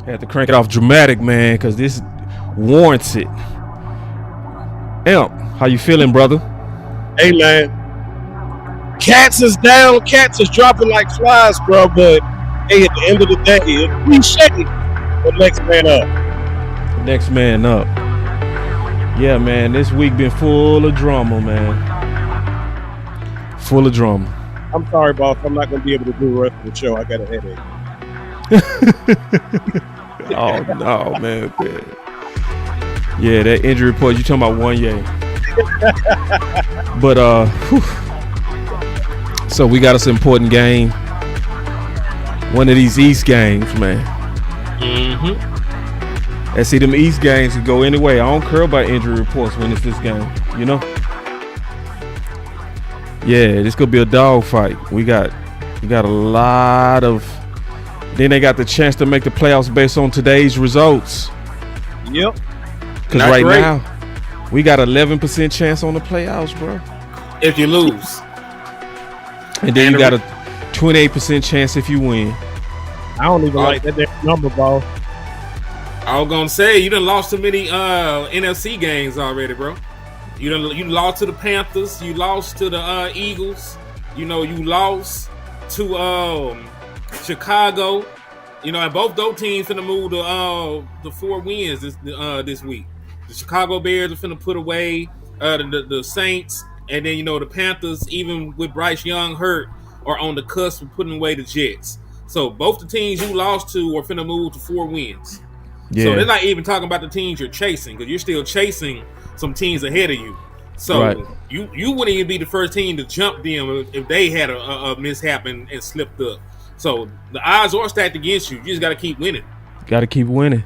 Had to crank it off dramatic, man, because this warrants it. Amp, how you feeling, brother? Hey, man. Cats is down. Cats is dropping like flies, bro. But, hey, at the end of the day, it's cliche. The next man up. Next man up. Yeah, man, this week been full of drama, man. Full of drama. I'm sorry, boss. I'm not going to be able to do the rest of the show. I got a headache. Oh, no, man. Yeah, that injury report, you talking about one yay. But, so we got us an important game. One of these East games, man. Mm-hmm. And see, them East games can go anyway. I don't care about injury reports when it's this game, you know? Yeah, this could be a dog fight. We got a lot of. Then they got the chance to make the playoffs based on today's results. Yep. Because right now, we got 11% chance on the playoffs, bro. If you lose. And then you got a 28% chance if you win. I don't even like that damn number, bro. I was gonna say you done lost too many NFC games already, bro. You lost to the Panthers, you lost to the Eagles, you lost to Chicago, and both those teams finna move the 4 wins this week. The Chicago Bears are finna put away the Saints, and then the Panthers, even with Bryce Young hurt, are on the cusp of putting away the Jets. So both the teams you lost to are finna move to 4 wins. Yeah. So they're not even talking about the teams you're chasing, because you're still chasing some teams ahead of you. So right. you wouldn't even be the first team to jump them if they had a mishap and slipped up. So the odds are stacked against you. You just got to keep winning. Got to keep winning.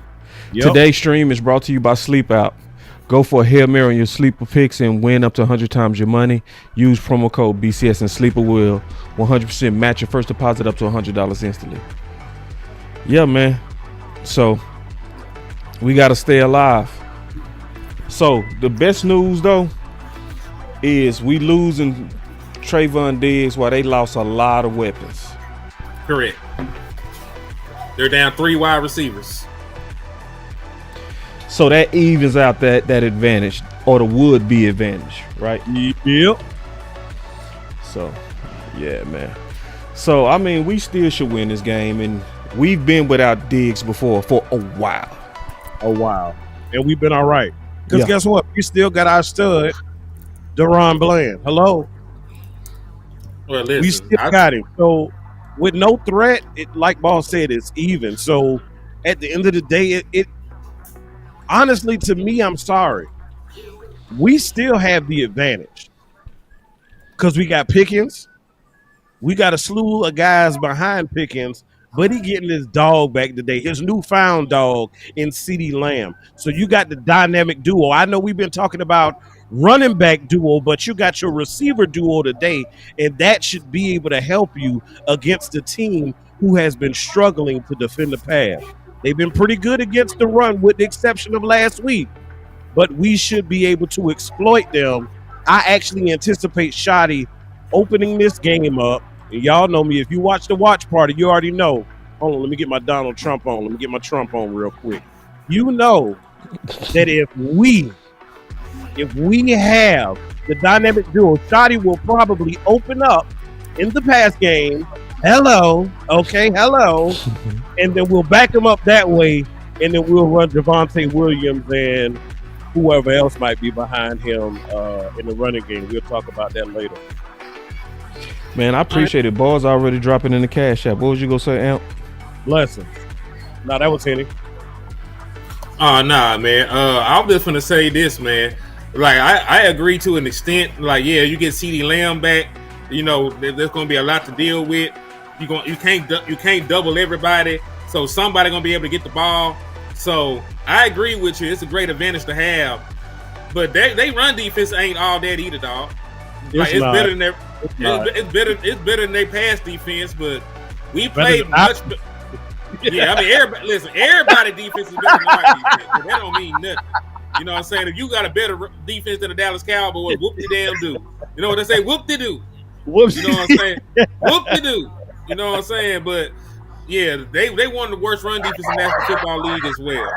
Yep. Today's stream is brought to you by Sleep Out. Go for a Hail Mary on your sleeper picks and win up to 100 times your money. Use promo code BCS and Sleeper will 100% match your first deposit up to $100 instantly. Yeah, man. So we got to stay alive. So the best news, though, is we losing Trayvon Diggs while they lost a lot of weapons. Correct. They're down 3 wide receivers. So that evens out that advantage, or the would-be advantage, right? Yep. So, yeah, man. So, I mean, we still should win this game, and we've been without Diggs before for a while. And we've been all right. Because guess what? We still got our stud, Deron Bland. Hello. Well, listen, we still got him. So, with no threat, like Boss said, it's even. So, at the end of the day, it honestly, to me, I'm sorry. We still have the advantage. Because we got Pickens. We got a slew of guys behind Pickens. But he getting his dog back today, his newfound dog in CeeDee Lamb. So you got the dynamic duo. I know we've been talking about running back duo, but you got your receiver duo today, and that should be able to help you against a team who has been struggling to defend the pass. They've been pretty good against the run with the exception of last week, but we should be able to exploit them. I actually anticipate Shoddy opening this game up. And y'all know me. If you watch the watch party, you already know. Hold on, let me get my Donald Trump on. Let me get my Trump on real quick. You know that if we have the dynamic duo, Shoddy will probably open up in the pass game. Hello. And then we'll back him up that way, and then we'll run Javonte Williams and whoever else might be behind him in the running game. We'll talk about that later. Man, I appreciate it. Ball's already dropping in the cash app. What was you going to say, Amp? Blessings. No, that was Henny. Oh, nah, man. I'm just going to say this, man. Like, I agree to an extent. Like, yeah, you get CeeDee Lamb back. There's going to be a lot to deal with. You can't double everybody. So somebody going to be able to get the ball. So I agree with you. It's a great advantage to have. But they run defense ain't all that either, dog. Like, it's better than their. It's better than their pass defense, but we played much. Yeah, I mean, everybody defense is better than our defense. But that don't mean nothing. You know what I'm saying? If you got a better defense than the Dallas Cowboys, whoop-de-damn do. You know what they say? Whoop-de-do. You know what I'm saying? Whoop-de-do. You know what I'm saying? But Yeah, they won the worst run defense in the National Football League as well.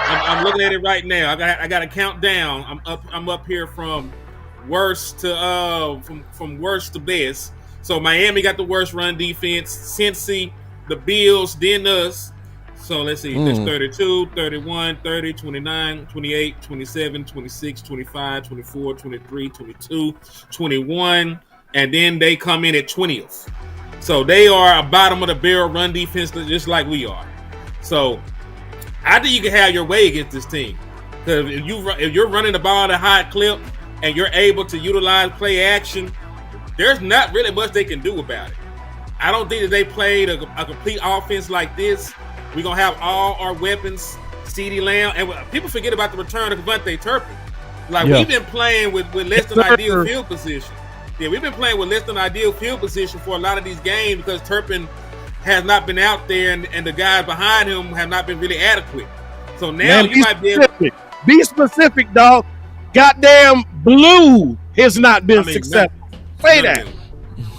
I'm looking at it right now. I got to count down. I'm up here from worst to from worst to best. So Miami got the worst run defense. Cincy, the Bills, then us. So let's see. That's 32, 31, 30, 29, 28, 27, 26, 25, 24, 23, 22, 21. And then they come in at 20th. So they are a bottom of the barrel run defense just like we are. So I think you can have your way against this team. Because if you're running the ball at a high clip and you're able to utilize play action, there's not really much they can do about it. I don't think that they played a complete offense like this. We're going to have all our weapons, CeeDee Lamb. And people forget about the return of Devontae Turpin. We've been playing with less than ideal field position. Yeah, we've been playing with less than ideal field position for a lot of these games because Turpin has not been out there and the guys behind him have not been really adequate. So now you might be able to be specific, dog. Goddamn Blue has not been successful. Say that.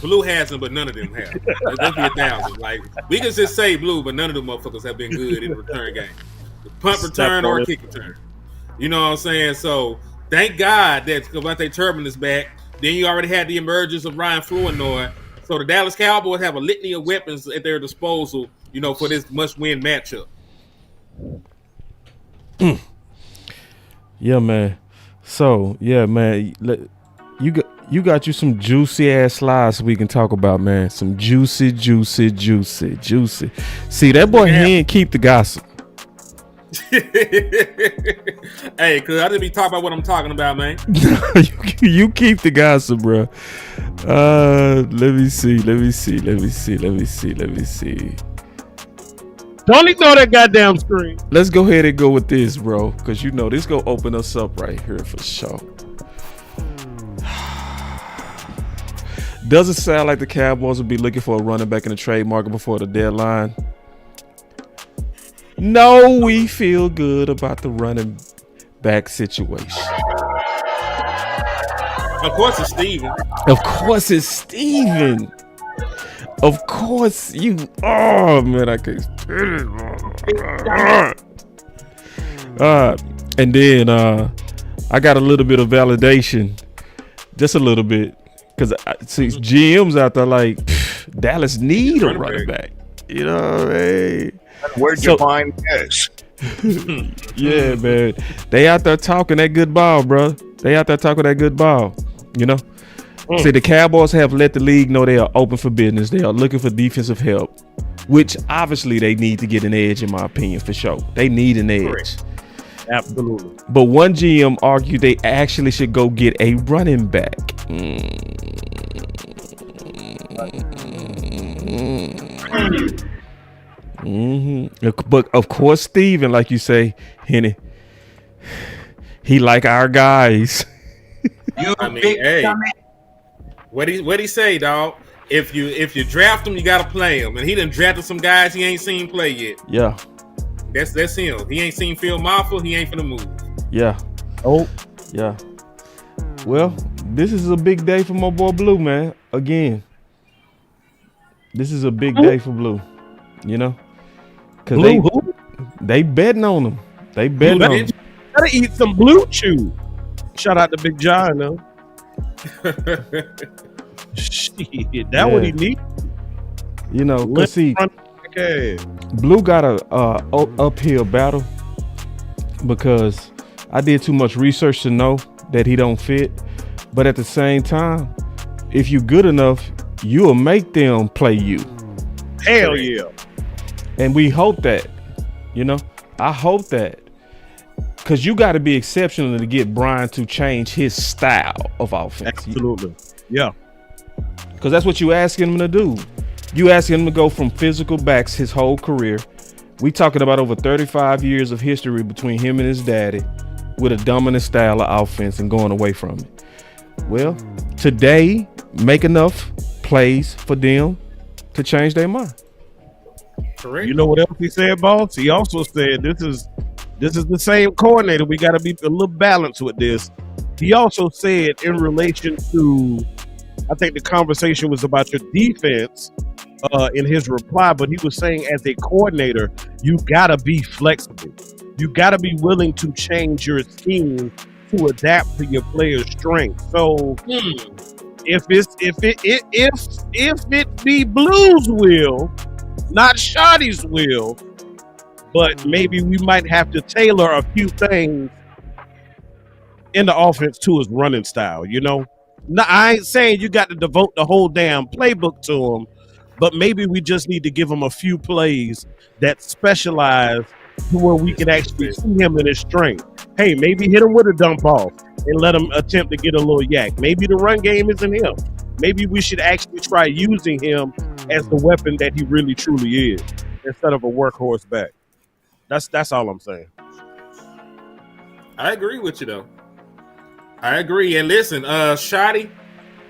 Blue hasn't, but none of them have. Let's be 1,000. We can just say Blue, but none of them motherfuckers have been good in the return game. The punt return or kick return. You know what I'm saying? So thank God that Devontae Turpin is back. Then you already had the emergence of Ryan Flournoy. So the Dallas Cowboys have a litany of weapons at their disposal, for this must-win matchup. Yeah, man. So, yeah, man. You got you some juicy ass slides we can talk about, man. Some juicy. See, that boy he ain't keep the gossip. Hey, cause I just be talking about what I'm talking about, man. you keep the gossip, bro. Let me see. Don't ignore that goddamn screen. Let's go ahead and go with this, bro, because this gonna open us up right here for sure. Does it sound like the Cowboys will be looking for a running back in the trade market before the deadline? No, we feel good about the running back situation. Of course it's Steven. Of course you. Oh man, I can't spit it. And then I got a little bit of validation, just a little bit, because see GMs out there like Dallas need a running back. You know what I mean? Where'd you find this? Yeah, man. They out there talking that good ball, bro. See, the Cowboys have let the league know they are open for business. They are looking for defensive help, which obviously they need to get an edge, in my opinion, for sure. They need an edge. Correct. Absolutely. But one GM argued they actually should go get a running back. But of course, Steven, like you say, Henny, he like our guys. What he say, dog? If you draft him, you gotta play him, and he done drafted some guys he ain't seen play yet. Yeah, that's him. He ain't seen Phil Maffa. He ain't finna move. Yeah. Oh, yeah. Well, this is a big day for my boy Blue, man. Again, this is a big day for Blue. Because they betting on him. They betting on him. Gotta eat some Blue Chew. Shout out to Big John, though. Shit, what he needs. Cause see, Blue got a uphill battle because I did too much research to know that he don't fit. But at the same time, if you good enough, you'll make them play you. Hell yeah. And we hope that, I hope that, because you got to be exceptional to get Brian to change his style of offense. Absolutely. Yeah. Because that's what you asking him to do. You asking him to go from physical backs his whole career. We talking about over 35 years of history between him and his daddy with a dominant style of offense and going away from it. Well, today, make enough plays for them to change their mind. Correct. You know what else he said, boss? He also said this is the same coordinator. We got to be a little balanced with this. He also said in relation to, I think the conversation was about your defense. in his reply, but he was saying as a coordinator, you gotta be flexible. You gotta be willing to change your scheme to adapt to your players' strengths. So if it be Blues will, not Shoddy's will, but maybe we might have to tailor a few things in the offense to his running style, you know? No, I ain't saying you got to devote the whole damn playbook to him, but maybe we just need to give him a few plays that specialize to where we can actually see him in his strength. Hey, maybe hit him with a dump off and let him attempt to get a little yak. Maybe the run game isn't him. Maybe we should actually try using him as the weapon that he really truly is instead of a workhorse back. That's all I'm saying. I agree with you though. I agree. And listen, Shotty,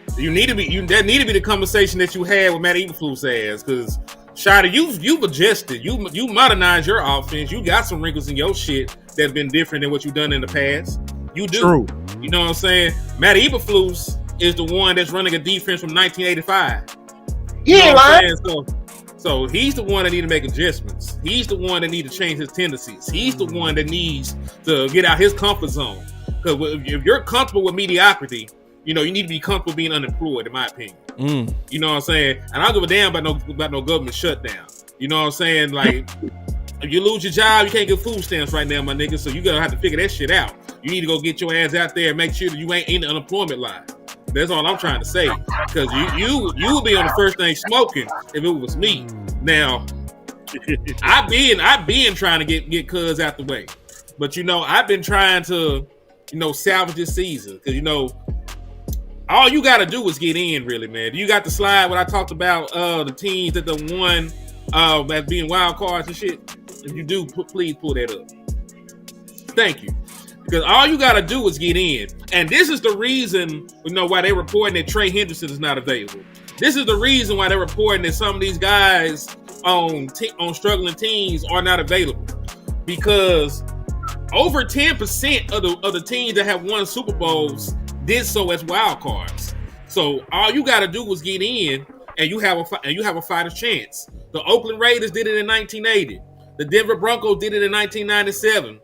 that need to be the conversation that you had with Matt Eberflus ass, because Shotty, you've adjusted, you modernized your offense. You got some wrinkles in your shit that's been different than what you've done in the past. You do. True. You know what I'm saying? Matt Eberflus is the one that's running a defense from 1985. He ain't lying. So he's the one that need to make adjustments. He's the one that need to change his tendencies. He's the one that needs to get out his comfort zone. Because if you're comfortable with mediocrity, you know, you need to be comfortable being unemployed, in my opinion. You know what I'm saying? And I don't give a damn about no government shutdown. You know what I'm saying? Like, if you lose your job, you can't get food stamps right now, my nigga. So you gotta have to figure that shit out. You need to go get your ass out there and make sure that you ain't in the unemployment line. That's all I'm trying to say. Because you would be on the first thing smoking if it was me. Now, I've been trying to get cuz out the way. But you know, I've been trying to, you know, salvage this season. Because you know, all you gotta do is get in, really, man. You got the slide when I talked about the teams that the won as being wild cards and shit. If you do, please pull that up. Thank you. Because all you got to do is get in. And this is the reason, you know, why they're reporting that Trey Henderson is not available. This is the reason why they're reporting that some of these guys on struggling teams are not available. Because over 10% of the teams that have won Super Bowls did so as wild cards. So all you got to do is get in, and you have a fighter's chance. The Oakland Raiders did it in 1980. The Denver Broncos did it in 1997.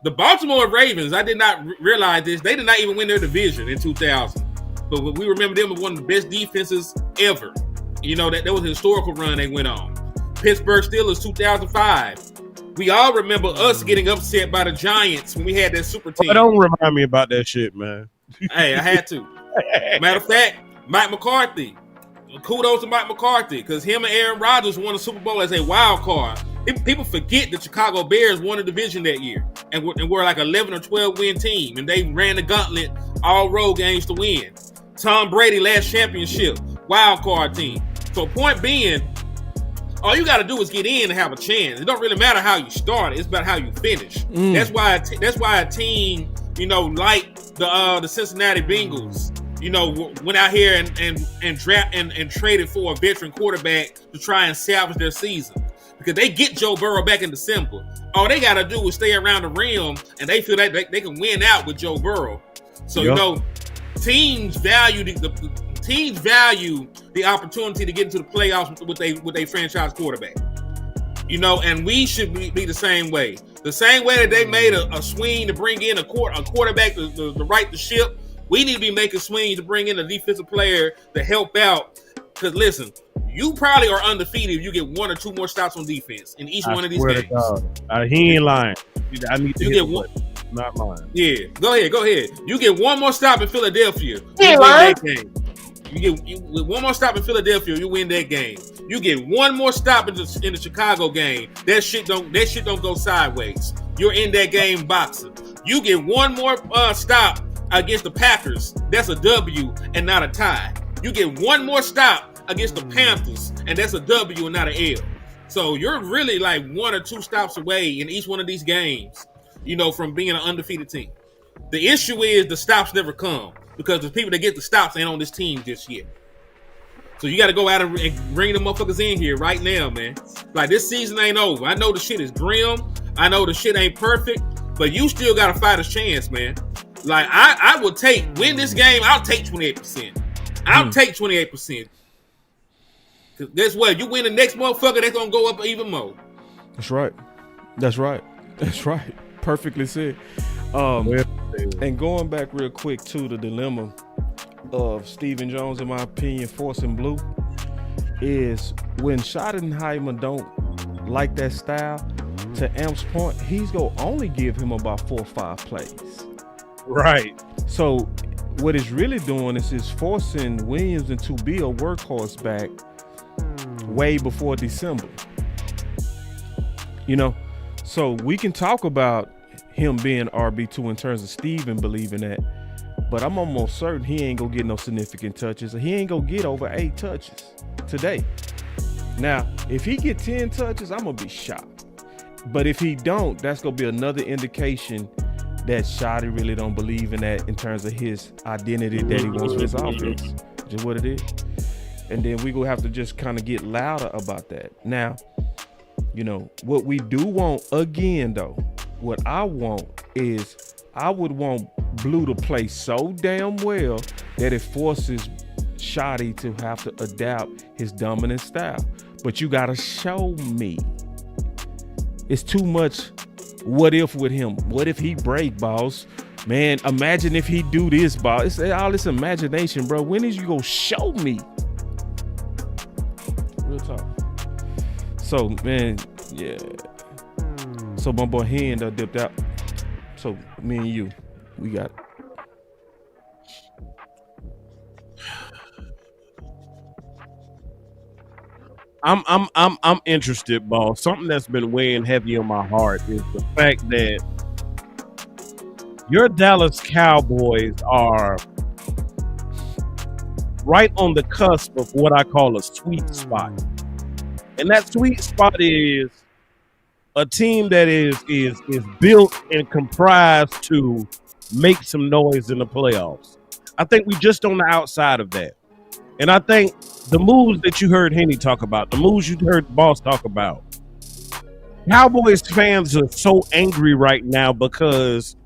The Baltimore Ravens, I did not realize this. They did not even win their division in 2000. But we remember them as one of the best defenses ever. You know, that was a historical run they went on. Pittsburgh Steelers, 2005. We all remember us getting upset by the Giants when we had that super team. Don't remind me about that shit, man. Hey, I had to. Matter of fact, Mike McCarthy. Kudos to Mike McCarthy, because him and Aaron Rodgers won a Super Bowl as a wild card. People forget the Chicago Bears won a division that year and were like 11 or 12 win team, and they ran the gauntlet all road games to win. Tom Brady last championship, wild card team. So point being, all you got to do is get in and have a chance. It don't really matter how you start; it's about how you finish. That's why a team, you know, like the Cincinnati Bengals, you know, went out here and traded for a veteran quarterback to try and salvage their season. Because they get Joe Burrow back in December. All they got to do is stay around the rim, and they feel that they can win out with Joe Burrow. So, you know, teams value the opportunity to get into the playoffs with a franchise quarterback. You know, and we should be the same way. The same way that they made a swing to bring in a quarterback to right the ship, we need to be making swings to bring in a defensive player to help out. Because, listen, you probably are undefeated if you get one or two more stops on defense in each one of these games. He ain't lying. I need to get one. Not lying. Yeah, go ahead. You get one more stop in Philadelphia, he ain't lying. That game. You with one more stop in Philadelphia, you win that game. You get one more stop in the Chicago game. That shit don't go sideways. You're in that game boxing. You get one more stop against the Packers. That's a W and not a tie. You get one more stop against the Panthers, and that's a W and not an L. So you're really like one or two stops away in each one of these games, you know, from being an undefeated team. The issue is the stops never come because the people that get the stops ain't on this team just yet. So you got to go out and bring the motherfuckers in here right now, man. Like, this season ain't over. I know the shit is grim. I know the shit ain't perfect, but you still got to fight a chance, man. Like, I will win this game. I'll take 28%. I'll take 28%. Cause that's what you win the next motherfucker, that's gonna go up even more. That's right. That's right. That's right. Perfectly said. And going back real quick to the dilemma of Stephen Jones, in my opinion, forcing blue, is when Schottenheimer don't like that style, to Amp's point, he's gonna only give him about 4 or 5 plays. Right. So what it's really doing is forcing Williams to be a workhorse back way before December. You know, so we can talk about him being RB2 in terms of Steven believing that, but I'm almost certain he ain't gonna get no significant touches. He ain't gonna get over 8 touches today. Now, if he get 10 touches, I'm gonna be shocked. But if he don't, that's gonna be another indication that Shotty really don't believe in that in terms of his identity that he wants for his offense, which is what it is. And then we gonna have to just kind of get louder about that. Now, you know, what we do want again though, what I want is I would want Blue to play so damn well that it forces Shotty to have to adapt his dominant style. But you gotta show me. It's too much what if with him. What if he break, boss? Man, imagine if he do this, boss. It's all this imagination, bro. When is you gonna show me? Real talk. So, man, yeah. So my boy Hen dipped out. So me and you, we got it. I'm interested, boss. Something that's been weighing heavy on my heart is the fact that your Dallas Cowboys are right on the cusp of what I call a sweet spot. And that sweet spot is a team that is built and comprised to make some noise in the playoffs. I think we just on the outside of that. And I think the moves that you heard Henny talk about, the moves you heard Boss talk about, Cowboys fans are so angry right now because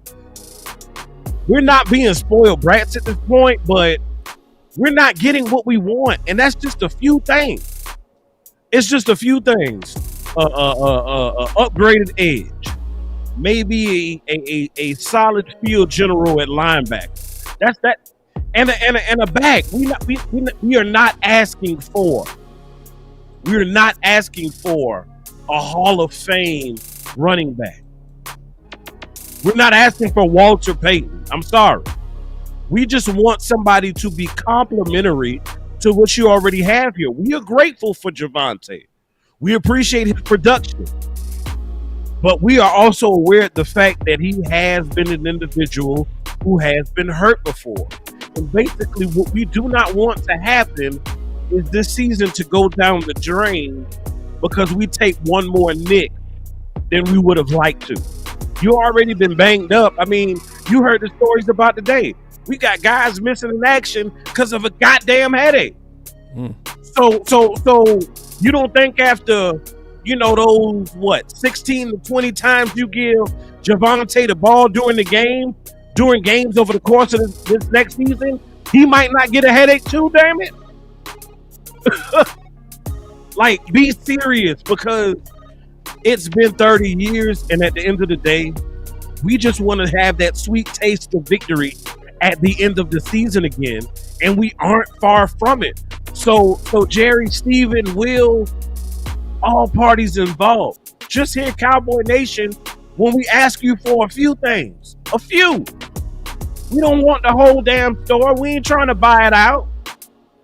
we're not being spoiled brats at this point, but we're not getting what we want. And that's just a few things. It's just a few things. Upgraded edge. Maybe a solid field general at linebacker. That's that. And a back. We are not asking for. We're not asking for a Hall of Fame running back. We're not asking for Walter Payton. I'm sorry. We just want somebody to be complementary to what you already have here. We are grateful for Javonte. We appreciate his production. But we are also aware of the fact that he has been an individual who has been hurt before. And basically what we do not want to happen is this season to go down the drain because we take one more nick than we would have liked to. You already been banged up. I mean, you heard the stories about today. We got guys missing in action because of a goddamn headache. So you don't think after, those 16 to 20 times you give Javonte the ball during games over the course of this next season, he might not get a headache too, damn it. Like, be serious, because it's been 30 years, and at the end of the day, we just want to have that sweet taste of victory at the end of the season again, and we aren't far from it. So Jerry, Steven, Will, all parties involved, just here Cowboy Nation, when we ask you for a few things, a few. We don't want the whole damn store. We ain't trying to buy it out.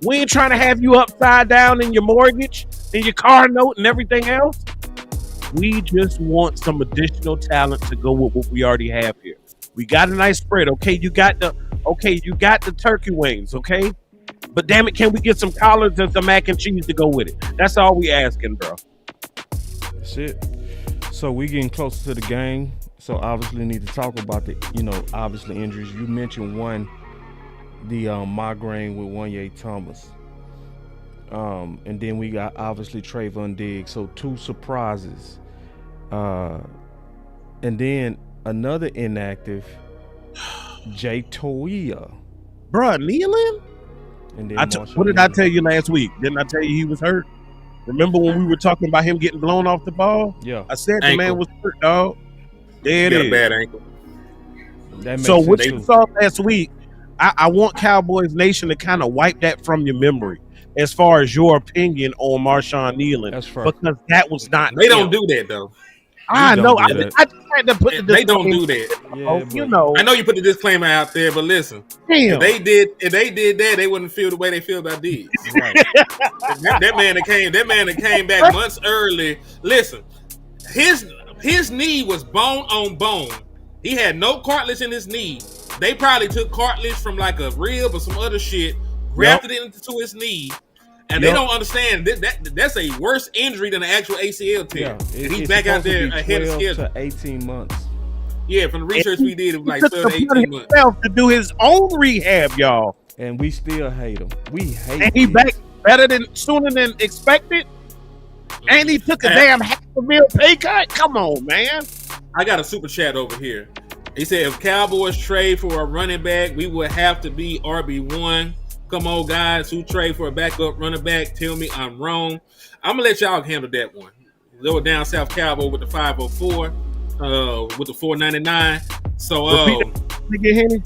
We ain't trying to have you upside down in your mortgage, in your car note, and everything else. We just want some additional talent to go with what we already have here. We got a nice spread, okay? You got the turkey wings, okay? But damn it, can we get some collards and some mac and cheese to go with it? That's all we asking, bro. That's it. So we getting closer to the game. So obviously need to talk about the, obviously injuries. You mentioned one, the migraine with Wanye Thomas. And then we got obviously Trayvon Diggs. So 2 surprises. And then another inactive, Jay Toia. Bruh, kneeling? And then what did I tell you last week? Didn't I tell you he was hurt? Remember when we were talking about him getting blown off the ball? Yeah. I said the Ankle. man was hurt, dog. There it He got a is. bad ankle. That makes So sense what too. you saw last week, I want Cowboys Nation to kind of wipe that from your memory as far as your opinion on Marshawn Nealon. That's fair. Because that was not They don't him. do that though. I don't know. do I that. just had to put the They don't do disclaimer. that. Yeah, You but- know. I know you put the disclaimer out there, but listen, Damn. if they did that, they wouldn't feel the way they feel about these. Right. that man that came back months early. Listen, his knee was bone on bone. He had no cartilage in his knee. They probably took cartilage from like a rib or some other shit, grafted it into his knee, and they don't understand that's a worse injury than an actual ACL tear. Yeah, and he's it's back out supposed to there be ahead of 12 schedule. to 18 months. Yeah, from the research we did, it was like He 12 took to the blood 18 months. himself to do his own rehab, y'all. And we still hate him. We hate And he him. back sooner than expected. And he took a damn $500,000 pay cut. Come on, man. I got a super chat over here. He said, if Cowboys trade for a running back, we would have to be RB1. Come on, guys who trade for a backup running back, tell me I'm wrong. I'm going to let y'all handle that one. Lower down South Cowboy with the 504, with the 499. So Nigga Henny.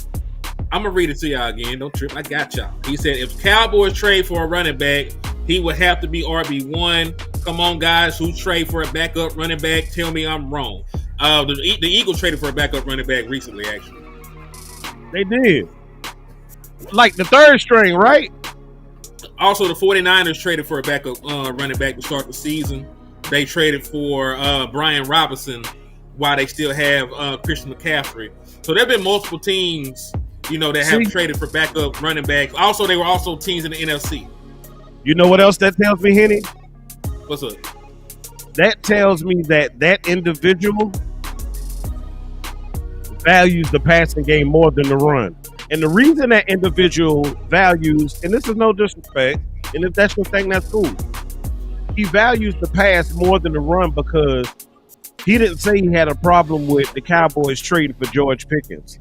I'm going to read it to y'all again. Don't trip. I got y'all. He said, if Cowboys trade for a running back, he would have to be RB1. Come on, guys who trade for a backup running back, tell me I'm wrong. The Eagles traded for a backup running back recently, actually. They did. Like the third string, right? Also, the 49ers traded for a backup running back to start the season. They traded for Brian Robinson while they still have Christian McCaffrey. So there have been multiple teams, that have traded for backup running backs. Also, they were also teams in the NFC. You know what else that tells me, Henny? What's up? That tells me that individual values the passing game more than the run. And the reason that individual values, and this is no disrespect, and if that's your thing, that's cool. He values the pass more than the run because he didn't say he had a problem with the Cowboys trading for George Pickens.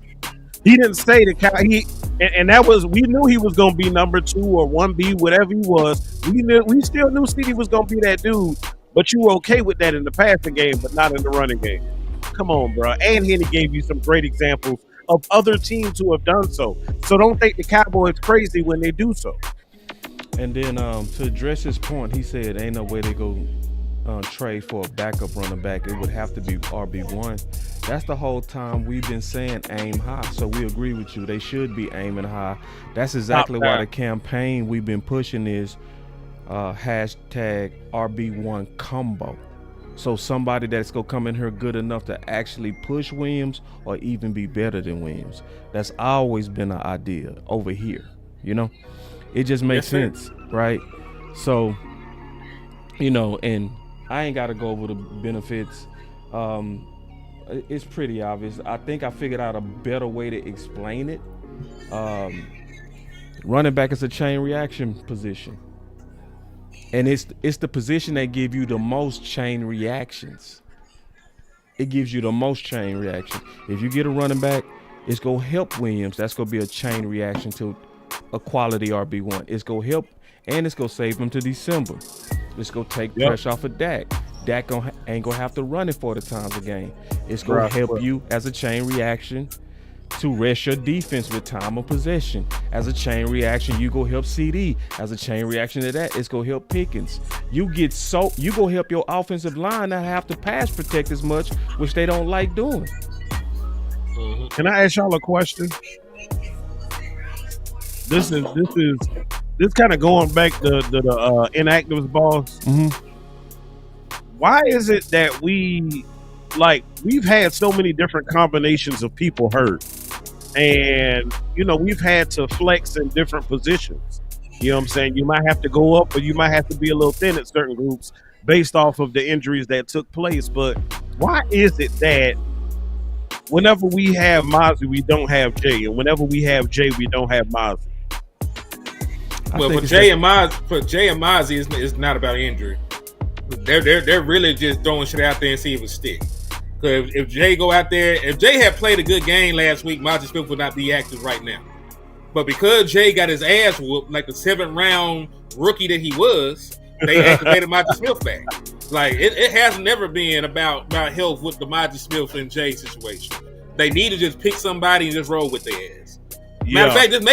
He didn't say and that was, we knew he was going to be number 2 or 1B, whatever he was. We still knew CD was going to be that dude, but you were okay with that in the passing game, but not in the running game. Come on, bro. And Henny gave you some great examples of other teams who have done so. So don't think the Cowboys crazy when they do so. And then to address his point, he said ain't no way they go trade for a backup running back. It would have to be RB1. That's the whole time we've been saying aim high. So we agree with you. They should be aiming high. That's exactly why the campaign we've been pushing is hashtag RB1 combo. So somebody that's going to come in here good enough to actually push Williams or even be better than Williams. That's always been an idea over here. It just makes sense, right? So, and I ain't got to go over the benefits. It's pretty obvious. I think I figured out a better way to explain it. Running back is a chain reaction position. And it's the position that give you the most chain reactions. It gives you the most chain reaction. If you get a running back, it's going to help Williams. That's going to be a chain reaction to a quality RB1. It's going to help, and it's going to save him to December. It's going to take pressure off of Dak. Dak ain't going to have to run it 40 times a game. It's going to help you as a chain reaction to rest your defense with time of possession. As a chain reaction, you go help CD. As a chain reaction to that, it's go help Pickens. You go help your offensive line not have to pass protect as much, which they don't like doing. Can I ask y'all a question? This kind of going back to the inactives, boss. Mm-hmm. Why is it that we've had so many different combinations of people hurt, and we've had to flex in different positions. You know what I'm saying? You might have to go up, or you might have to be a little thin at certain groups based off of the injuries that took place. But why is it that whenever we have Mozzie, we don't have Jay, and whenever we have Jay, we don't have Mozzie? Well, for Jay and Mozzie, it's not about injury. They're really just throwing shit out there and see if it sticks. Because if Jay go out there, if Jay had played a good game last week, Mozzie Smith would not be active right now. But because Jay got his ass whooped like the 7th round rookie that he was, they activated Monty Smith back. Like it has never been about health with the Monty Smith and Jay situation. They need to just pick somebody and just roll with their ass. Matter of fact, just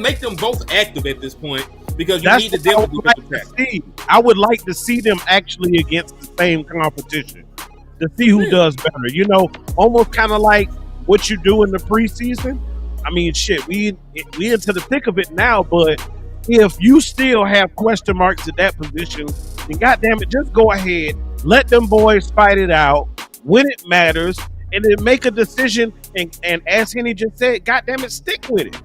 make them both active at this point because you need to deal with the I would like to see them actually against the same competition to see who does better. You know, almost kind of like what you do in the preseason. I mean, shit, we into the thick of it now, but if you still have question marks at that position, then goddamn it, just go ahead, let them boys fight it out when it matters, and then make a decision. And as Henny just said, goddamn it, stick with it.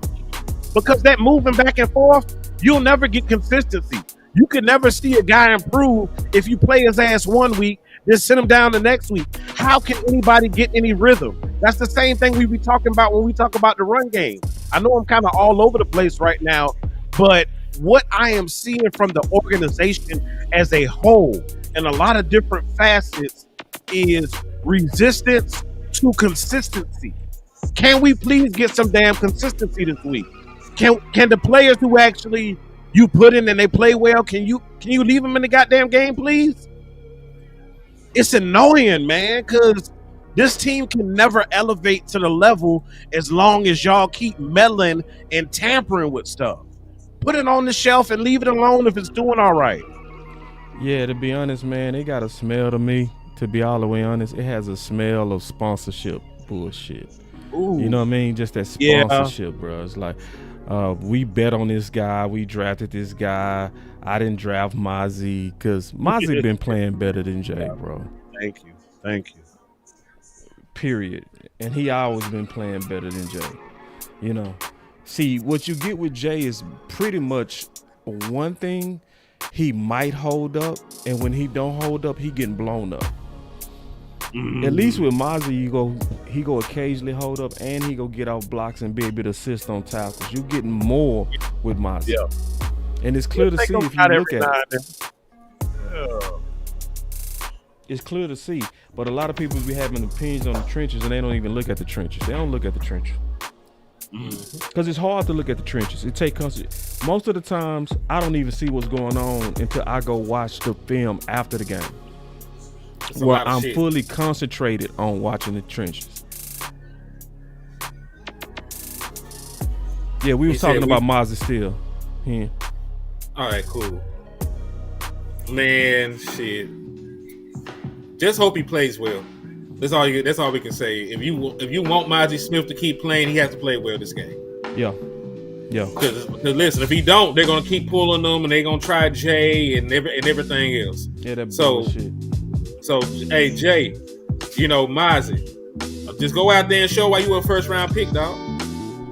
Because that moving back and forth, you'll never get consistency. You can never see a guy improve if you play his ass one week, then send him down the next week. How can anybody get any rhythm? That's the same thing we be talking about when we talk about the run game. I know I'm kind of all over the place right now, but what I am seeing from the organization as a whole and a lot of different facets is resistance to consistency. Can we please get some damn consistency this week? Can the players who actually you put in and they play well, can you leave them in the goddamn game, please? It's annoying, man, because this team can never elevate to the level as long as y'all keep meddling and tampering with stuff. Put it on the shelf and leave it alone if it's doing all right. Yeah, to be honest, man, it got a smell to me. To be all the way honest, it has a smell of sponsorship bullshit. Ooh. You know what I mean? Just that sponsorship, bro. It's like we bet on this guy. We drafted this guy. I didn't draft Mozzie because Mozzie been playing better than Jay, bro. Thank you. Period. And he always been playing better than Jay. You know. See, what you get with Jay is pretty much one thing. He might hold up, and when he don't hold up, he getting blown up. At least with Mozzie, he go occasionally hold up, and he go get off blocks and be able to assist on tackles. You getting more with Mozzie. Yeah. And it's clear to see if you look at it. It's clear to see, but a lot of people be having opinions on the trenches, and they don't even look at the trenches. They don't look at the trenches. Because it's hard to look at the trenches. It takes most of the times I don't even see what's going on until I go watch the film after the game, where I'm fully concentrated on watching the trenches. Yeah, we was talking about Mozzie still. Yeah. All right, cool. Man, shit. Just hope he plays well. That's all we can say. If you want Mozzie Smith to keep playing, he has to play well this game. Yeah. Because listen, if he don't, they're gonna keep pulling them, and they're gonna try Jay and everything else. Yeah, that bullshit. So hey Jay, you know Mozzie, just go out there and show why you were a first round pick, dog.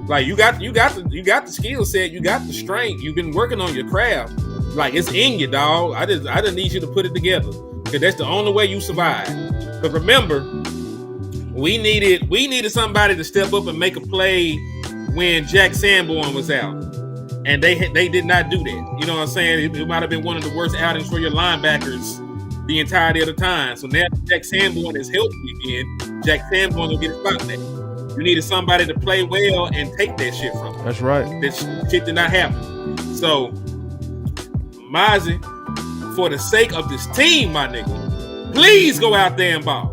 Like you got the skill set, you got the strength. You've been working on your craft. Like it's in you, dog. I just need you to put it together, because that's the only way you survive. But remember, we needed somebody to step up and make a play when Jack Sanborn was out, and they did not do that. You know what I'm saying? It might have been one of the worst outings for your linebackers the entirety of the time. So now Jack Sanborn is healthy again. Jack Sanborn will get a spot back. You needed somebody to play well and take that shit from him. That's right. That shit did not happen. So Mozzie, for the sake of this team, my nigga, please go out there and ball.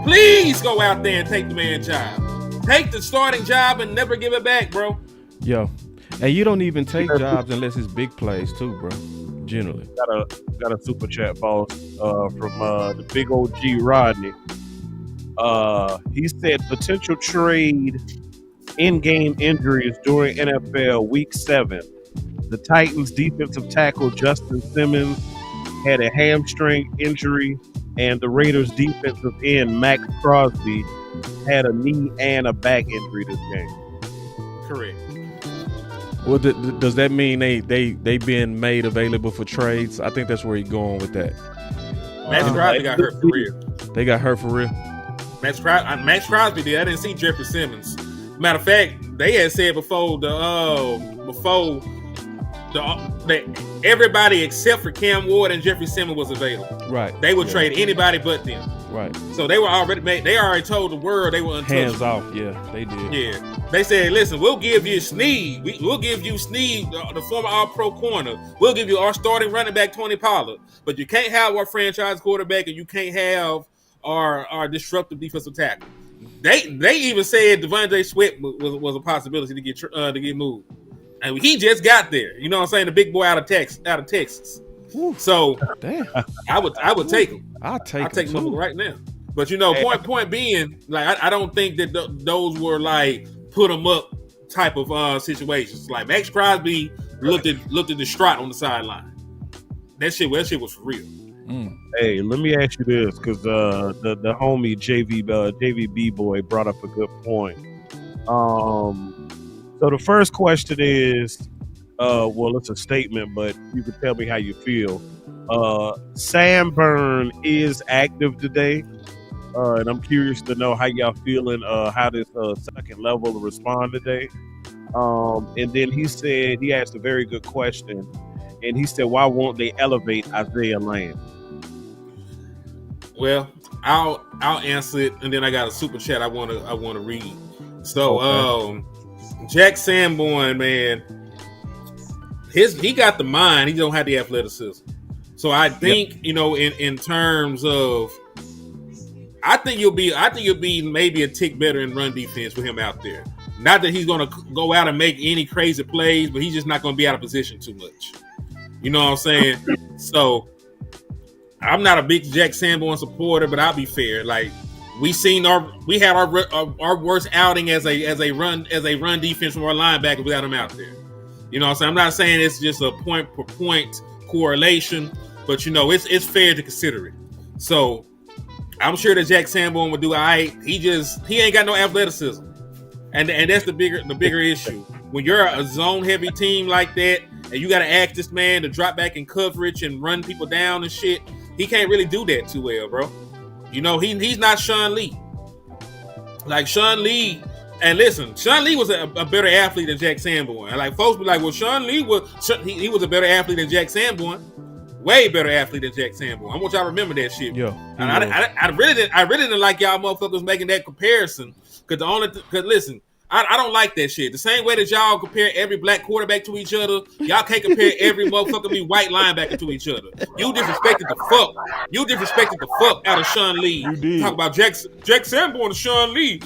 Please go out there and take the man's job. Take the starting job and never give it back, bro. Yo, and you don't even take jobs unless it's big plays too, bro. Generally. Got a super chat, boss, from the big OG Rodney. He said potential trade in-game injuries during NFL Week 7. The Titans defensive tackle Justin Simmons had a hamstring injury, and the Raiders defensive end Max Crosby had a knee and a back injury this game. Correct. Well, does that mean they being made available for trades? I think that's where you're going with that. Max Crosby got hurt for real. They got hurt for real? Max Crosby did. I didn't see Jeffrey Simmons. Matter of fact, they had said before everybody except for Cam Ward and Jeffrey Simmons was available. Right. They would trade anybody but them. Right. So they were already made. They already told the world they were untouchable. Hands off. Yeah, they did. Yeah, they said, "Listen, we'll give you Sneed. We'll give you Sneed, the former All-Pro corner. We'll give you our starting running back, Tony Pollard. But you can't have our franchise quarterback, and you can't have our disruptive defensive tackle." They even said Devontae Sweat was a possibility to get moved, and he just got there. You know what I'm saying? The big boy out of Texas. Whew. So Damn, I would take him. I'll take him too. right now. But point being, like I don't think that those were like put them up type of situations. Like Max Crosby looked at distraught on the sideline. That shit was for real. Hey, let me ask you this, because the homie JVB boy brought up a good point. So the first question is, well, it's a statement, but you can tell me how you feel. Sam Byrne is active today, and I'm curious to know how y'all feeling. How this second level will respond today. And then he asked a very good question, and he said, "Why won't they elevate Isaiah Lamb?" Well, I'll answer it, and then I got a super chat I want to read. So, Jack Sanborn, man, he got the mind. He don't have the athleticism. So I think in terms of, I think you'll be maybe a tick better in run defense with him out there. Not that he's going to go out and make any crazy plays, but he's just not going to be out of position too much. You know what I'm saying? So I'm not a big Jack Sanborn supporter, but I'll be fair. Like we had our worst outing as a run defense from our linebacker without him out there. You know what I'm saying? I'm not saying it's just a point per point correlation, but it's fair to consider it. So I'm sure that Jack Sanborn would do all right. He ain't got no athleticism. And that's the bigger issue. When you're a zone heavy team like that, and you got to ask this man to drop back in coverage and run people down and shit, he can't really do that too well, bro. He's not Sean Lee. Like Sean Lee, and listen, Sean Lee was a better athlete than Jack Sanborn. And like folks be like, well, Sean Lee he was a better athlete than Jack Sanborn. Way better athlete than Jack Sanborn. I want y'all to remember that shit. Yeah. And I really didn't like y'all motherfuckers making that comparison. Because listen, I don't like that shit. The same way that y'all compare every black quarterback to each other, y'all can't compare every motherfucker white linebacker to each other. You disrespected the fuck out of Sean Lee. You did. Talk about Jack Sanborn and Sean Lee.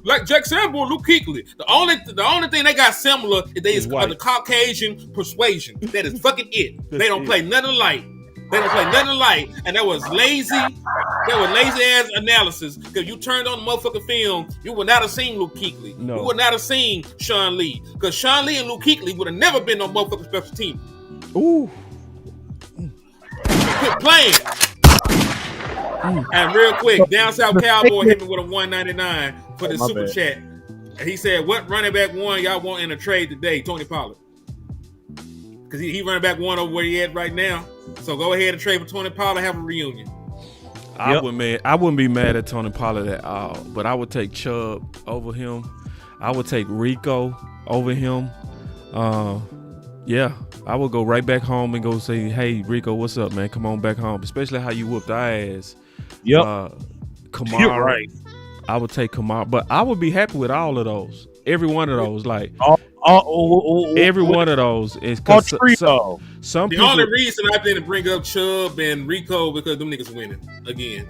Like Jack Sanborn, Luke Kuechly. The only thing they got similar is the Caucasian persuasion. That is fucking it. They don't play nothing alike. And that was lazy. That was lazy ass analysis. Because you turned on the motherfucking film, you would not have seen Luke Kuechly. No. You would not have seen Sean Lee. Because Sean Lee and Luke Kuechly would have never been on motherfucking special team. Ooh. Quit playing. And real quick, Down South Cowboy hit me with a $1.99 for the super chat. And he said, "What running back one y'all want in a trade today?" Tony Pollard. Because he running back one over where he at right now. So go ahead and trade for Tony Pollard, have a reunion. I wouldn't be mad at Tony Pollard at all, but I would take Chubb over him. I would take Rico over him. Yeah, I would go right back home and go say, "Hey, Rico, what's up, man? Come on back home." Especially how you whooped our ass. Yep. Kamara. You're right. I would take Kamara, but I would be happy with all of those. Every one of those, like every one of those is because some the only reason I didn't bring up Chubb and Rico because them niggas winning again.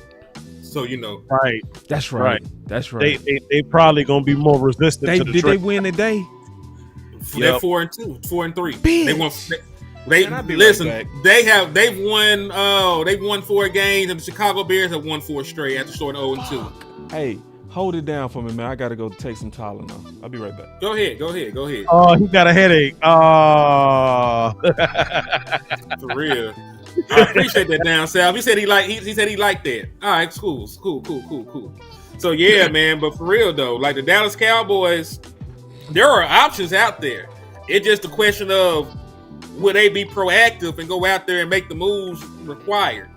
So right. That's right. That's right. They probably gonna be more resistant. Did they win today? They're 4-2, 4-3. Bitch. They won. Listen. Right, they've won 4 games, and the Chicago Bears have won 4 straight after starting 0-2. Hey, hold it down for me, man. I gotta go take some Tylenol. I'll be right back. Go ahead. Oh, he got a headache. For real. I appreciate that, Down South. He said he liked that. All right, cool. So yeah, man. But for real though, like the Dallas Cowboys, there are options out there. It's just a question of will they be proactive and go out there and make the moves required.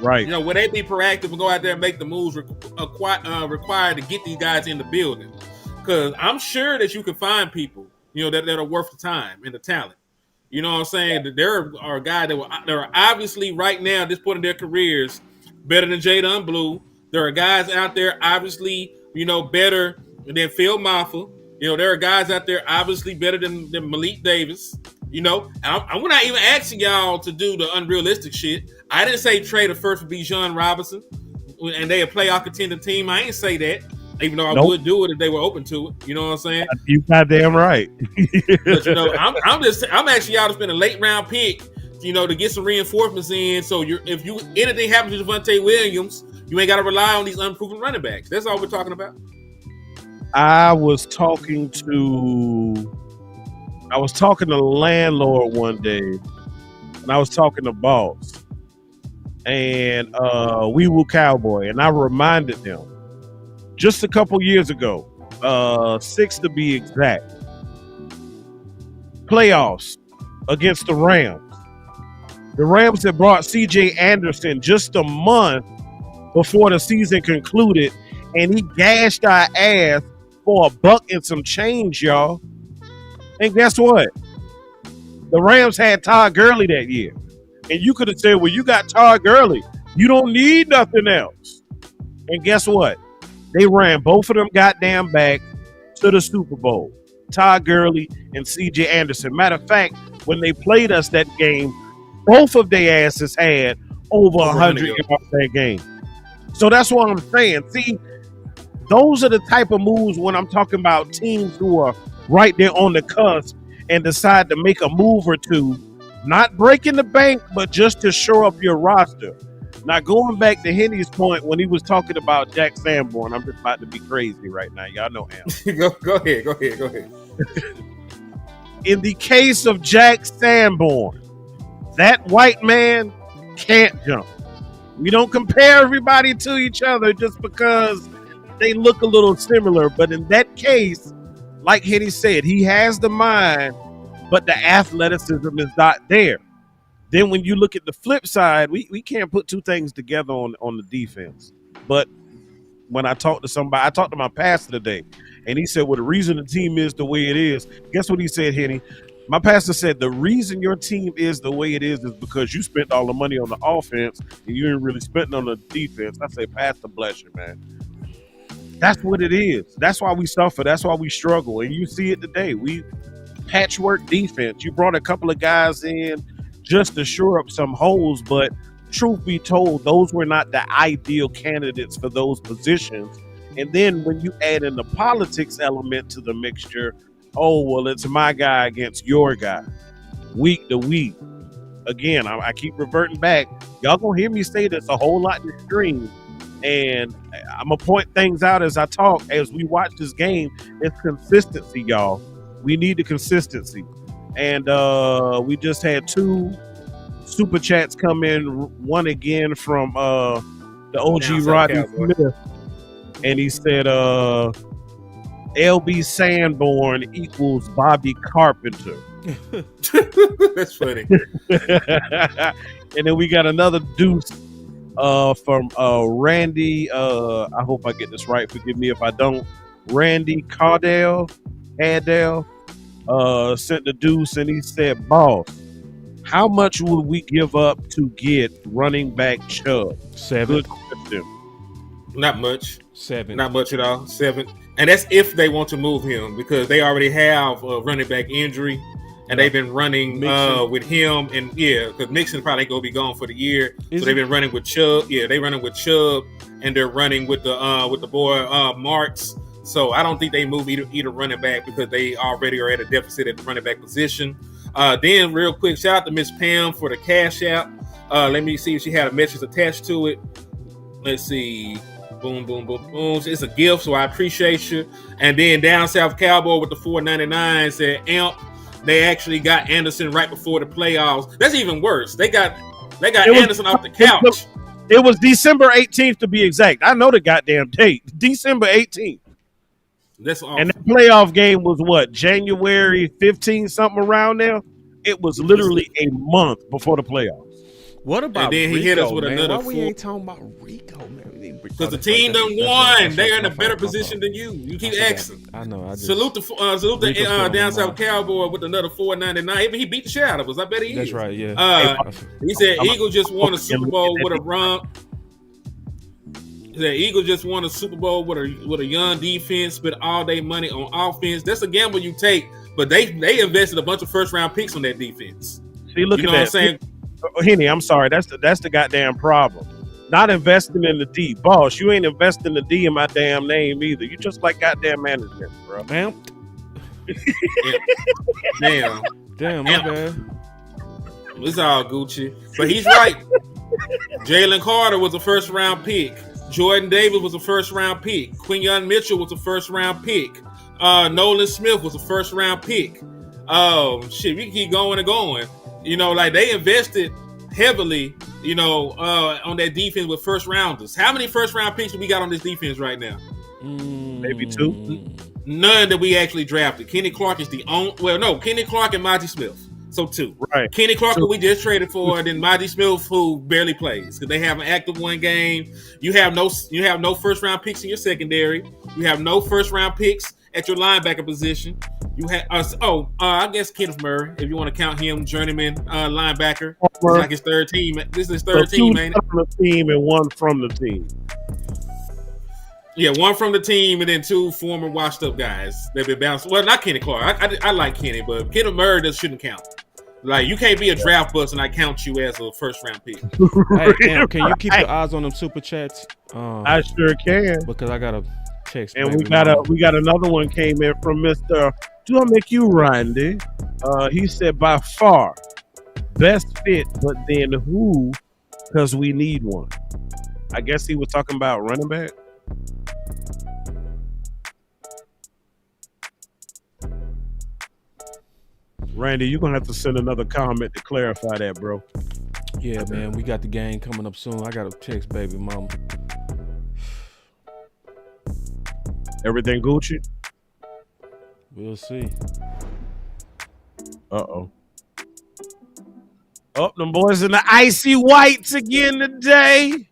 Right. Will they be proactive and go out there and make the moves required to get these guys in the building? Because I'm sure that you can find people, that are worth the time and the talent. You know what I'm saying? That there are guys that are obviously right now at this point in their careers better than Jadon Blue. There are guys out there, obviously, better than Phil Maffa. There are guys out there, obviously, better than Malik Davis. I'm not even asking y'all to do the unrealistic shit. I didn't say trade a first for Bijan Robinson and they a playoff contending team. I ain't say that, even though I would do it if they were open to it. You know what I'm saying? You goddamn right. But I'm asking y'all to spend a late round pick, to get some reinforcements in. So if anything happens to Javonte Williams, you ain't got to rely on these unproven running backs. That's all we're talking about. I was talking to the landlord one day, and I was talking to Boss, and Westcoast Cowboy, and I reminded them just a couple years ago, 6 to be exact, playoffs against the Rams. The Rams had brought C.J. Anderson just a month before the season concluded, and he gashed our ass for $1 and some change, y'all. And guess what? The Rams had Todd Gurley that year. And you could have said, well, you got Todd Gurley. You don't need nothing else. And guess what? They ran both of them goddamn back to the Super Bowl. Todd Gurley and C.J. Anderson. Matter of fact, when they played us that game, both of their asses had over 100 yards that game. So that's what I'm saying. See, those are the type of moves when I'm talking about teams who are right there on the cusp and decide to make a move or two, not breaking the bank, but just to shore up your roster. Now, going back to Henny's point when he was talking about Jack Sanborn, I'm just about to be crazy right now. Y'all know him. Go ahead. In the case of Jack Sanborn, that white man can't jump. We don't compare everybody to each other just because they look a little similar. But in that case, like Henny said, he has the mind, but the athleticism is not there. Then when you look at the flip side, we can't put two things together on the defense. But when I talked to my pastor today, and he said, well, the reason the team is the way it is, guess what he said, Henny? My pastor said, the reason your team is the way it is because you spent all the money on the offense and you ain't really spent on the defense. I say, Pastor, bless you, man. That's what it is. That's why we suffer. That's why we struggle. And you see it today. We patchwork defense. You brought a couple of guys in just to shore up some holes, but truth be told, those were not the ideal candidates for those positions. And then when you add in the politics element to the mixture, oh, well, it's my guy against your guy, week to week. Again, I keep reverting back. Y'all gonna hear me say this a whole lot in the stream, and I'm gonna point things out as I talk. As we watch this game, it's consistency, y'all. We need the consistency. And we just had 2 super chats come in. One again from the OG Rodney Smith, and he said, LB Sanborn equals Bobby Carpenter. That's funny. And then we got another deuce from Randy. I hope I get this right. Forgive me if I don't. Randy Hadell sent the deuce, and he said, Boss, how much would we give up to get running back Chubb? 7. Good question. Not much. 7. Not much at all. 7. And that's if they want to move him, because they already have a running back injury, and they've been running with him. And because Mixon probably going to be gone for the year, so they've been running with Chubb. Yeah, they're running with Chubb, and they're running with the boy Marks. So I don't think they move either running back because they already are at a deficit at the running back position. Then real quick, shout out to Miss Pam for the Cash App. Let me see if she had a message attached to it. Let's see. Boom, boom, boom, boom. It's a gift, so I appreciate you. And then Down South Cowboy with the $4.99 said, Amp, they actually got Anderson right before the playoffs. That's even worse. They got Anderson off the couch. It was December 18th to be exact. I know the goddamn date. December 18th. That's awesome. And the playoff game was what? January 15th, something around there? It was literally a month before the playoffs. What about and then he Rico, hit us with man? another Why we ain't talking about Rico, man? Because the team done won. They're in a better position than you. You keep asking. I know. Salute the Down South Cowboy with another $4.99. Even he beat the shit out of us. I bet he is. That's right. Yeah. He said Eagles just won a Super Bowl with a run. The Eagles just won a Super Bowl with a young defense, spent all their money on offense. That's a gamble you take, but they invested a bunch of first round picks on that defense. See, look you know at that. What I'm saying? Henny, I'm sorry. That's the goddamn problem. Not investing in the D. Boss, you ain't investing the D in my damn name either. You just like goddamn management, bro. Damn. Damn, my bad. It's all Gucci. But he's right. Jalen Carter was a first round pick. Jordan Davis was a first round pick. Quinyon Mitchell was a first round pick. Nolan Smith was a first round pick. We can keep going and going. You know, like they invested heavily, you know, on that defense with first rounders. How many first round picks do we got on this defense right now? Maybe 2. None that we actually drafted. Kenny Clark is the only. Well, no, Kenny Clark and Monty Smith. So 2. Right. Kenny Clark, who we just traded for, and then Monty Smith, who barely plays because they have an active one game. You have no first round picks in your secondary. You have no first round picks at your linebacker position. You have I guess Kenneth Murray, if you want to count him, journeyman linebacker. It's like his third team. This is his third team, man. 2 from the team and 1 from the team. Yeah, 1 from the team and then 2 former washed up guys that been bounced. Well, not Kenny Clark. I like Kenny, but Kenneth Murray just shouldn't count. Like you can't be a draft bust and I count you as a first round pick. Hey, can you keep your eyes on them super chats? I sure can. Because I got a text. And we got another one came in from Mr. Do I make you Randy? He said by far best fit, but then who? Because we need one. I guess he was talking about running back. Randy, you're gonna have to send another comment to clarify that, bro. Yeah, man, we got the game coming up soon. I got a text, baby mama. Everything Gucci? We'll see. Uh-oh. Oh, them boys in the icy whites again today.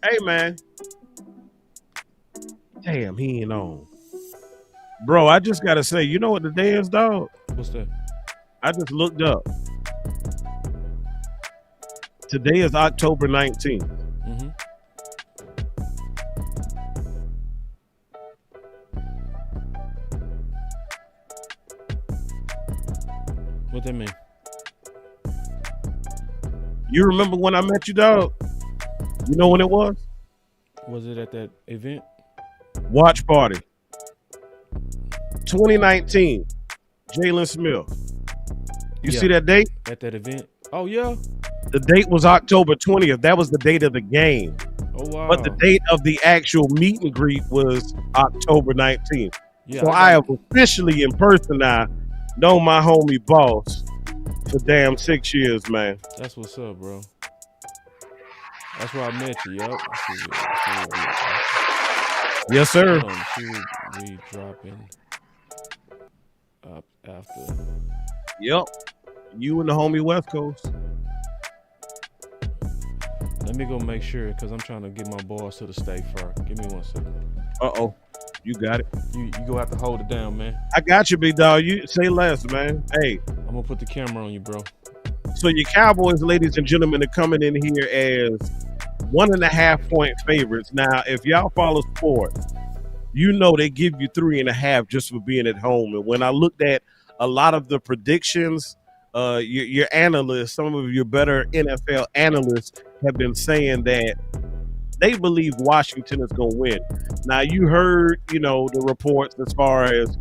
Hey, man. Damn, he ain't on. Bro, I just got to say, you know what the day is, dog? What's that? I just looked up. Today is October 19th. Mm-hmm. What that mean? You remember when I met you, dog? You know when it was? Was it at that event? Watch party. 2019. Jalen Smith. You see that date? At that event? Oh, yeah. The date was October 20th. That was the date of the game. Oh, wow. But the date of the actual meet and greet was October 19th. Yeah, so I have officially in person now known my homie Boss for damn 6 years, man. That's what's up, bro. That's where I met you, yup. Yes, sir. She would be dropping up after. Yep. You and the homie West Coast. Let me go make sure, because I'm trying to get my boss to the state first. Give me 1 second. Uh-oh. You got it. You go have to hold it down, man. I got you, big dog. You say less, man. Hey. I'm going to put the camera on you, bro. So your Cowboys, ladies and gentlemen, are coming in here as 1.5 point favorites. Now, if y'all follow sports, you know they give you 3.5 just for being at home. And when I looked at a lot of the predictions, your analysts, some of your better NFL analysts have been saying that they believe Washington is going to win. Now, you heard, the reports as far as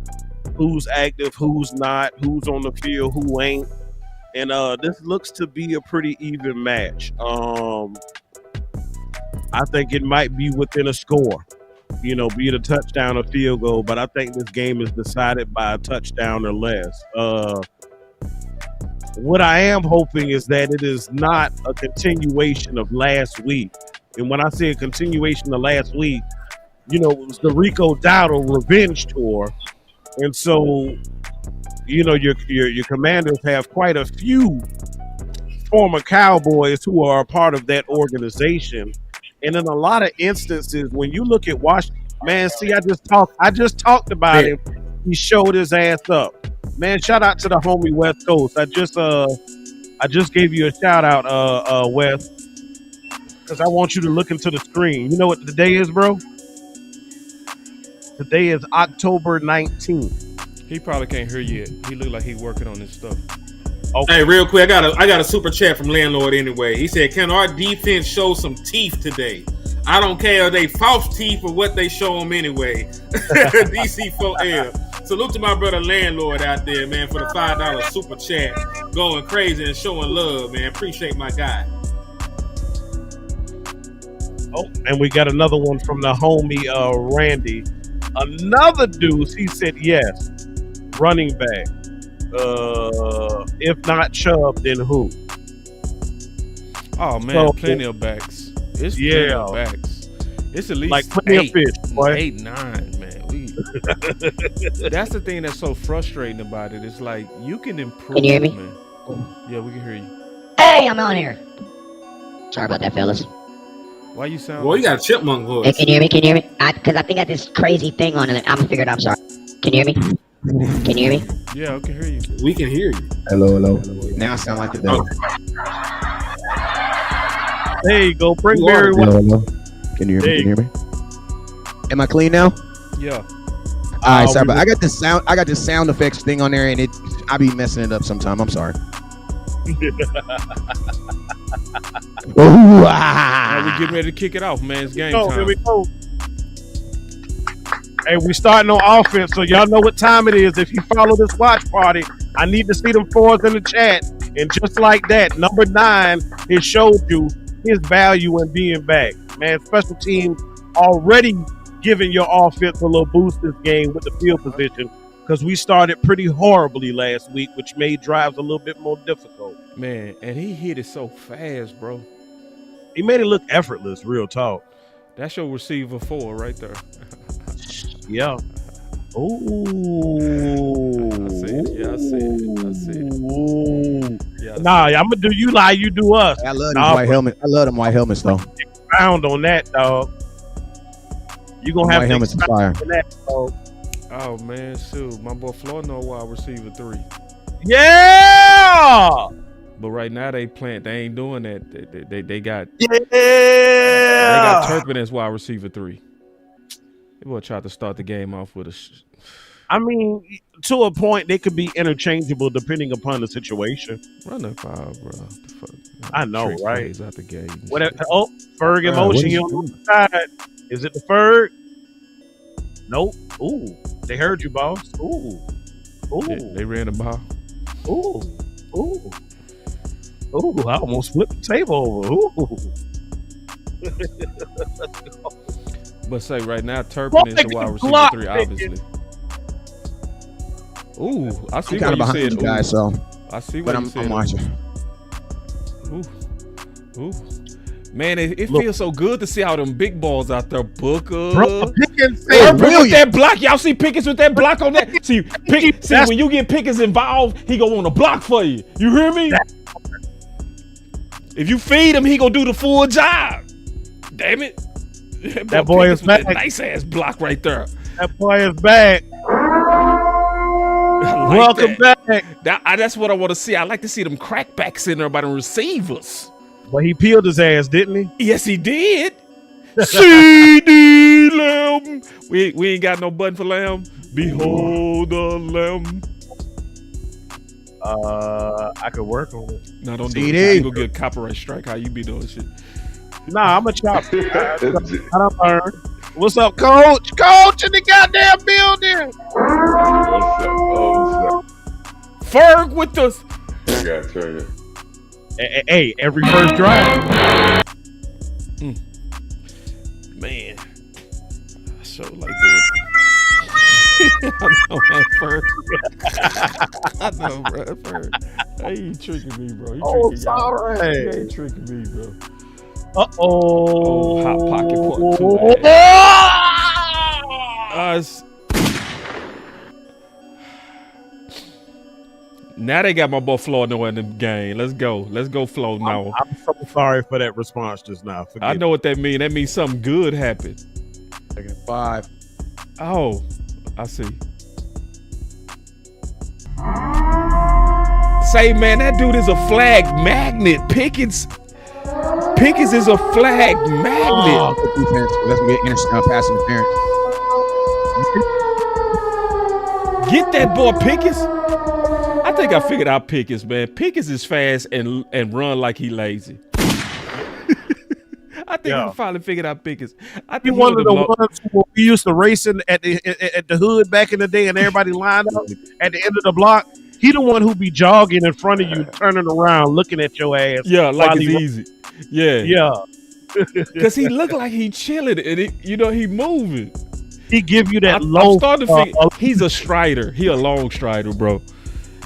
who's active, who's not, who's on the field, who ain't. And this looks to be a pretty even match. I think it might be within a score, be it a touchdown or field goal, but I think this game is decided by a touchdown or less. What I am hoping is that it is not a continuation of last week. And when I say a continuation of last week, it was the Rico Dowdle revenge tour. And so, your Commanders have quite a few former Cowboys who are a part of that organization. And in a lot of instances, when you look at Washington, man, see, I just talked about him. He showed his ass up. Man, shout out to the homie West Coast. I just gave you a shout out, West. because I want you to look into the screen. You know what today is, bro? Today is October 19th. He probably can't hear yet. He look like he working on this stuff. Okay. Hey, real quick, I got a super chat from Landlord anyway. He said, "Can our defense show some teeth today? I don't care if they false teeth or what they show them anyway." DC4L. Salute to my brother Landlord out there, man, for the $5 super chat, going crazy and showing love, man. Appreciate my guy. Oh, and we got another one from the homie Randy. Another deuce. He said yes. Running back. If not Chubb, then who? Oh man, So- plenty of backs. It's plenty of backs. It's at least Like plenty of fish, boy. 8, 9, man. That's the thing that's so frustrating about it. It's like you can improve. Can you hear me? Man. Yeah, we can hear you. Hey, I'm on here. Sorry about that, fellas. Why you sound? Boy, you got a chipmunk Hey, voice. can you hear me? Can you hear me? Because I think I got this crazy thing on it. I'm gonna figure it out. I'm sorry. Can you hear me? Can you hear me? Yeah, I can hear you. We can hear you. Hello. Now I sound like the Oh. There you go. Bring You Barry. are. Hello. Can you hear me? Can you hear me? Am I clean now? Yeah. All right, sorry, but I got this sound effects thing on there, and I be messing it up sometime. I'm sorry. Now we getting ready to kick it off, man. It's game Here time. we go. Hey, we starting on offense, so y'all know what time it is. If you follow this watch party, I need to see them fours in the chat. And just like that, number 9 has showed you his value in being back. Man, special teams already giving your offense a little boost this game with the field position, because we started pretty horribly last week, which made drives a little bit more difficult. Man, and he hit it so fast, bro. He made it look effortless, real talk. That's your receiver 4 right there. Yeah. Ooh. I see it. Yeah, I see it. I see it. Ooh. Yeah, I see Nah, I'm gonna do you like you do us. I love Nah, them white helmets. I love them white helmets though. Pound on that, dog. You gonna have White to helmets are expound fire. on that, dog. Oh man, shoot, my boy Floyd know wide receiver 3. Yeah. But right now they ain't doing that. They got Yeah. Turpin as wide receiver 3. They will try to start the game off with a. I mean, to a point, they could be interchangeable depending upon the situation. Run the 5, bro. What the fuck? I know, Trick right? plays out the gate. and What? shit. Oh, Ferg in What motion. is You on the side? Is it the Ferg? Nope. Ooh, they heard you, boss. Ooh. Ooh. They ran the ball. Ooh, ooh, ooh! I almost flipped the table over. Ooh. But say right now, Turpin is the wide receiver Block, 3, Pickens. obviously. Ooh, I see I'm kind what of you behind said. you guys, so I see but what you said. I'm watching. Ooh. Man, it Look. feels so good to see all them big balls out there, Booker. Bro, Pickens Hey, said, Turpin with brilliant. that block. Y'all see Pickens with that block on that? See, That's- when you get Pickens involved, he gonna want to block for you. You hear me? If you feed him, he gonna do the full job. Damn it. That boy Pickens is with that back. nice ass block right there. that boy is back. I like Welcome that. back. That's what I want to see. I like to see them crackbacks in there by the receivers. Well, he peeled his ass, didn't he? Yes, he did. CD Lamb. We ain't got no button for Lamb. Behold the Lamb. I could work on it. No, don't do CD. it. You go get a copyright strike. How you be doing shit? Nah, I'm a chop. I don't learn. What's up, Coach? Coach in the goddamn building. Ferg with the. Hey, every first drive. Man, I so like doing. I know that Ferg. I know, bro. Ferg. Hey, you tricking me, bro. You Oh, tricking y'all. You sorry. ain't tricking me, bro. Uh-oh. Oh, hot pocket part 2. Now they got my boy Floyd in the game. Let's go, Flo. Now I'm so sorry for that response just now. I know what that means. That means something good happened. 5. Oh, I see. Say, man, that dude is a flag magnet. Pickens Pickens is a flag magnet. Good defense. Let's get pass interference. Get that boy Pickens. I think I figured out Pickens, man. Pickens is fast and run like he lazy. I think I finally figured out Pickens. I think he one of the ones who we used to racing at the hood back in the day, and everybody lined up at the end of the block. He the one who be jogging in front of you, turning around, looking at your ass. Yeah, like it's easy. Yeah. Because he look like he chilling, and he moving. He give you that low. I'm starting to figure he's a strider. He a long strider, bro.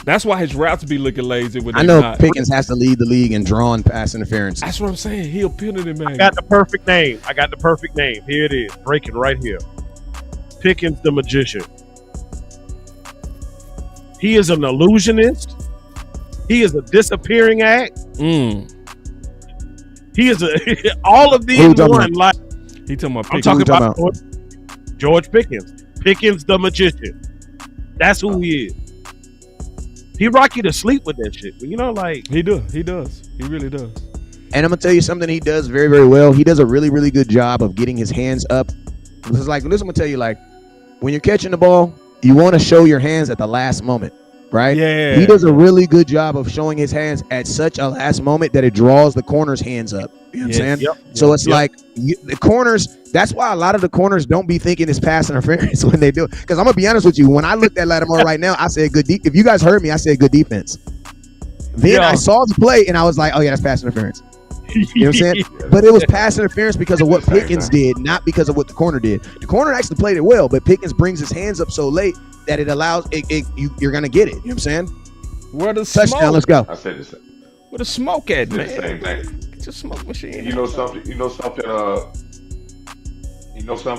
That's why his routes be looking lazy. When I know Pickens has to lead the league in drawn pass interference. That's what I'm saying. He a penalty man. I got the perfect name. Here it is. Breaking right here. Pickens the magician. He is an illusionist. He is a disappearing act. He is all of these in one. Like he talking about Pickens. I'm talking about George Pickens. Pickens the magician. That's who he is. He rock you to sleep with that shit. You know, like he does. He really does. And I'm gonna tell you something he does very, very well. He does a really, really good job of getting his hands up. It's like, listen, I'm gonna tell you, like, when you're catching the ball, you want to show your hands at the last moment, right? Yeah. He does a really good job of showing his hands at such a last moment that it draws the corner's hands up. You know what I'm saying? Yep. So it's like the corners. That's why a lot of the corners don't be thinking it's pass interference when they do it. Because I'm gonna be honest with you, when I looked at Lattimore right now, I said good. If you guys heard me, I said good defense. Then I saw the play and I was like, oh yeah, that's pass interference. You know what I'm saying? But it was pass interference because of what Pickens did, not because of what the corner did. The corner actually played it well, but Pickens brings his hands up so late that it allows you're gonna get it. You know what I'm saying? Where the touchdown? Smoke? Let's go. I said this. Where the smoke at, man? The same thing. Get your smoke machine. You know something,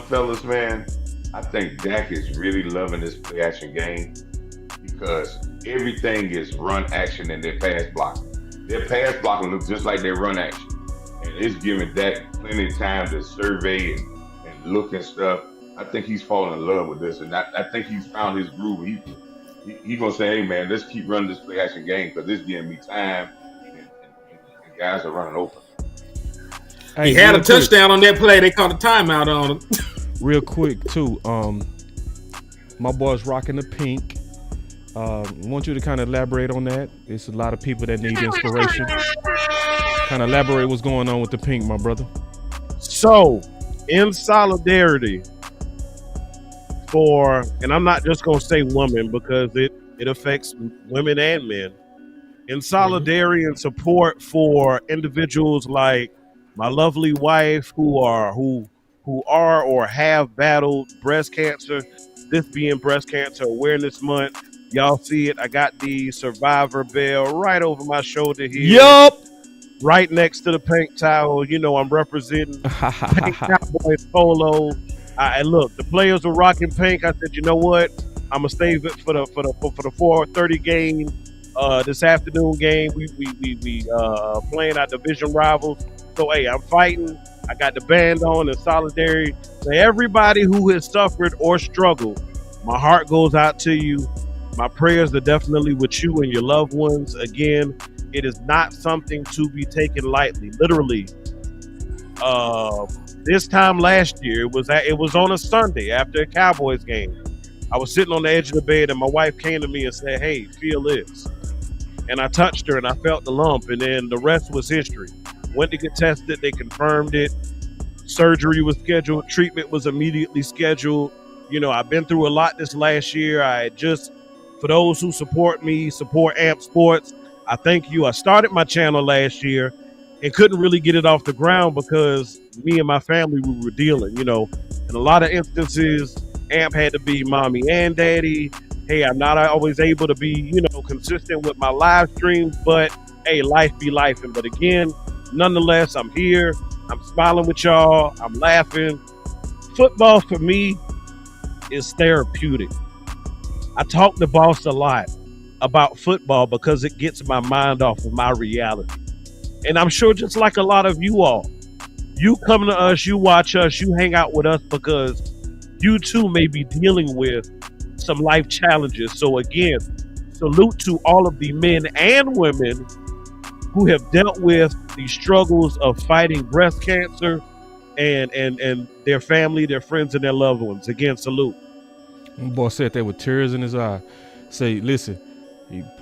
fellas, man. I think Dak is really loving this play action game because everything is run action and their pass blocking. Their pass blocking looks just like their run action, and it's giving Dak plenty of time to survey and look and stuff. I think he's falling in love with this, and I think he's found his groove. He gonna say, "Hey, man, let's keep running this play action game because it's giving me time." And guys are running open. Hey, he had a touchdown on that play. They called a timeout on him. Real quick, too. My boy's rocking the pink. I want you to kind of elaborate on that. It's a lot of people that need inspiration. Kind of elaborate what's going on with the pink, my brother. So, in solidarity and I'm not just going to say women because it affects women and men. In solidarity and support for individuals like my lovely wife who are or have battled breast cancer, this being Breast Cancer Awareness Month. Y'all see it. I got the Survivor bell right over my shoulder here. Yup. Right next to the pink towel. You know I'm representing Pink Cowboys polo. And look, the players were rocking pink. I said, you know what? I'm gonna save it for the 4:30 game. This afternoon game, we playing our division rivals. So hey, I'm fighting. I got the band on in solidarity. To everybody who has suffered or struggled, my heart goes out to you. My prayers are definitely with you and your loved ones. Again, it is not something to be taken lightly. Literally, this time last year, it was on a Sunday after a Cowboys game. I was sitting on the edge of the bed and my wife came to me and said, "Hey, feel this." And I touched her and I felt the lump, and then the rest was history. Went to get tested, they confirmed it. Surgery was scheduled, treatment was immediately scheduled. You know, I've been through a lot this last year. For those who support me, support AMP Sports, I thank you. I started my channel last year and couldn't really get it off the ground because me and my family, we were dealing, in a lot of instances, AMP had to be mommy and daddy. Hey, I'm not always able to be, consistent with my live streams, but hey, life be life. But again, nonetheless, I'm here. I'm smiling with y'all. I'm laughing. Football for me is therapeutic. I talk to Boss a lot about football because it gets my mind off of my reality. And I'm sure just like a lot of you all, you come to us, you watch us, you hang out with us because you too may be dealing with some life challenges. So again, salute to all of the men and women who have dealt with the struggles of fighting breast cancer and their family, their friends, and their loved ones. Again, salute. My boy said that with tears in his eye. Say, listen,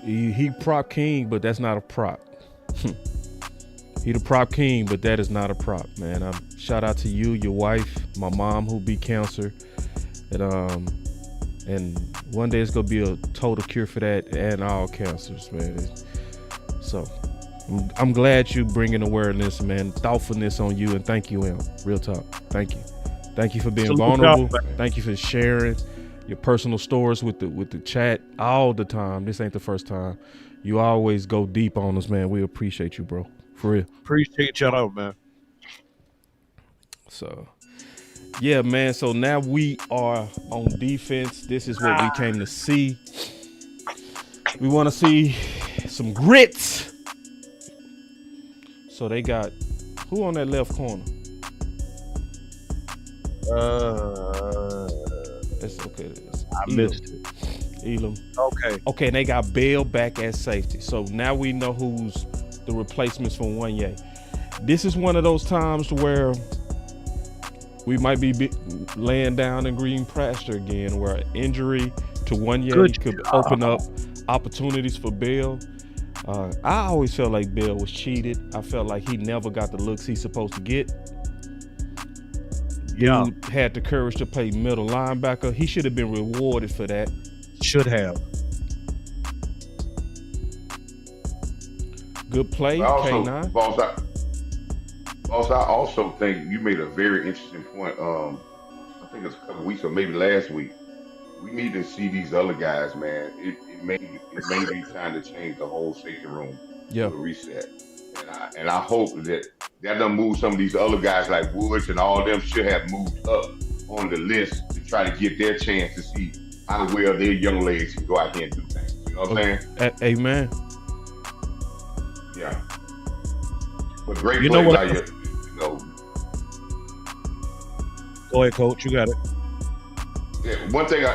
he prop king, but that's not a prop. He the prop king, but that is not a prop, man. Shout out to you, your wife, my mom who beat cancer, and one day it's gonna be a total cure for that and all cancers, man. So I'm glad you bringing awareness, man, thoughtfulness on you, and thank you, Em. Real talk, thank you for being vulnerable. Thank you for sharing your personal stories with the chat all the time. This ain't the first time. You always go deep on us, man. We appreciate you, bro. For real. Appreciate y'all, man. So, yeah, man. So now we are on defense. This is what we came to see. We want to see some grits. So they got who on that left corner? That's okay. I missed it. Elam. Okay, and they got Bell back at safety. So now we know who's the replacements for Wanye. This is one of those times where we might be laying down in green pasture again, where injury to Wanye could open up opportunities for Bell. I always felt like Bell was cheated. I felt like he never got the looks he's supposed to get. Yeah. Dude had the courage to play middle linebacker. He should have been rewarded for that. Should have. Good play, K9. Boss, I also think you made a very interesting point. I think it's a couple weeks or maybe last week. We need to see these other guys, man. It may be time to change the whole safety room. Yeah. To a reset. And I hope that done move some of these other guys like Woods and all them should have moved up on the list to try to get their chance to see how well their young ladies can go out here and do things. You know what I'm saying? Amen. Yeah. But great You play know what? by you know. Go ahead, Coach. You got it. Yeah, one thing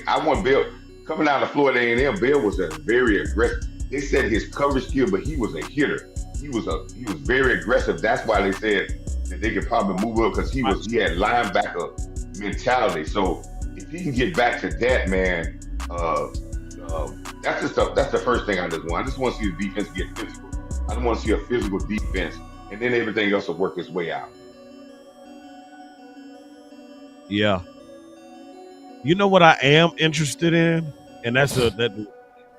I want Bill coming out of Florida A&M. Bill was a very aggressive. They said his coverage skill, but he was a hitter. He was very aggressive. That's why they said that they could probably move up because he had linebacker mentality. So if he can get back to that, man, that's the first thing I just want. I just want to see the defense get physical. I don't want to see a physical defense, and then everything else will work its way out. Yeah. You know what I am interested in, and that's that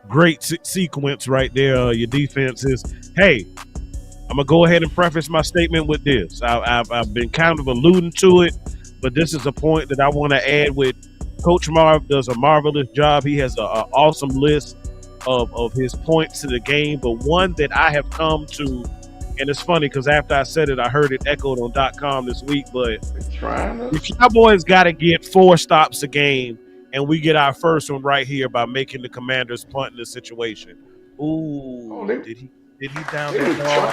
great sequence right there. Your defense is, hey, I'm gonna go ahead and preface my statement with this. I've been kind of alluding to it, but this is a point that I want to add. With Coach Marv does a marvelous job. He has an awesome list of his points to the game, but one that I have come to, and it's funny because after I said it, I heard it echoed on .com this week, but the Cowboys got to get 4 stops a game, and we get our first one right here by making the Commanders punt in the situation. Ooh, did he down that ball?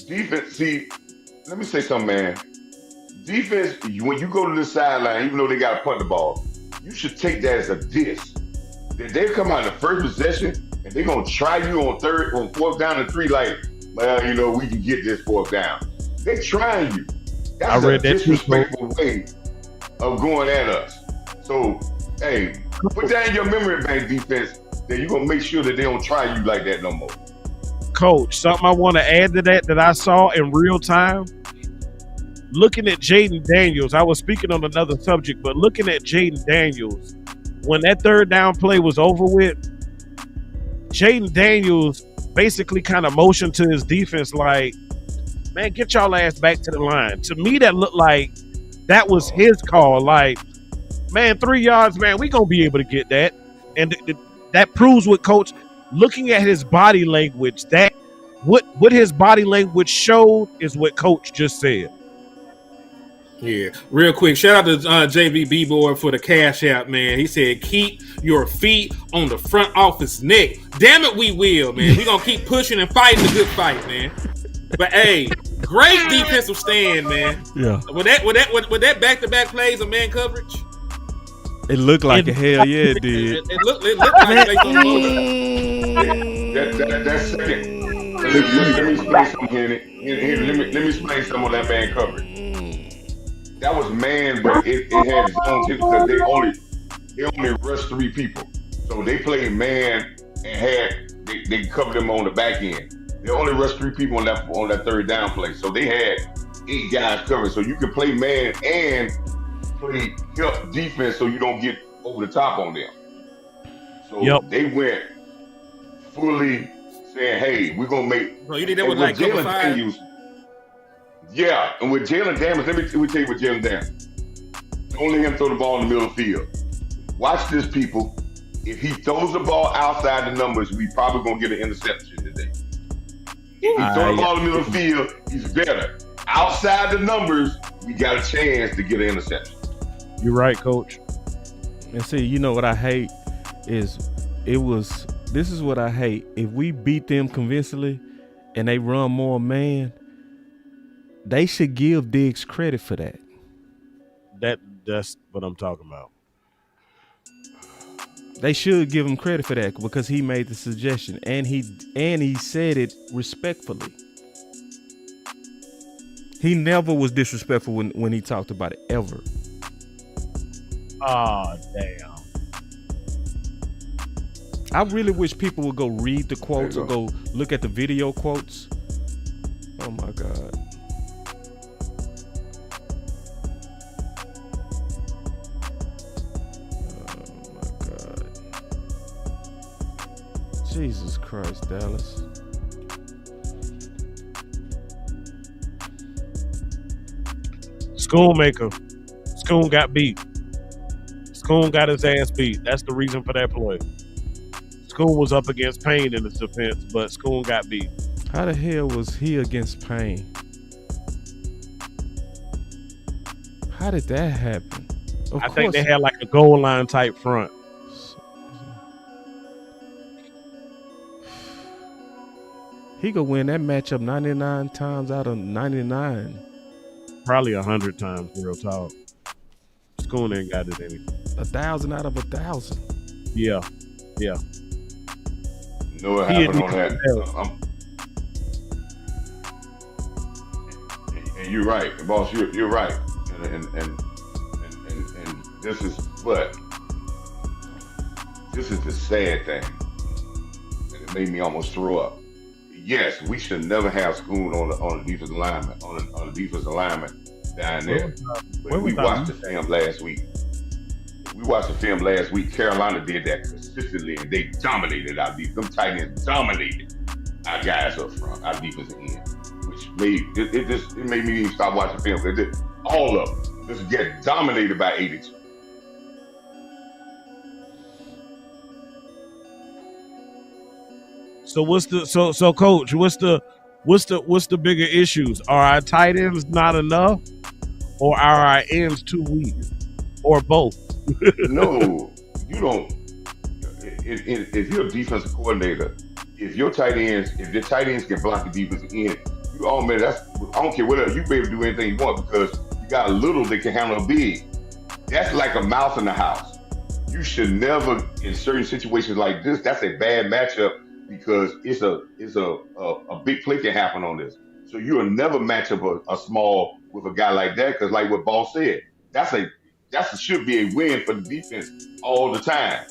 Defense, let me say something, man. Defense, when you go to the sideline, even though they got to punt the ball, you should take that as a diss. That they come out in the first possession and they're going to try you on 4th down and 3, like, well, you know, we can get this 4th down. They're trying you. That's a disrespectful way of going at us. So, hey, put that in your memory bank, defense, that you're going to make sure that they don't try you like that no more. Coach, something I want to add to that I saw in real time. Looking at Jaden Daniels, I was speaking on another subject, but looking at Jaden Daniels, when that 3rd down play was over with, Jaden Daniels basically kind of motioned to his defense like, man, get y'all ass back to the line. To me, that looked like that was his call. Like, man, 3 yards, man, we going to be able to get that. And that proves what Coach, looking at his body language, that what his body language showed is what Coach just said. Yeah, real quick, shout out to JVB Boy for the Cash App, man. He said, keep your feet on the front office neck. Damn it, we will, man. We're going to keep pushing and fighting the good fight, man. But, hey, great defensive stand, man. Yeah. With that back-to-back plays of man coverage, It looked like it. Hell yeah, it did. It looked like they gonna go. That second. Let me explain something here. Let me explain some of that man coverage. That was man, but it had zones in because they only rushed 3 people. So they played man and they covered them on the back end. They only rushed 3 people on that third down play. So they had 8 guys covered. So you can play man and play help defense so you don't get over the top on them. So they went fully saying, hey, we're gonna make Bro, you think that was like cover 5? Yeah, and with Jalen Daniels, let me tell you what Jalen Daniels. Don't let him throw the ball in the middle of the field. Watch this, people. If he throws the ball outside the numbers, we probably gonna get an interception today. If he throws the ball in the middle of the field, he's better. Outside the numbers, we got a chance to get an interception. You're right, Coach. And see, you know what I hate is this is what I hate. If we beat them convincingly and they run more man, they should give Diggs credit for that. That's what I'm talking about. They should give him credit for that because he made the suggestion and he said it respectfully. He never was disrespectful when he talked about it ever. Oh, damn. I really wish people would go read the quotes or go look at the video quotes. Oh my God. Jesus Christ, Dallas. Schoonmaker. Schoon got beat. Schoon got his ass beat. That's the reason for that play. Schoon was up against Payne in his defense, but Schoon got beat. How the hell was he against Payne? How did that happen? I think they had like a goal line type front. He could win that matchup 99 times out of 99. Probably 100 times, real talk. Schoon ain't got it any. 1,000 out of 1,000. Yeah. You know what happened on that? And you're right, boss. You're right. And this is the sad thing, and it made me almost throw up. Yes, we should never have Schoon on the defensive alignment on the defensive alignment down there. But we watched the film last week. Carolina did that consistently, and they dominated our defense. Them tight ends dominated our guys up front, our defensive end, which made it made me even stop watching film. All of them just get dominated by 82. So Coach, what's the bigger issues? Are our tight ends not enough, or are our ends too weak, or both? No, you don't. If you're a defensive coordinator, if your tight ends can block the defensive end, I don't care what else, you be able to do anything you want because you got a little that can handle a big. That's like a mouse in the house. You should never, in certain situations like this, that's a bad matchup. Because it's a big play can happen on this, so you'll never match up a small with a guy like that. Because like what Boss said, should be a win for the defense all the time,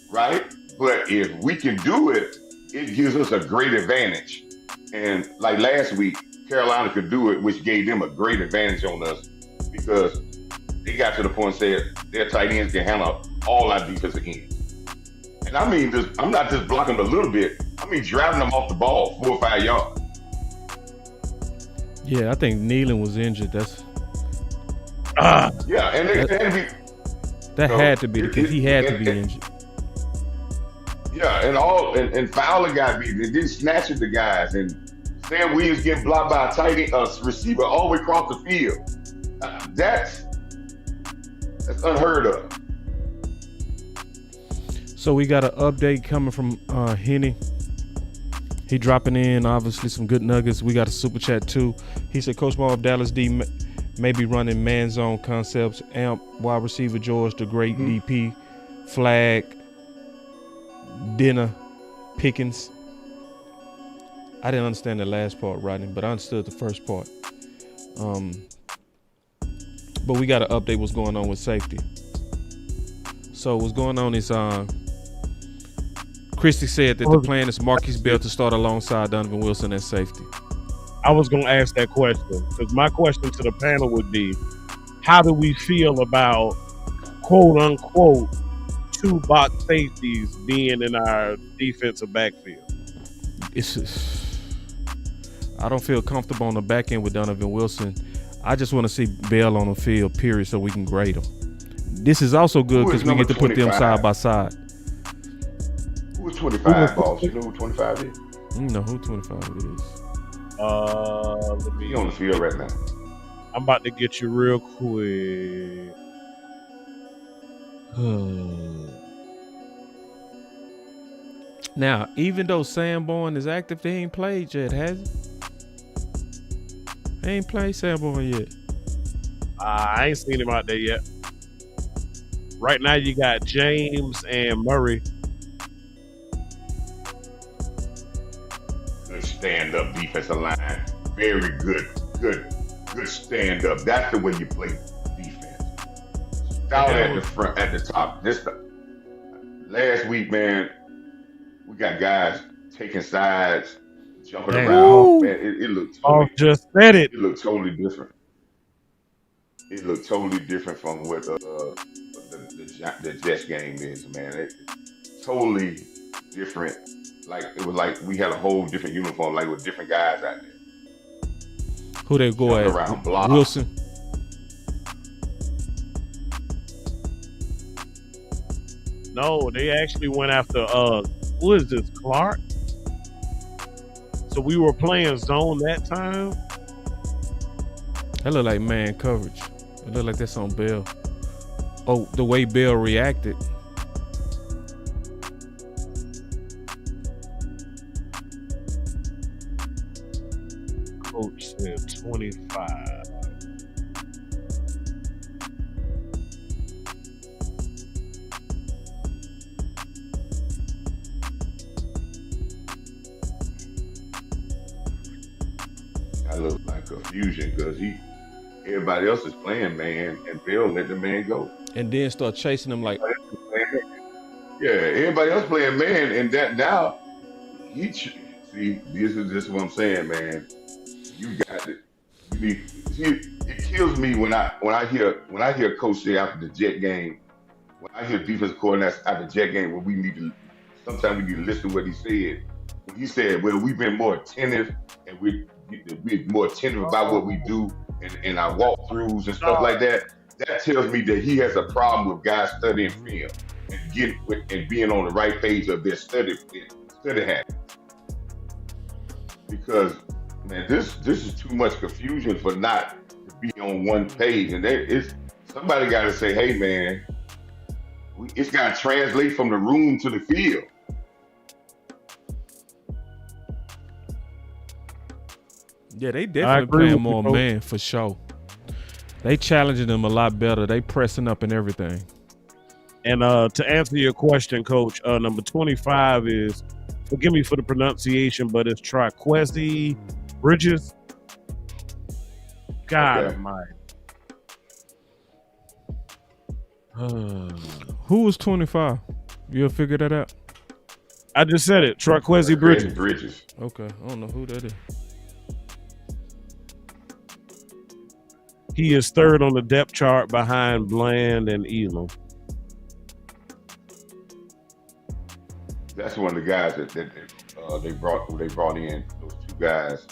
right? But if we can do it, it gives us a great advantage. And like last week, Carolina could do it, which gave them a great advantage on us because they got to the point and said their tight ends can handle all our defensive ends. And I mean, I'm not just blocking them a little bit. I mean, driving them off the ball 4 or 5 yards. Yeah, I think Nealon was injured. That's yeah, and that had to be because he had to be injured. Yeah, and Fowler got beat. They did snatch at the guys, and Sam Williams getting blocked by a tight end, receiver all the way across the field. That's unheard of. So we got an update coming from Henny. He dropping in obviously some good nuggets. We got a super chat too. He said, Coach Marv, Dallas D maybe running man zone concepts, amp, wide receiver George, the great DP, flag, dinner, Pickens. I didn't understand the last part, Rodney, but I understood the first part. But we got to update what's going on with safety. So what's going on is Christie said that the plan is Marquise Bell to start alongside Donovan Wilson at safety. I was going to ask that question because my question to the panel would be, how do we feel about quote unquote 2 box safeties being in our defensive backfield? I don't feel comfortable on the back end with Donovan Wilson. I just want to see Bell on the field, period, so we can grade them. This is also good because we get to put them side by side. Who was 25, boss? You know who 25 is? You know who 25 is. He on the field right now. I'm about to get you real quick. Now, even though Sanborn is active, they ain't played yet, has he? They ain't played Sanborn yet. I ain't seen him out there yet. Right now, you got James and Murray. Good stand-up defensive line. Very good stand-up. That's the way you play defense. Stout at the front, at the top. Last week, man, we got guys taking sides, jumping around. Man, it looked totally, just said it. It looked totally different. It looked totally different from what the Jets game is, man. It's totally different. Like it was like we had a whole different uniform, like with different guys out there. Who they go at? Around Wilson. No, they actually went after who is this, Clark? So we were playing zone that time. That look like man coverage. It look like that's on Bell. Oh, the way Bell reacted. Coach said 25. That looks like confusion because everybody else is playing man, and Bill let the man go. And then start chasing him like. Yeah, everybody else playing man, and that now see, this is what I'm saying, man. You got it. It kills me when I hear Coach say after the Jet game, when I hear defensive coordinators after the Jet game, when sometimes we need to listen to what he said. When he said, well, we've been more attentive and we're more attentive about what we do and our walkthroughs and stuff like that. That tells me that he has a problem with guys studying film and being on the right page of their study habits. Because man, this is too much confusion for not to be on one page, and somebody got to say, hey man, it's got to translate from the room to the field. Yeah, they definitely playing more man for sure. They challenging them a lot better. They pressing up and everything. And to answer your question, Coach, number 25 is, forgive me for the pronunciation, but it's Triquezi Bridges. God almighty. Who was 25? You'll figure that out. I just said it. Triquezi Bridges. Okay, I don't know who that is. He is third on the depth chart behind Bland and Elam. That's one of the guys that they brought in. Those two guys,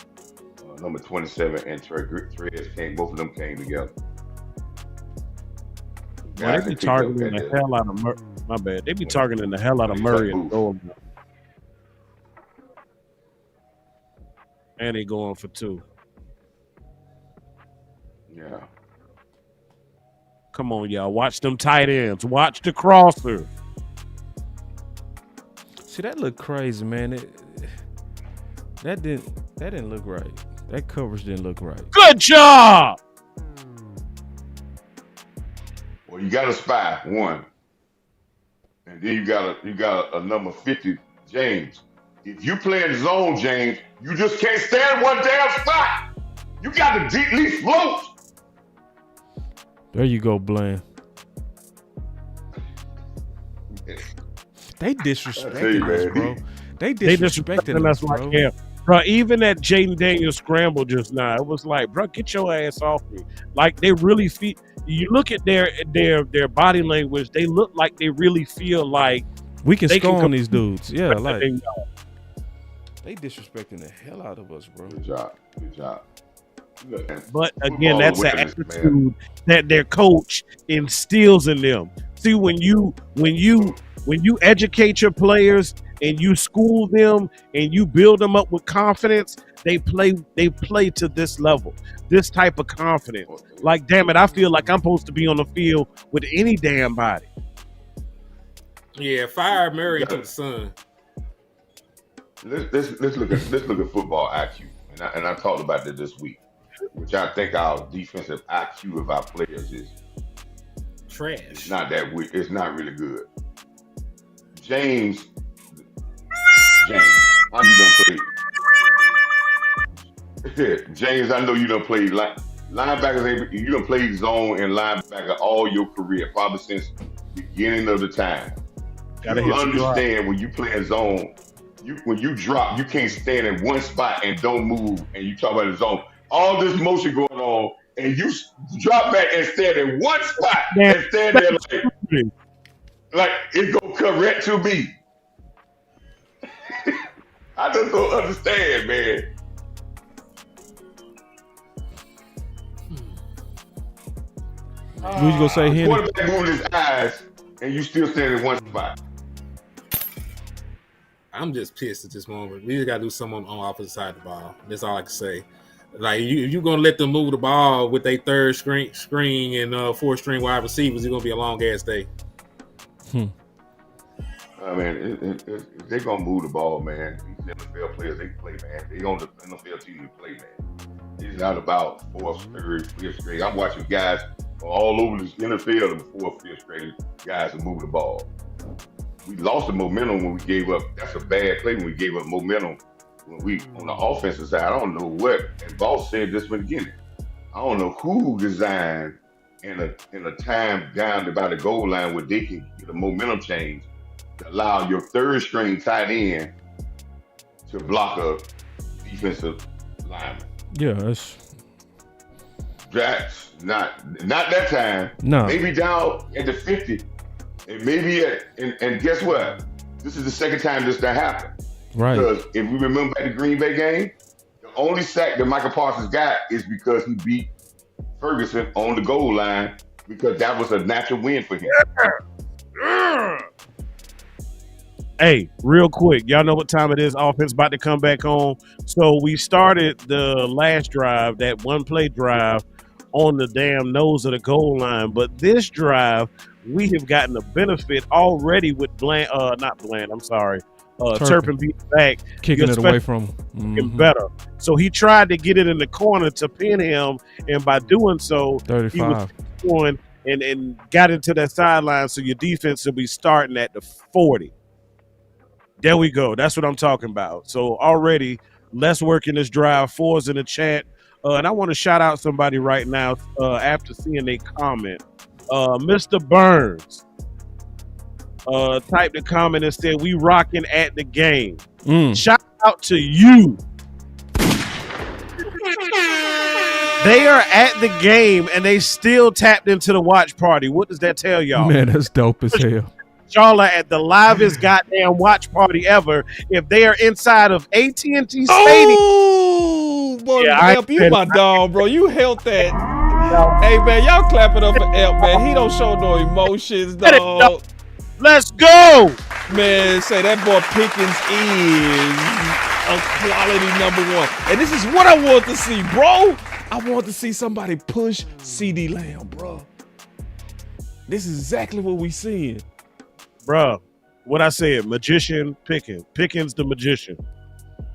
number 27 and Trez came. Both of them came together. Well, they be targeting the hell out of Murray. My bad. They be targeting the hell out of Murray and going. And they going for 2. Yeah. Come on, y'all. Watch them tight ends. Watch the crosser. See, that looked crazy, man. That didn't look right. That coverage didn't look right. Good job. Well, you got a spy, one. And then you got a number 50, James. If you play in zone, James, you just can't stand one damn spot. You got to deeply float. There you go, Bland. They disrespecting us, bro. They disrespecting us, bro. Like, bro, even that Jaden Daniels scramble just now, it was like, bro, get your ass off me. Like, they really feel. You look at their body language, they look like they really feel like we can score on these dudes. Yeah, like they disrespecting the hell out of us, bro. Good job. But again, that's an attitude that their coach instills in them. See, when you educate your players and you school them and you build them up with confidence, they play to this level, this type of confidence. Like, damn it, I feel like I'm supposed to be on the field with any damn body. Yeah, fire Murray to the sun. Let's look at football IQ, and I talked about that this week, which I think our defensive IQ of our players is trash. It's not that weak. It's not really good. James, how you done play? James, I know you done played linebackers. You done played zone and linebacker all your career, probably since the beginning of the time. You understand when you play in zone, when you drop, you can't stand in one spot and don't move, and you talk about the zone. All this motion going on, and you drop back and stand in one spot and stand there like it's gonna come right to me. I just don't understand, man. What you gonna say, Henry? Quarterback moving his eyes, and you still stand in one spot. I'm just pissed at this moment. We just gotta do something on the opposite side of the ball. That's all I can say. Like, if you're gonna let them move the ball with their third string and fourth string wide receivers, it's gonna be a long ass day. I mean, they're gonna move the ball, man. These NFL players, they play, man. They on the NFL team to play, man. It's not about fourth, third, fifth grade. I'm watching guys all over the NFL in the fourth, fifth grade guys who move the ball. We lost the momentum when we gave up. That's a bad play when we gave up momentum. When we on the offensive side, I don't know what. And Boss said this from the beginning. I don't know who designed in a time down by the goal line where they can get a momentum change to allow your third string tight end to block a defensive lineman. Yeah, that's not that time. No, maybe down at the 50, and maybe and guess what? This is the second time this happened. Right. Because if we remember back the Green Bay game, the only sack that Michael Parsons got is because he beat Ferguson on the goal line, because that was a natural win for him. Hey, real quick, y'all know what time it is. Offense about to come back on. So we started the last drive, that one play drive, on the damn nose of the goal line. But this drive, we have gotten a benefit already with Turpin being back, kicking it away from him. Better. So he tried to get it in the corner to pin him, and by doing so, 35. he was going and got into that sideline. So your defense will be starting at the 40. There we go. That's what I'm talking about. So already, let's work in this drive. 4's in the chat. And I want to shout out somebody right now after seeing a comment. Mr. Burns typed a comment and said, "We rocking at the game." Shout out to you. They are at the game and they still tapped into the watch party. What does that tell y'all? Man, that's dope as hell. Y'all are at the livest goddamn watch party ever. If they are inside of AT&T Stadium. Oh, boy, Elp, you my dog, bro. You held that. Hey, man, y'all clap it up for Elp, man. He don't show no emotions, dog. Let's go. Man, say that boy Pickens is a quality #1. And this is what I want to see, bro. I want to see somebody push CeeDee Lamb, bro. This is exactly what we seeing. Bruh, what I said, magician Pickens. Pickens the magician.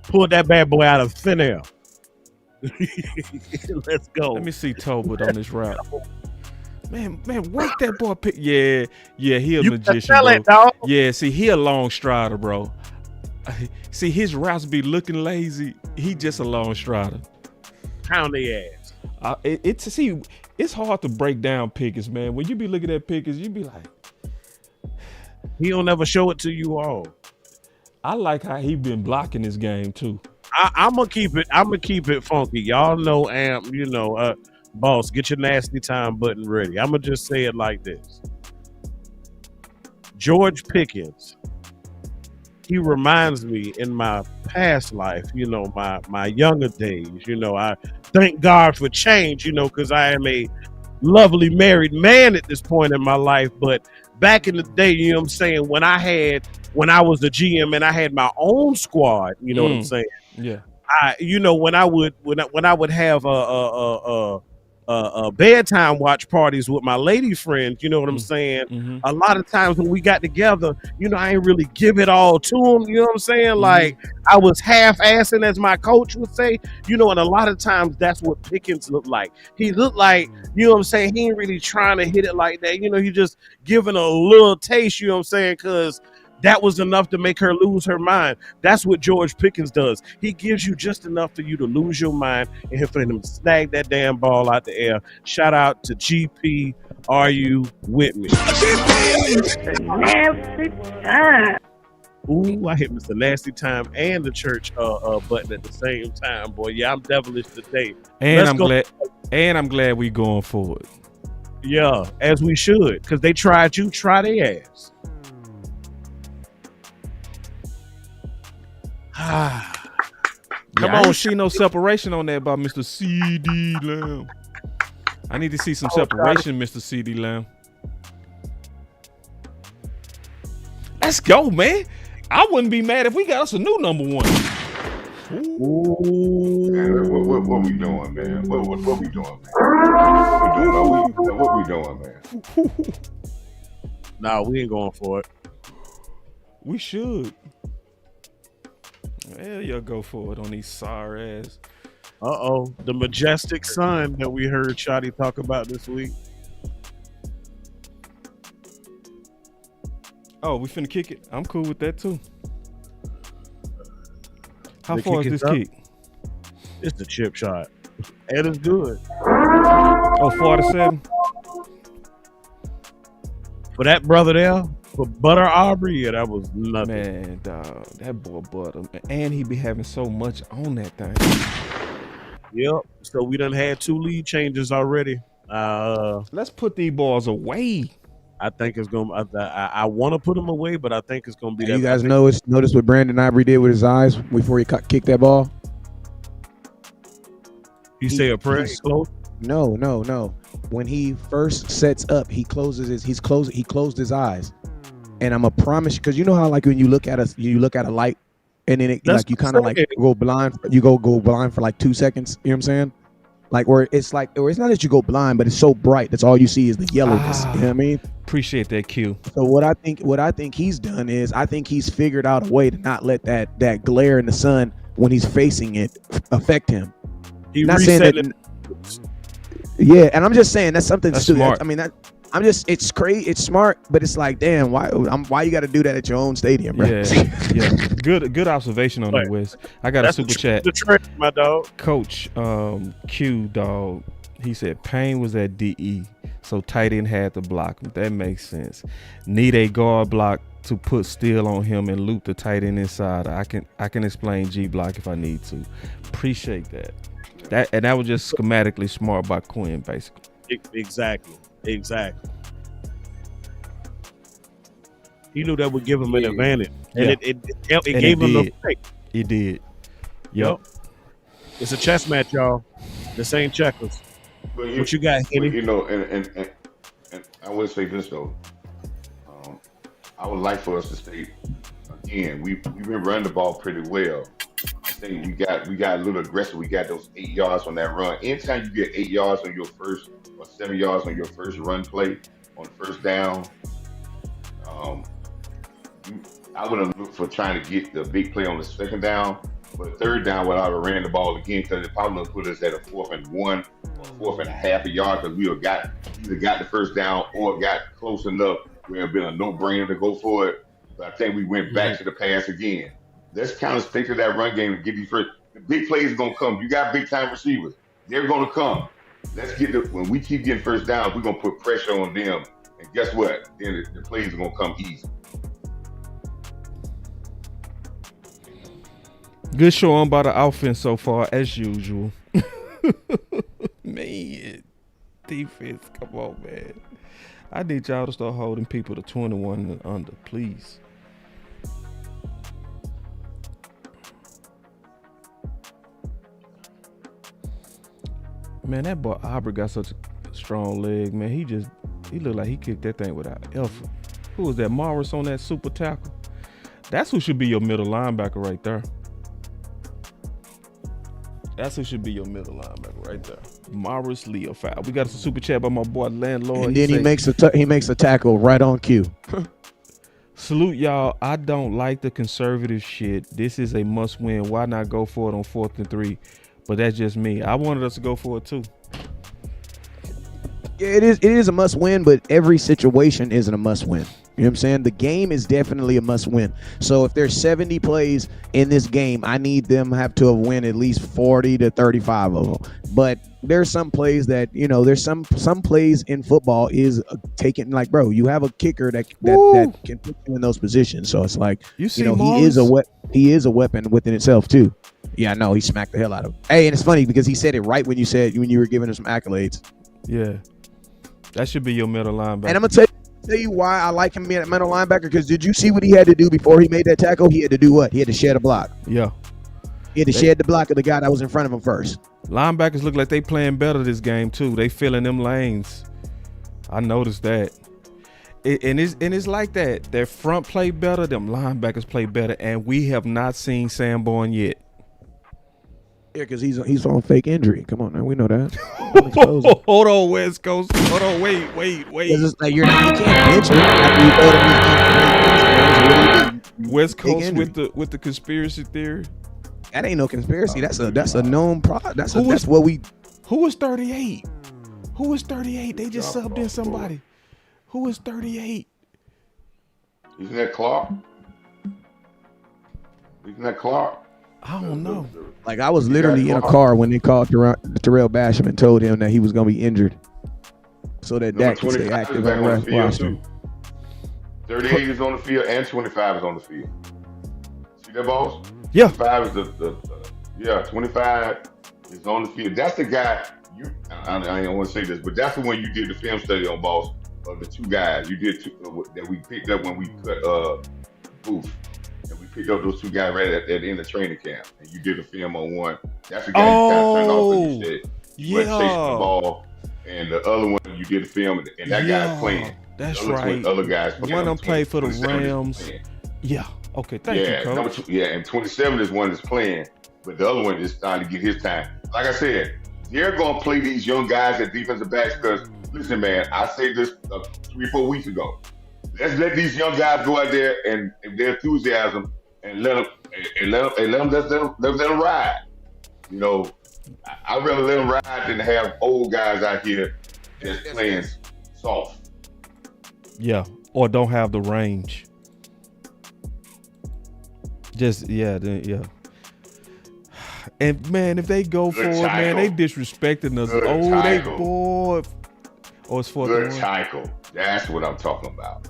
Pulled that bad boy out of thin air. Let's go. Let me see Tolbert on this route. Man, wake that boy pick. Yeah, he a You magician, tell bro. it, dog. Yeah, see, he a long strider, bro. See, his routes be looking lazy. He just a long strider. Pound their ass. It's hard to break down Pickens, man. When you be looking at Pickens, you be like, He don't ever show it to you all. I like how he been blocking this game too. I'm gonna keep it funky. Y'all know, boss, get your nasty time button ready. I'm gonna just say it like this. George Pickens, he reminds me in my past life, my younger days. I thank God for change, because I am a lovely married man at this point in my life. But back in the day, you know what I'm saying, when I was a GM and I had my own squad, you know what I'm saying? Yeah. When I would have bedtime watch parties with my lady friends, you know what I'm saying? Mm-hmm. A lot of times when we got together, I ain't really give it all to them, you know what I'm saying? Like I was half-assing, as my coach would say, and a lot of times that's what Pickens looked like. He looked like, you know what I'm saying, he ain't really trying to hit it like that. He just giving a little taste, you know what I'm saying? Because that was enough to make her lose her mind. That's what George Pickens does. He gives you just enough for you to lose your mind and for him to snag that damn ball out the air. Shout out to GP. Are you with me? Nasty time. Ooh, I hit Mr. Nasty Time and the church button at the same time, boy. Yeah, I'm devilish today. And I'm glad we going forward. Yeah, as we should, because they tried you. Try their ass. Come on, I don't see no separation on that by Mr. CD Lamb. I need to see some separation, Mr. CD Lamb. Let's go, man. I wouldn't be mad if we got us a new number one. Ooh. Man, what we doing, man? What we doing, man? What we doing, man? Nah, we ain't going for it. We should. Hell, y'all go for it on these sorry ass. The majestic sun that we heard Shotty talk about this week. Oh, we finna kick it. I'm cool with that too. How The far is kick this is up. kick? It's the chip shot. And it's good. Oh, 4-7. For that brother there, for Butter Aubrey, yeah, that was nothing. Man, dog, that boy Butter. And he be having so much on that thing. Yep. So we done had 2 lead changes already. Let's put these balls away. I think it's gonna. I want to put them away, but I think it's gonna be. You guys notice what Brandon Ivory did with his eyes before he kicked that ball? He say a prayer. No. When he first sets up, he closed his eyes, and I'm a promise, because you know how like when you look at a light, and then you kind of like go blind. You go blind for like 2 seconds. You know what I'm saying? Like, or it's not that you go blind, but it's so bright that's all you see is the yellowness. You know what I mean? Appreciate that, Q. So what I think he's done is I think he's figured out a way to not let that glare in the sun when he's facing it affect him. He not reset saying that, it. Yeah, and I'm just saying that's something that's stupid. Smart. I mean it's crazy, it's smart, but it's like, damn, why you got to do that at your own stadium, bro? Yeah. Good observation on that, Wes. I got a super chat. The trick, my dog. Coach Q, dog. He said Payne was at DE, so tight end had to block him. That makes sense. Need a guard block to put steel on him and loop the tight end inside. I can explain G block if I need to. Appreciate that. That was just schematically smart by Quinn, basically. Exactly. He knew that would give him an advantage, and it gave him the fight. It did. Yep. It's a chess match, y'all. This ain't checkers. What you got, Henny? And I would say this though. I would like for us to stay. Again, we've been running the ball pretty well. I think we got a little aggressive. We got those 8 yards on that run. Anytime you get 8 yards on your first or 7 yards on your first run play on first down, I wouldn't look for trying to get the big play on the second down. But third down, I would have ran the ball again because it probably would put us at a 4th and 1 or 4th and a half a yard because we would have either got the first down or got close enough where it would have been a no-brainer to go for it. But I think we went back to the pass again. Let's kind of stick to that run game and get these first. The big plays are going to come. You got big-time receivers. They're going to come. Let's get when we keep getting first down, we're going to put pressure on them. And guess what? Then the plays are going to come easy. Good show on by the offense so far, as usual. Man, defense, come on, man. I need y'all to start holding people to 21 and under, please. Man, that boy Aubrey got such a strong leg, man. He looked like he kicked that thing without effort. Who was that? Morris on that super tackle? That's who should be your middle linebacker right there. That's who should be your middle linebacker right there. Morris Leofow. We got a super chat by my boy Landlord. And then he makes a tackle right on cue. Salute y'all. I don't like the conservative shit. This is a must win. Why not go for it on 4th and 3? But that's just me. I wanted us to go for it too. Yeah, it is a must win, but every situation isn't a must win. You know what I'm saying? The game is definitely a must win. So if there's 70 plays in this game, I need them have to have win at least 40 to 35 of them. But there's some plays that, there's some plays in football is taking, like, bro, you have a kicker that can put you in those positions. So it's like, he is a weapon within itself too. Yeah, I know, he smacked the hell out of him. Hey, and it's funny because he said it right when you were giving him some accolades. Yeah. That should be your middle linebacker. And I'm gonna tell you why I like him being a middle linebacker, because did you see what he had to do before he made that tackle? He had to do what? He had to shed a block. Yeah. He had to shed the block of the guy that was in front of him first. Linebackers look like they playing better this game too. They filling them lanes. I noticed that. And it's like that. Their front play better, them linebackers play better, and we have not seen Sanborn yet. Yeah, because he's on fake injury. Come on, now, we know that. Hold on, West Coast. Hold on, wait. It's like you can't bench him after you throw him. West Coast with the conspiracy theory. That ain't no conspiracy. That's a known product. That's what we. Who was 38? Who was 38? They just subbed in somebody. Who was 38? Isn't that Clark? I don't know. Like, I was literally in a car when they called Terrell Basham and told him that he was going to be injured, so that Dak could stay active on the roster. 38 is on the field and 25 is on the field. See that, boss? Yeah. 25 is 25 is on the field. That's the guy. I don't want to say this, but that's the one you did the film study on, boss. Of the two guys you did that we picked up when we cut Booth. And we picked up those two guys right at the end of training camp. And you did a film on one. That's the guy you kind of turned off when you said you went chasing the ball. And the other one, you did a film, and that guy's playing. That's right. The other guys playing. One of them played for the Rams. Yeah. Okay. Thank you, Coach. And 27 is one that's playing, but the other one is starting to get his time. Like I said, they're going to play these young guys at defensive backs because, listen, man, I said this 3-4 weeks ago. Let's let these young guys go out there and their enthusiasm and let them ride. I'd rather let them ride than have old guys out here just playing soft. Yeah, or don't have the range. Yeah. And man, if they go for it, man, they disrespecting us. Boy. Oh, it's for good tackle. That's what I'm talking about.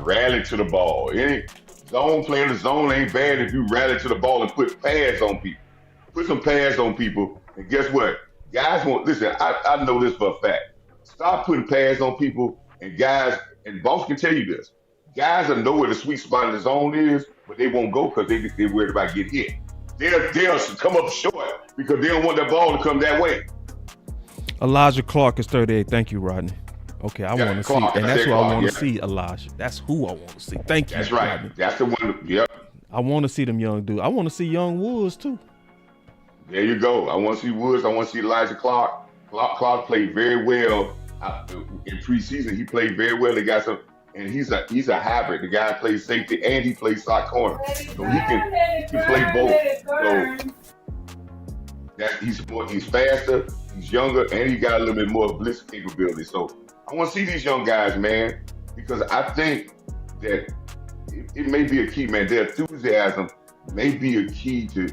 Rally to the ball. Any zone playing the zone ain't bad if you rally to the ball and put pads on people. Put some pads on people, and guess what? Guys won't listen. I know this for a fact. Stop putting pads on people, and guys, and boss can tell you this. Guys will know where the sweet spot in the zone is, but they won't go because they're worried about getting hit. They'll come up short because they don't want that ball to come that way. Elijah Clark is 38. Thank you, Rodney. Okay, I want to see, and that's who I want to see, Elijah. That's who I want to see. Thank you. That's right. Rodney. That's the one. Yep. I want to see them young dudes. I want to see young Woods too. There you go. I want to see Woods. I want to see Elijah Clark. Clark played very well in preseason. He played very well. They got some, and he's a hybrid. The guy plays safety and he plays slot corner, so he can play both. So he's faster, he's younger, and he got a little bit more blitz capability. So I want to see these young guys, man, because I think that it may be a key, man. Their enthusiasm may be a key to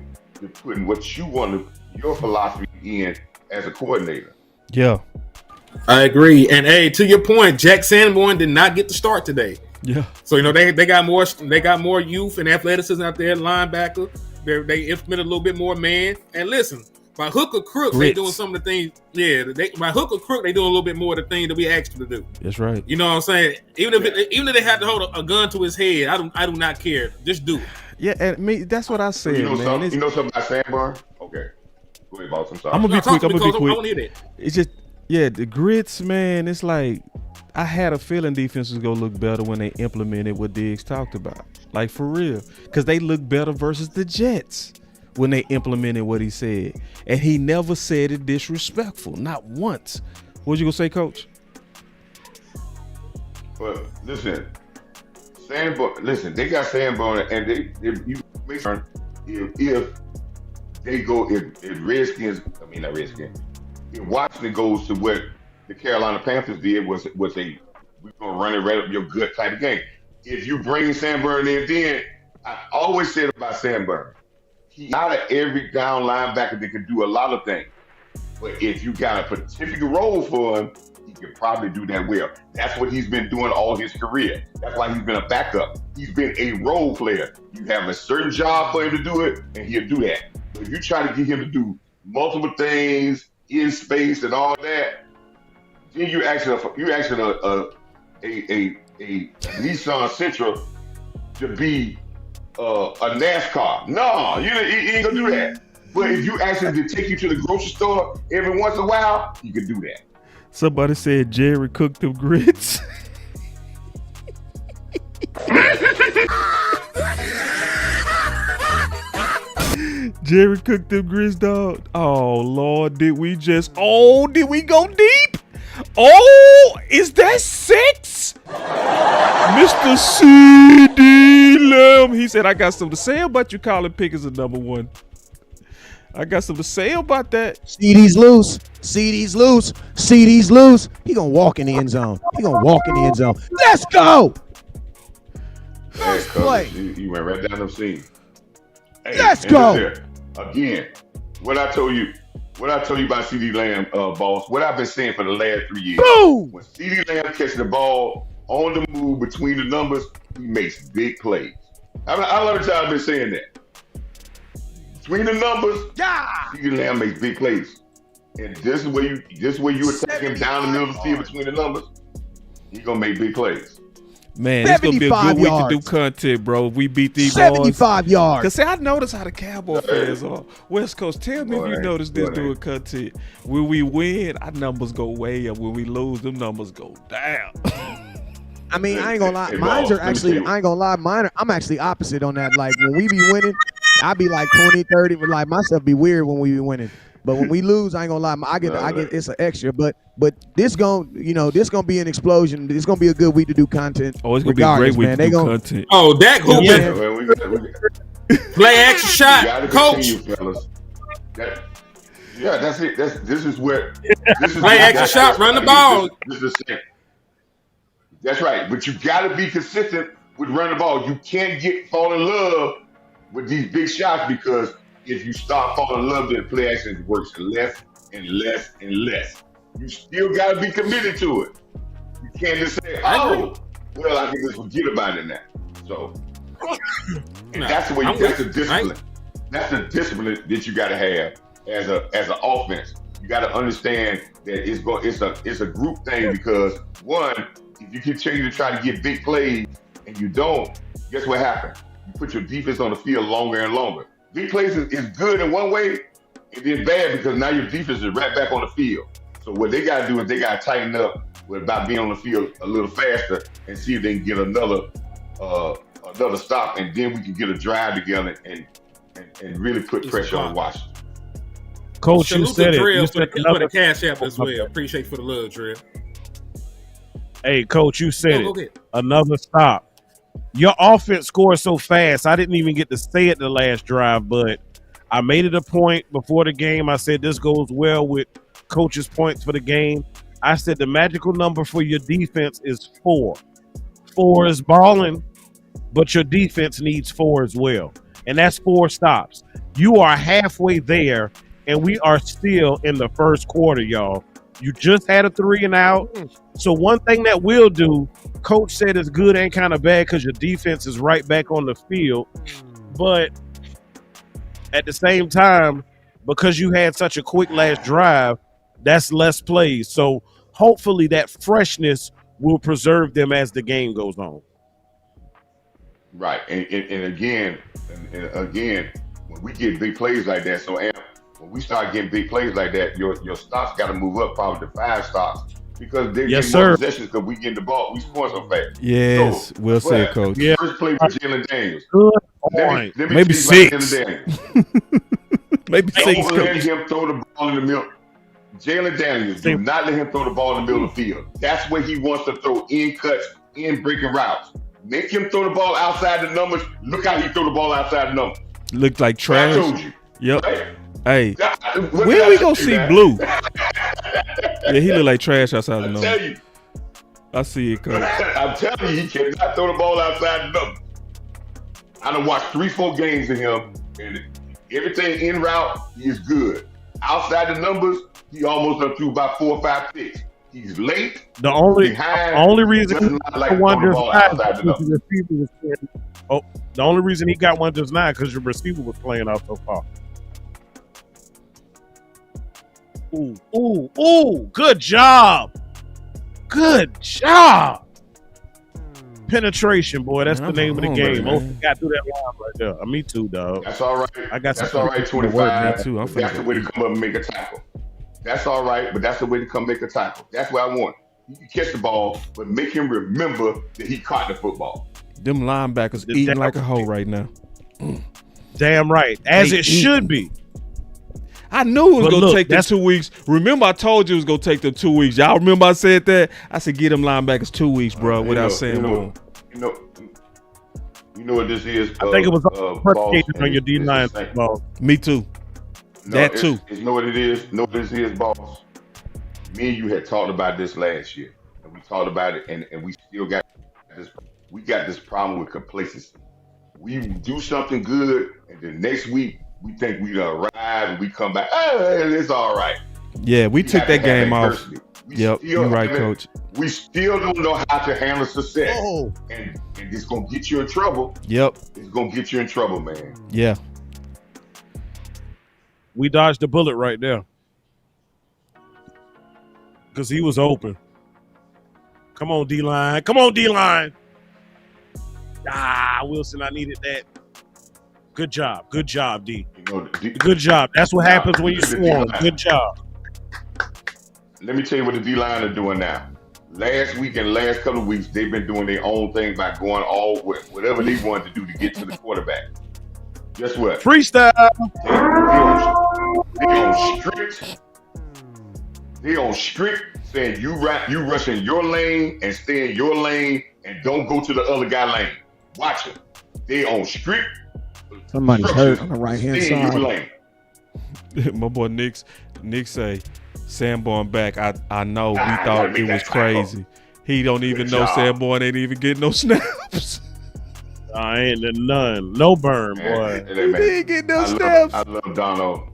putting what you want your philosophy in as a coordinator. Yeah. I agree. And hey, to your point, Jack Sanborn did not get the start today. Yeah. So they got more youth and athleticism out there, linebacker. They implemented a little bit more man. And listen, by hook or crook, they doing some of the things. Yeah, by hook or crook, they doing a little bit more of the thing that we asked them to do. That's right. You know what I'm saying? Even if they had to hold a gun to his head, I do not care. Just do it. Yeah, and that's what I said, You know man. something about Sanborn? Okay. Go ahead, boss. I'm sorry. I'm gonna be quick. I want to hear that. It's just, the grits, man. It's like I had a feeling defense was gonna look better when they implemented what Diggs talked about, like for real, because they look better versus the Jets when they implemented what he said, and he never said it disrespectful, not once. What you gonna say, Coach? But listen, Sanborn. Listen, they got Sanborn, and if they go, if Redskins, not Redskins, if Washington goes to what the Carolina Panthers did was we're gonna run it right up your gut type of game. If you bring Sanborn in, then I always said about Sanborn, he's not an every down linebacker that can do a lot of things. But if you got a particular role for him, he can probably do that well. That's what he's been doing all his career. That's why he's been a backup. He's been a role player. You have a certain job for him to do it, and he'll do that. But if you try to get him to do multiple things in space and all that, then you actually a Nissan Sentra to be a NASCAR. No, you ain't gonna do that. But if you ask him to take you to the grocery store every once in a while, you can do that. Somebody said Jerry cooked them grits. Jerry cooked them grits, dog. Oh Lord, did we go deep? Oh, is that 6? Mr. C.D. Lamb. He said, I got something to say about you calling Pickens a number 1. I got something to say about that. CD's loose. CD's loose. CD's loose. He gonna walk in the end zone. Let's go. First play. You went right down the scene. Hey, let's go. Again, what I told you about CD Lamb, boss, what I've been saying for the last 3 years. Boom. When CD Lamb catches the ball on the move between the numbers, he makes big plays. How long time I've been saying that? Between the numbers, CD Lamb makes big plays. And this is where you attack him down the middle of the field between the numbers, he's gonna make big plays. Man, it's gonna be a good week to do content, bro. If we beat these 75 yards. Cause see, I noticed how the Cowboy fans are. West Coast, tell me if you noticed this doing content. When we win, our numbers go way up. When we lose, them numbers go down. I mean, I ain't gonna lie. Mine are actually, I ain't gonna lie. I'm actually opposite on that. Like when we be winning, I be like 20, 30. But like myself be weird when we be winning. But when we lose, I ain't gonna lie. I get it's an extra. But this gonna be an explosion. It's gonna be a good week to do content. Oh, it's gonna be a great week to do content. Oh, that hoop. Play action shot, coach. That's it. This is where play action shot, run the ball. This is it. That's right. But you gotta be consistent with running the ball. You can't fall in love with these big shots, because if you start falling in love, then play action works less and less and less. You still got to be committed to it. You can't just say, I can just forget about it now. So that's the way that's the discipline. That's the discipline that you got to have as an offense. You got to understand that it's a group thing, because one, if you continue to try to get big plays and you don't, guess what happens? You put your defense on the field longer and longer. Big plays is good in one way, and then bad because now your defense is right back on the field. So what they got to do is they got to tighten up about being on the field a little faster and see if they can get another stop, and then we can get a drive together and really put pressure on Washington. Coach, you said it. You for the CashApp as well. Appreciate for the love, Drill. Hey, Coach, you said Go it. ahead. Another stop. Your offense scores so fast. I didn't even get to say it the last drive, but I made it a point before the game. I said this goes well with Coach's points for the game. I said the magical number for your defense is 4. 4 is balling, but your defense needs 4 as well. And that's 4 stops. You are halfway there, and we are still in the first quarter, y'all. You just had a 3 and out. So one thing that we'll do, Coach said it's good and kind of bad because your defense is right back on the field. But at the same time, because you had such a quick last drive, that's less plays. So hopefully that freshness will preserve them as the game goes on. Right, and again, when we get big plays like that, so when we start getting big plays like that, your stocks got to move up probably to 5 stocks because they're Yes, getting more sir. possessions because we getting the ball, we score so fast. Yes, So, well said, but Coach. Yeah. First play with Jalen Daniels. Good Let point. me Maybe tell you about 6. Jalen Daniels. Maybe Don't 6, let Coach. him throw the ball in the middle. Jalen Daniels, do not let him throw the ball in the middle of the field. That's where he wants to throw in cuts, in breaking routes. Make him throw the ball outside the numbers. Look how he threw the ball outside the numbers. Looked like I trash. told you. Yep. Right? Hey, What when did we I gonna say, see man? Blue? Yeah, he look like trash outside the I number. tell you. I see it, Coach. I'm telling you, he cannot throw the ball outside the numbers. I done watched 3-4 games of him, and everything in route, he is good. Outside the numbers, he almost done threw about 4 or 5 picks. He's late. The only reason does he not like got one throwing the just ball not outside the because numbers. the receiver was playing. The only reason he got one just not because your receiver was playing out so far. Ooh! Good job. Good job. Penetration, boy. That's Man, the name of the I'm game. hungry, Most got through that line right there. Me too, dog. That's all right. I got That's some all right, people to work, 25. me too. I'm But that's finna the go way to eat. come up and make a tackle. That's all right, but that's the way to come make a tackle. That's what I want. You can catch the ball, but make him remember that he caught the football. Them linebackers The eating damn- like a hoe right now. Damn right. As They it should be. I knew it was But gonna look, take the that's- 2 weeks. Remember, I told you it was gonna take the 2 weeks. Y'all remember I said that? I said get them linebackers 2 weeks, bro, without saying more. You know what this is? I think it was predicated on your Boss, D9 it's the same. ball. Me too. No, That too. It's know what it is. Know what this is, boss. Me and you had talked about this last year, and we talked about it, and we still got this. We got this problem with complacency. We do something good, and then next week we think we arrive, and we come back. It's all right. Yeah, we took have to that have game off. adversity. We Yep, still you're right, haven't- Coach. We still don't know how to handle success, Oh, and it's gonna get you in trouble. Yep, It's gonna get you in trouble, man. yeah. we dodged the bullet right there. Because he was open. Come on, D-line. Come on, D-line. Wilson, I needed that. Good job. Good job, D. You know, Good job. That's what happens when you the swarm. D-line. Good job. Let me tell you what the D-line are doing now. Last week and last couple of weeks, they've been doing their own thing by going all whatever they wanted to do to get to the quarterback. Guess what? Freestyle. They on strict saying you rush in your lane and stay in your lane and don't go to the other guy lane. Watch it. They on strict. Somebody's hurt on the right-hand Stay in your side. lane. My boy Nick say, Sanborn back. I know we Ah, thought make it that was tackle. crazy. He don't even Good know job. Sanborn ain't even getting no snaps. I ain't none. No burn, Man, boy. hey, man. He ain't getting no I snaps. love Dono.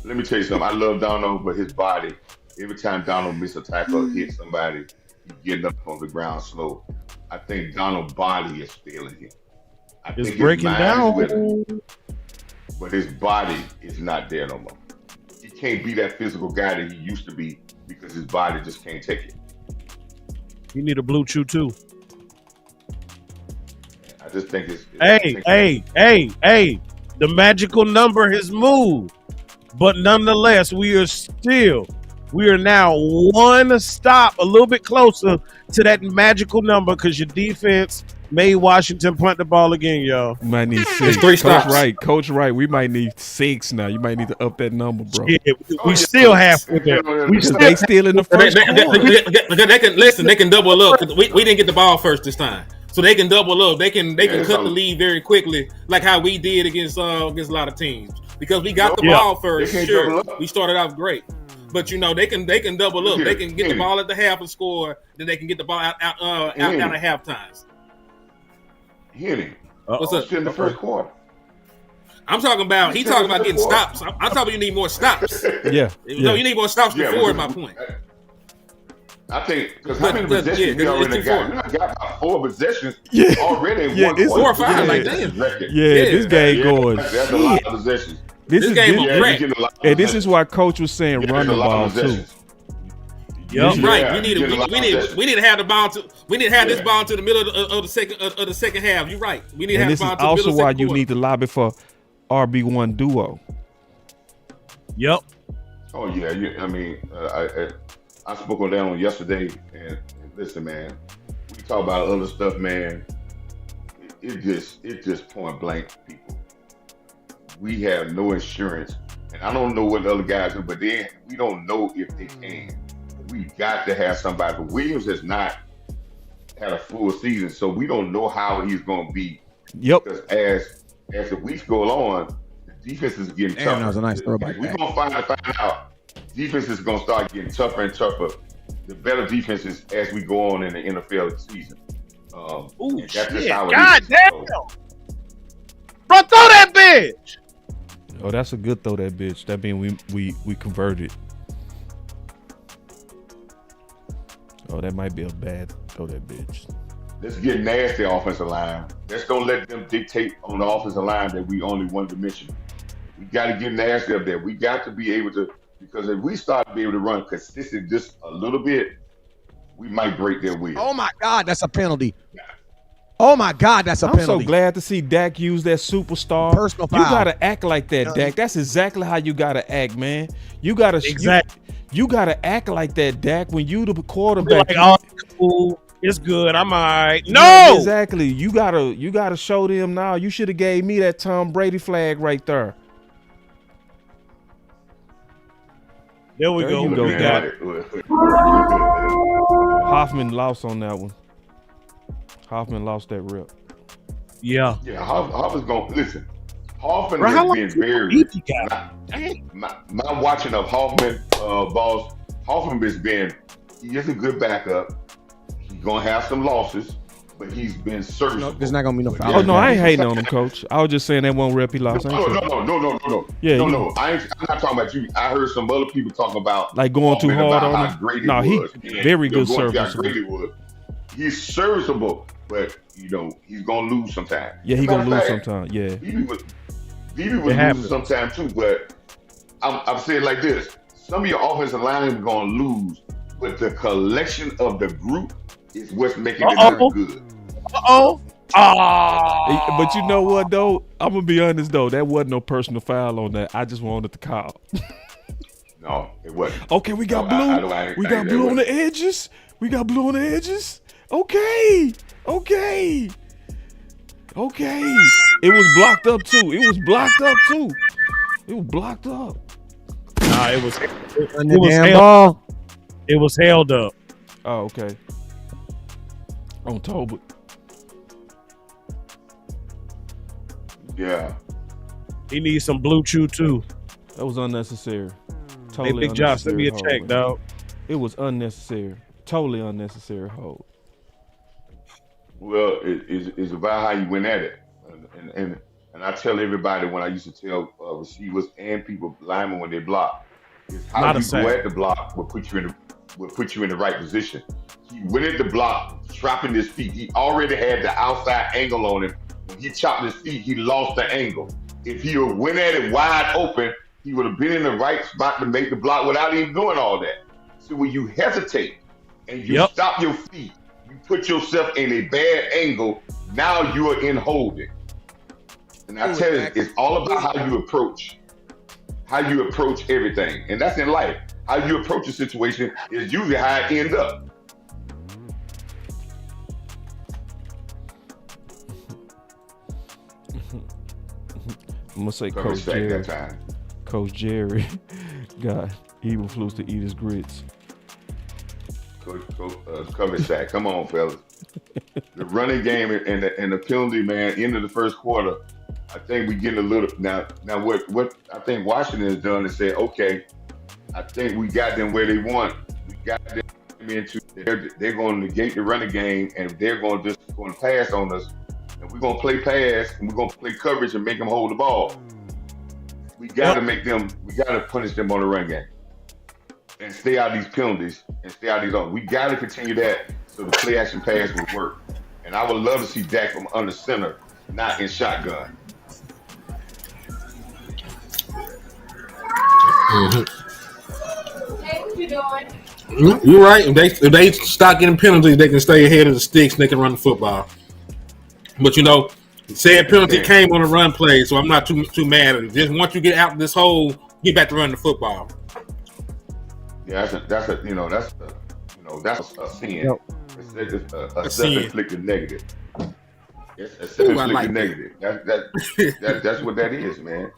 Let me tell you something. I love Dono, but his body, every time Dono miss a tackle or hit somebody, he getting up on the ground slow. I think Dono's body is failing him. I It's think breaking his mind is with down. him, but his body is not there no more. He can't be that physical guy that he used to be because his body just can't take it. You need a blue chew too. I just think it's Hey. The magical number has moved. But nonetheless, we are still We are now one stop, a little bit closer to that magical number because your defense made Washington punt the ball again, y'all. You might need 6. It's 3 stops. Coach Wright. We might need 6 now. You might need to up that number, bro. Yeah, we still halfway there. We Because still they still in the first quarter. They can listen. They can double up. We didn't get the ball first this time, so they can double up. They can cut the lead very quickly, like how we did against a lot of teams. Because we got the ball first. Sure, we started off great, but they can double up. They can get the ball at the half and score. Then they can get the ball out at half times. Hitting. What's up? In the first quarter. I'm talking about. He talking about getting stops. I'm talking about you need more stops. Yeah. No, you need more stops before. Is my point. I think because how many possessions we already got? We got about 4 possessions already. It's 4 or 5. Like damn. This game going. That's a lot of possessions. This game on crack. And this is why Coach was saying run the ball too. Yep. Right. We need to have the ball to. We need to have this ball to the middle of the second half. You're right. We need to have the ball to the middle of the second quarter. And this is also why you need to lobby for RB1 duo. Yep. Oh yeah. I spoke on that one yesterday, and listen, man. We talk about other stuff, man. It just point blank, people. We have no insurance, and I don't know what the other guys do, but we don't know if they can. We got to have somebody. But Williams has not had a full season, so we don't know how he's going to be. Yep. Because as the weeks go on, the defense is getting tougher. That was a nice throw by We're going to find out. Defense is going to start getting tougher and tougher. The better defenses as we go on in the NFL season. Ooh, that's just shit. how it God is. damn. Bro, throw that bitch. Oh, that's a good throw, that bitch. That means we converted. Oh, that might be a bad throw, that bitch. Let's get nasty offensive line. Let's don't let them dictate on the offensive line that we only one dimension. We got to get nasty up there. We got to be able to, because if we start to be able to run consistent just a little bit, we might break their wheel. Oh my God, that's a penalty. Oh my God, that's a penalty. I'm so glad to see Dak use that superstar. Personal foul. You gotta act like that, Dak. That's exactly how you gotta act, man. You gotta you gotta act like that, Dak. When you the quarterback, like, oh, cool. It's good. I'm all right. No, yeah, exactly. You gotta show them now. You should have gave me that Tom Brady flag right there. There we go. You go, we got it. Hoffman lost on that one. Hoffman lost that rep. Yeah. Yeah, Hoffman's going to listen. Hoffman Bro, has been very. My watching of Hoffman, boss, Hoffman has been, he is a good backup. He's going to have some losses, but he's been serviceable. There's not going to be no foul. Oh, no, I ain't hating on him, Coach. I was just saying that one rep he lost. No. Yeah, I'm not talking about you. I heard some other people talking about like going too hard on him. No, he very good service. He's serviceable, but he's gonna lose sometime. Yeah, he's gonna lose sometime. Yeah, BB would lose sometime too. But I'm saying like this: some of your offensive line are gonna lose, but the collection of the group is what's making it look good. But you know what though? I'm gonna be honest though. That wasn't no personal foul on that. I just wanted to call. No, it wasn't. Okay, we got blue. We got blue on the edges. Okay. It was blocked up too. Nah, it was held up. Oh, okay. On Tolbert. Yeah. He needs some blue chew too. That was unnecessary. Hey, Big Josh, send me a check, dog. It was unnecessary. Totally unnecessary hold. Well, it's about how you went at it, and I tell everybody when I used to tell receivers and people linemen when they block, is how you go at the block will put you in the right position. He went at the block, chopping his feet. He already had the outside angle on him. When he chopped his feet, he lost the angle. If he went at it wide open, he would have been in the right spot to make the block without even doing all that. So when you hesitate and you stop your feet, you put yourself in a bad angle, now you are in holding. And I tell you, it's all about how you approach everything. And that's in life. How you approach a situation is usually how it ends up. I'm gonna say Cover Coach sack Jerry. that time. Coach Jerry got evil flus to eat his grits. Cover sack. Come on, fellas. The running game and the penalty, man, end of the first quarter. I think we getting a little now. What I think Washington has done is say, okay, I think we got them where they want. We got them into. They're going to negate the running game, and they're going to pass on us, and we're going to play pass, and we're going to play coverage and make them hold the ball. We got to make them. We got to punish them on the run game, and stay out of these penalties, and stay out of these. We got to continue that so the play action pass will work. And I would love to see Dak from under center, not in shotgun. Hey, what you doing? You're right. If they stop getting penalties, they can stay ahead of the sticks and they can run the football. But said penalty came on a run play, so I'm not too mad at it. Just once you get out of this hole, get back to running the football. Yeah, that's a sin. Yep. It's a sin. self-inflicted negative. It's a self-inflicted negative. That's what that is, man.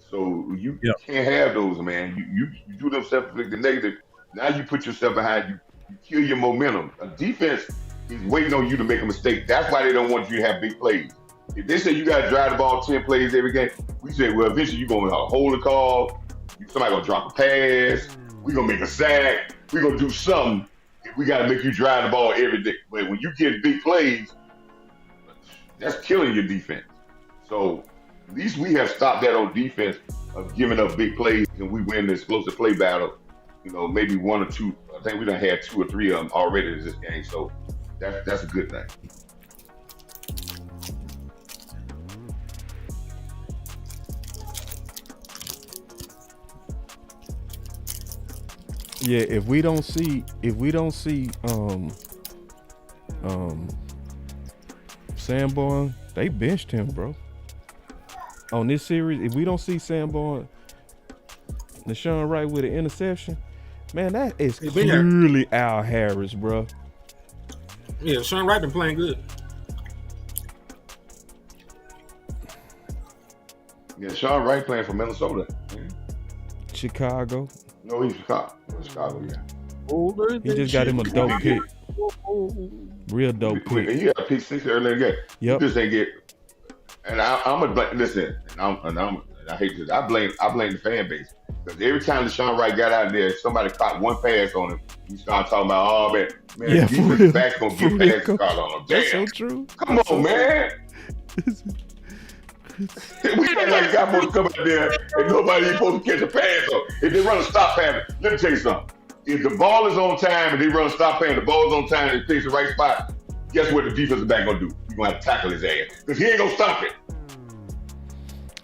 So you can't have those, man. You do them self-inflicted negative. Now you put yourself behind you kill your momentum. A defense is waiting on you to make a mistake. That's why they don't want you to have big plays. If they say you got to drive the ball 10 plays every game, we say, well, eventually you're going to hold a call. Somebody going to drop a pass. We're going to make a sack. We're going to do something. We got to make you drive the ball every day. But when you get big plays, that's killing your defense. So at least we have stopped that on defense of giving up big plays, and we win the explosive play battle. Maybe one or two. I think we done had 2 or 3 of them already in this game. So that's a good thing. Yeah, if we don't see Sanborn, they benched him, bro. On this series, if we don't see Sanborn, Deshaun Wright with an interception, man, that is clearly Al Harris, bro. Yeah, Deshaun Wright been playing good. Yeah, Deshaun Wright playing for Minnesota. Chicago. No, he's Chicago, yeah. He just got him a dope pick. Real dope pick. He got a pick 6 earlier in the game. Yep. He just ain't get. And I'm gonna blame. Listen, I hate this. I blame the fan base because every time Deshaun Wright got out there, somebody caught one pass on him. He started talking about, oh man, Yeah, the defensive back's gonna get passes caught on him. Damn. That's so true. Come on, man. We act like guys supposed to come out there and nobody ain't supposed to catch a pass. Or if they run a stop pass, let me tell you something. If the ball is on time and they run a stop pass, the ball is on time and it picks the right spot, guess what the defensive back gonna do? You're gonna have to tackle his ass because he ain't gonna stop it.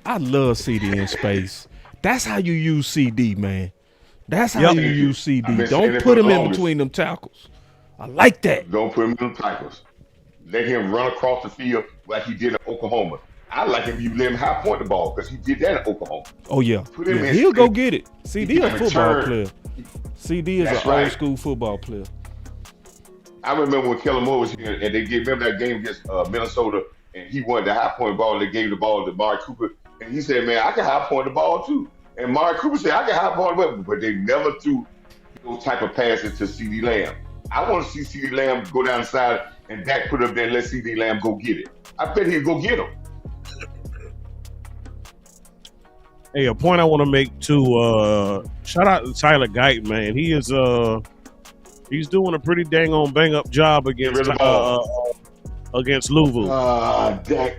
I love CD in space. That's how you use CD, man. That's how you use CD. Don't put him in between them tackles. I like that. Don't put him in the tackles. Let him run across the field like he did in Oklahoma. I like him. You let him high point the ball because he did that in Oklahoma. Oh yeah, he'll go get it. CD is a football player. CD is an old school football player. I remember when Kellen Moore was here and they gave him that game against Minnesota and he wanted the high point ball. They gave the ball to Mark Cooper and he said, "Man, I can high point the ball too." And Mark Cooper said, "I can high point the ball," but they never threw those type of passes to CD Lamb. I want to see CD Lamb go down the side and Dak put up there and let CD Lamb go get it. I bet he'll go get him. Hey, a point I want to make too. Shout out to Tyler Guyton, man. He is he's doing a pretty dang on bang up job against Louisville. Dak.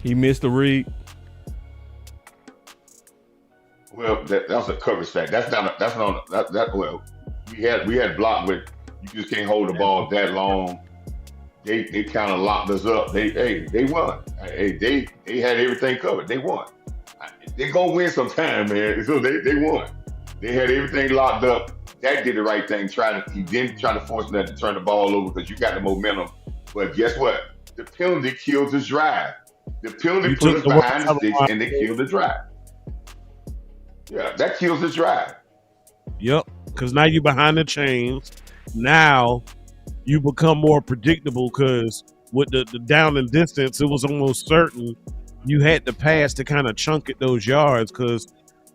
He missed the read. Well, that was a cover sack. Well, we had blocked with you just can't hold the ball that long. They kind of locked us up. They won. They had everything covered. They won. They gonna win sometime, man. So they won. They had everything locked up. Dak did the right thing. He didn't try to force them to turn the ball over because you got the momentum. But guess what? The penalty killed his drive. The penalty put us behind the sticks and they killed the drive. Yeah, that kills his drive. Yep, because now you're behind the chains. Now you become more predictable because with the down and distance, it was almost certain you had to pass to kind of chunk at those yards because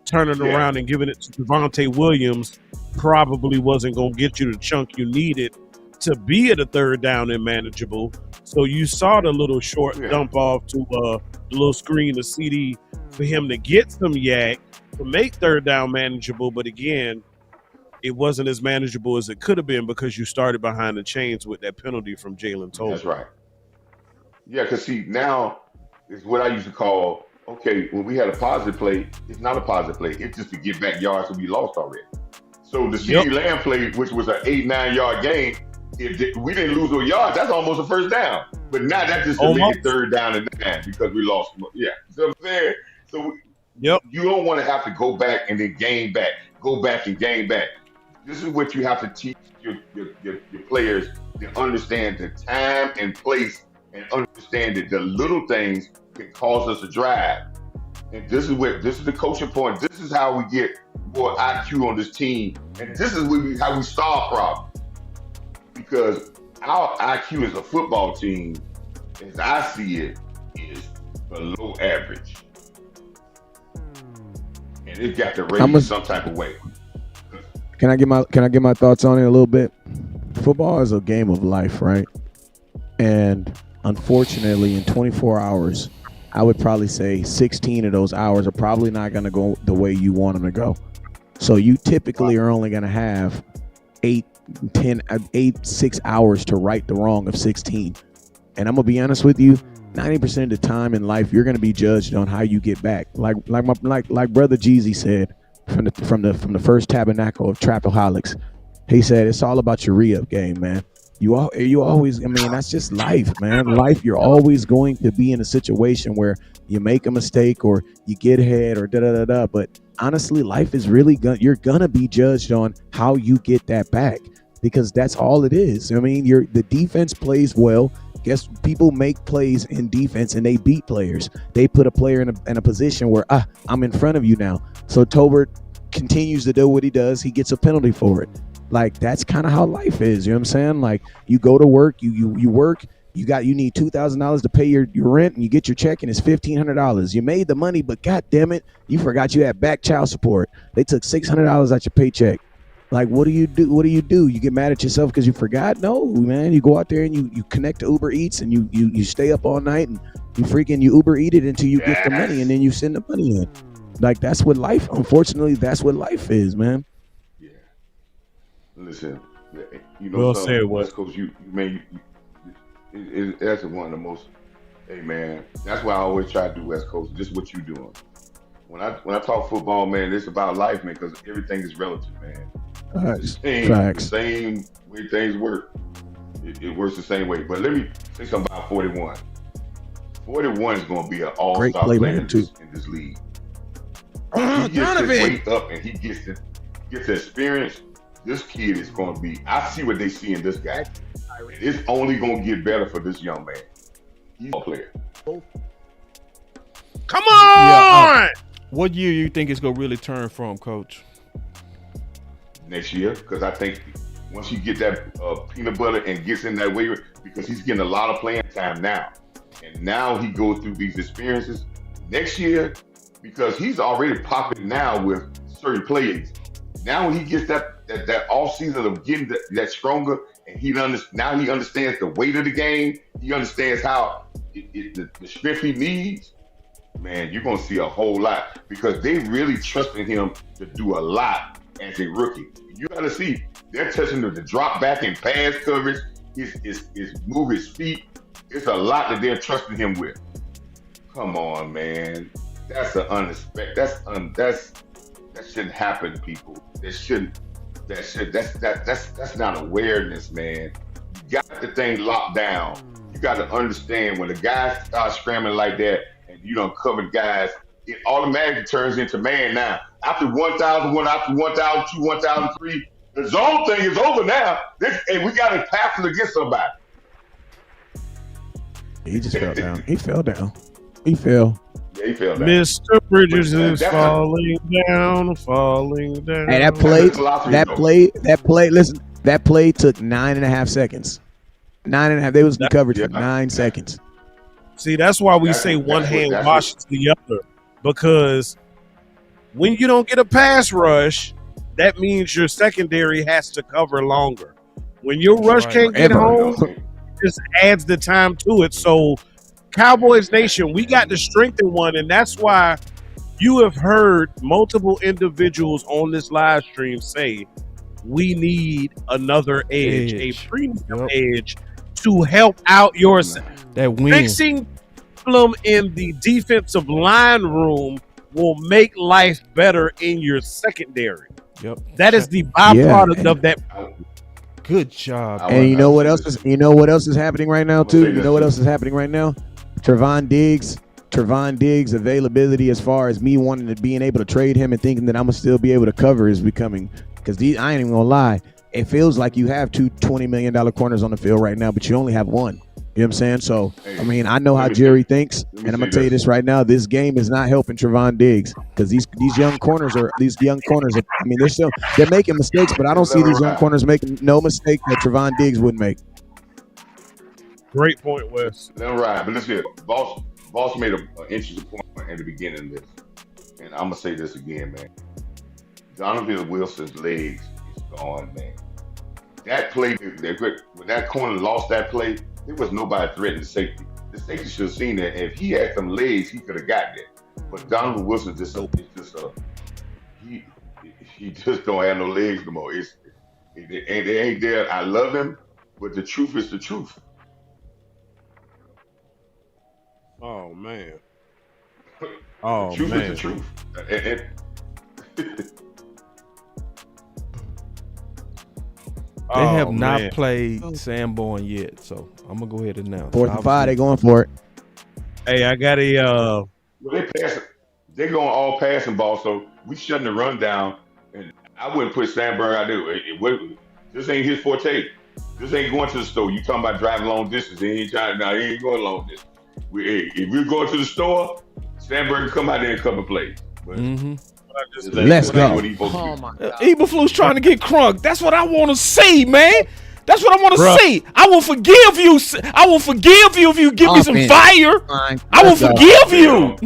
turning around and giving it to Devontae Williams probably wasn't going to get you the chunk you needed to be at a third down and manageable. So you saw the little short dump off to the little screen to CD for him to get some yak to make third down manageable. But again, it wasn't as manageable as it could have been because you started behind the chains with that penalty from Jalen Tolbert. That's right. Yeah, because see, now is what I used to call, okay, when we had a positive play, it's not a positive play. It's just to get back yards that we lost already. So the CeeDee Lamb play, which was an 8-9 yard gain, if we didn't lose those yards, that's almost a first down. But now that's just to make it third down and 9 because we lost. Yeah, you know what I'm saying? So you don't want to have to go back and then gain back, go back and gain back. This is what you have to teach your players to understand the time and place and understand that the little things can cause us to drive. And this is the coaching point. This is how we get more IQ on this team. And this is how we solve problems. Because our IQ as a football team, as I see it, is below average. And it got to raise some type of way. Can I get my thoughts on it a little bit? Football is a game of life, right? And unfortunately, in 24 hours, I would probably say 16 of those hours are probably not going to go the way you want them to go. So you typically are only going to have 6 hours to right the wrong of 16. And I'm going to be honest with you, 90% of the time in life, you're going to be judged on how you get back. Like Brother Jeezy said from the first tabernacle of Trapaholics, he said, it's all about your re-up game, man. You always, I mean, that's just life, man. Life, you're always going to be in a situation where you make a mistake or you get ahead or da-da-da-da. But honestly, life is really you're gonna be judged on how you get that back because that's all it is. I mean, the defense plays well. Guess people make plays in defense and they beat players. They put a player in a position where I'm in front of you now. So Tolbert continues to do what he does. He gets a penalty for it. Like, that's kind of how life is. You know what I'm saying? Like, you go to work, you work, you need $2,000 to pay your rent, and you get your check, and it's $1,500. You made the money, but God damn it, you forgot you had back child support. They took $600 out your paycheck. Like, what do you do? You get mad at yourself because you forgot? No, man. You go out there and you connect to Uber Eats, and you stay up all night, and you Uber Eat it until you get the money, and then you send the money in. Like, that's what life. Unfortunately, that's what life is, man. Listen, well said, West Coast. That's one of the most. Hey, man, that's why I always try to do West Coast. Just what you doing. When I talk football, man, it's about life, man, because everything is relative, man. The same way things work. It works the same way. But let me say something about 41. 41 is going to be an all-star player in this league. He gets his weight up and he gets the experience. This kid is going to be, I see what they see in this guy. It's only going to get better for this young man. He's a player. Come on! What year you think it's going to really turn from, Coach? Next year, because I think once you get that peanut butter and gets in that way, because he's getting a lot of playing time now. And now he goes through these experiences. Next year, because he's already popping now with certain plays. Now when he gets that off season of getting that stronger, and now he understands the weight of the game. He understands how the strength he needs. Man, you're gonna see a whole lot because they really trusting him to do a lot as a rookie. You got to see they're touching the drop back and pass coverage. His move his feet. It's a lot that they're trusting him with. Come on, man. That's an unexpected. That shouldn't happen, people. That's not awareness, man. You got the thing locked down. You got to understand when the guys start scrambling like that and you don't cover guys, it automatically turns into man now. After 1,001, after 1,002, 1,003, the zone thing is over now. And we got to pass it against somebody. He just fell down. He fell down. He fell. Yeah, he fell down. Mr. Bridges But is that's falling down, falling down. Hey, that play took 9.5 seconds. 9.5. They was in coverage for 9 seconds. See, that's why we That's say what- one that's what- hand that's washes the other. Because when you don't get a pass rush, that means your secondary has to cover longer. When your rush can't get home, it just adds the time to it. So, Cowboys Nation, we got to strengthen one, and that's why you have heard multiple individuals on this live stream say we need another edge. A premium edge to help out your that win. fixing problem in the defensive line room will make life better in your secondary. Yep. That is the byproduct of that. Good job. And you know what else is happening right now too? You know what else is happening right now? Trevon Diggs' availability as far as me wanting to being able to trade him and thinking that I'm gonna still be able to cover is becoming, because I ain't even gonna lie, it feels like you have two $20 million corners on the field right now, but you only have one. You know what I'm saying? So, I mean, I know how Jerry thinks, and I'm gonna tell you this right now: this game is not helping Trevon Diggs, because these young corners are. I mean, they're making mistakes, but I don't see these young corners making no mistake that Trevon Diggs wouldn't make. Great point, Wes. That's right. But listen, Boss made an interesting point at the beginning of this, and I'm gonna say this again, man. Donovan Wilson's legs is gone, man. That play, when that corner lost that play, there was nobody threatening safety. The safety should have seen that. If he had some legs, he could have got that. But Donovan Wilson he just don't have no legs no more. It ain't there. I love him, but the truth is the truth. Oh man. The truth is the truth. They have not played Sanborn yet, so I'm gonna go ahead and announce. 4th and 5, they going for it. Hey, I got a. Well, they going all passing ball, so we shutting the run down. And I wouldn't put Sanborn out there. This ain't his forte. This ain't going to the store. You talking about driving long distance? He ain't going long distance. If we're going to the store, Sanborn can come out there and come and play. But let's go. Oh my God. Eberflus trying to get crunk. That's what I want to see, man. That's what I want to see. I will forgive you. I will forgive you if you give me some fire. I will forgive you.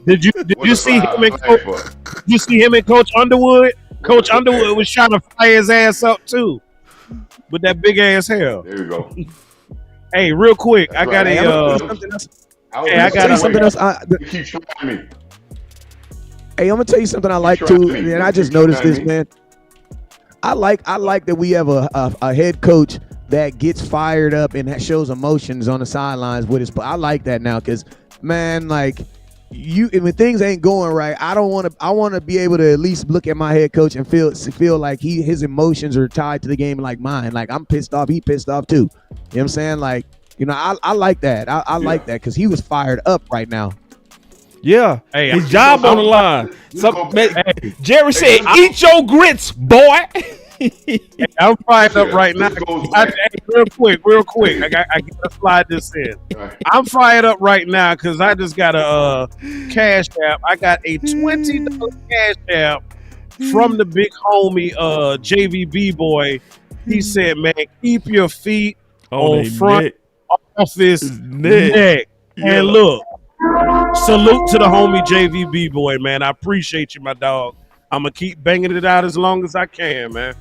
Did you see him and Coach Underwood? Coach Underwood was trying to fire his ass up too, with that big ass hair. There you go. Hey, real quick, I got something else. You keep trying me. Hey, I'm gonna tell you something I like too, and I just noticed this, man. I like that we have a head coach that gets fired up and shows emotions on the sidelines with his. I like that now, because man, like when things ain't going right, I want to be able to at least look at my head coach and feel like his emotions are tied to the game like mine. Like I'm pissed off, he pissed off too. You know what I'm saying? Like, you know, I like that. I like that, because he was fired up right now. Yeah, hey, his job on the line. Jerry said, "Eat your grits, boy." Hey, I'm fired up right now. Real quick. I gotta slide this in. I'm fired up right now because I just got a cash app. I got a $20 cash app from the big homie JVB boy. He said, "Man, keep your feet on front office neck." Yeah. And look. Salute to the homie JVB boy, man. I appreciate you, my dog. I'm gonna keep banging it out as long as I can, man.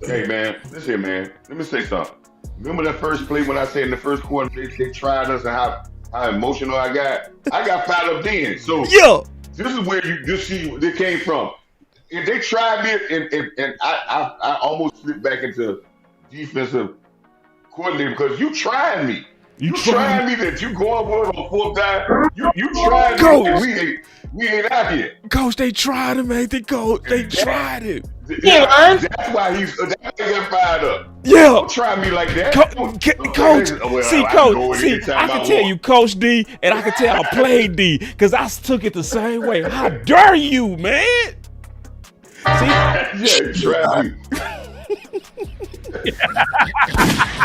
Hey, man, listen here, man. Let me say something. Remember that first play when I said in the first quarter they tried us and how emotional I got fired up then. So yeah, this is where you see where they came from. And they tried me, and I almost slipped back into defensive coordinator because you tried me. You tried me that you going for it on 4th down. You tried me and we ain't out here. Coach, they tried him, man. They tried him. That's why he got fired up. Yeah. Don't try me like that. Coach, I can tell you Coach D, and I can tell I played D, because I took it the same way. How dare you, man? See? Yeah, try me.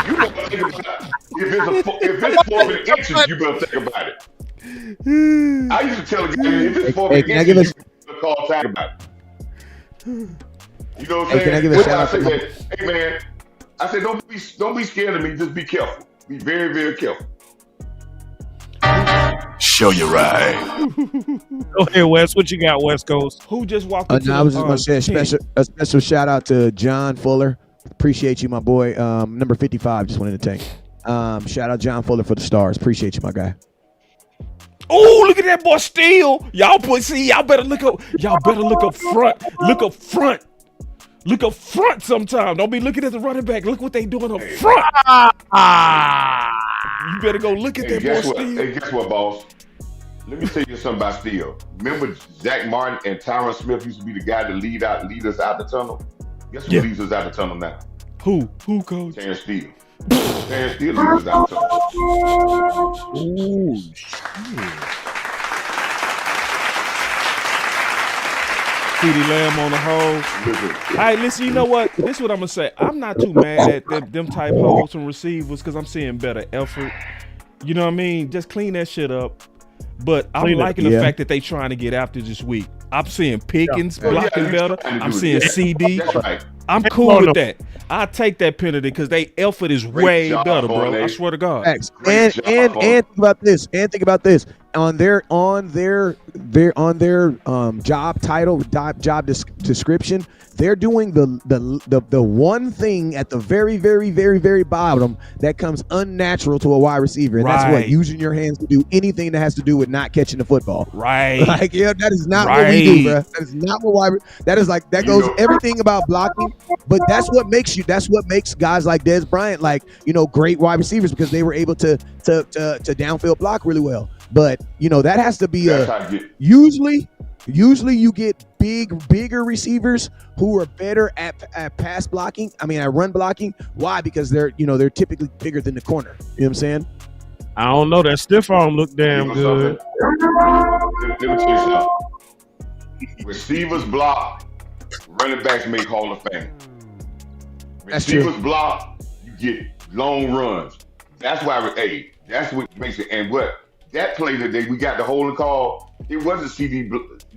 You better think about it. If it's 4 inches, you better think about it. I used to tell the guy, if it's for Can I give you call tag about it. You know what I'm saying? Can I give a shout out to hey man, I said don't be scared of me. Just be careful. Be very, very careful. Show you right. Go ahead, Wes. What you got, West Coast? Who just walked into I was just going to say a special shout out to John Fuller. Appreciate you, my boy. Number 55, just wanted to take. Shout out John Fuller for the stars. Appreciate you, my guy. Oh, look at that boy steal. Y'all better look up. Y'all better look up front. Look up front. Look up front sometime. Don't be looking at the running back. Look what they doing up front. You better go look at that boy steal. Hey, guess what, boss? Let me tell you something about Steele. Remember Zach Martin and Tyron Smith used to be the guy to lead us out the tunnel? Guess who leads us out the tunnel now? Who, coach? Terrence Steele. Terrence Steele leads us out the tunnel. Oh, shit. CeeDee Lamb on the hole. Hey, listen, you know what? This is what I'm going to say. I'm not too mad at them type holes from receivers because I'm seeing better effort. You know what I mean? Just clean that shit up. But I'm liking the fact that they trying to get after this week. I'm seeing Pickens blocking better. I'm seeing CD. Right. I'm cool with that. I take that penalty because they effort is way better, bro. I swear to God. Thanks. And think about this. On their job title, job description, they're doing the one thing at the very, very, very, very bottom that comes unnatural to a wide receiver, and that's what using your hands to do anything that has to do with not catching the football. Right. Like, that is not what we do, bro. That is not what that goes everything about blocking, but that's what makes guys like Dez Bryant great wide receivers because they were able to downfield block really well. But that has to be usually you get bigger receivers who are better at pass blocking. I mean, at run blocking. Why? Because they're typically bigger than the corner. You know what I'm saying? I don't know. That stiff arm looked damn good. Let me tell you something. Receivers block, running backs make Hall of Fame. Receivers block, you get long runs. That's why. That's what makes it. And what that play today, we got the holding call. It wasn't CD.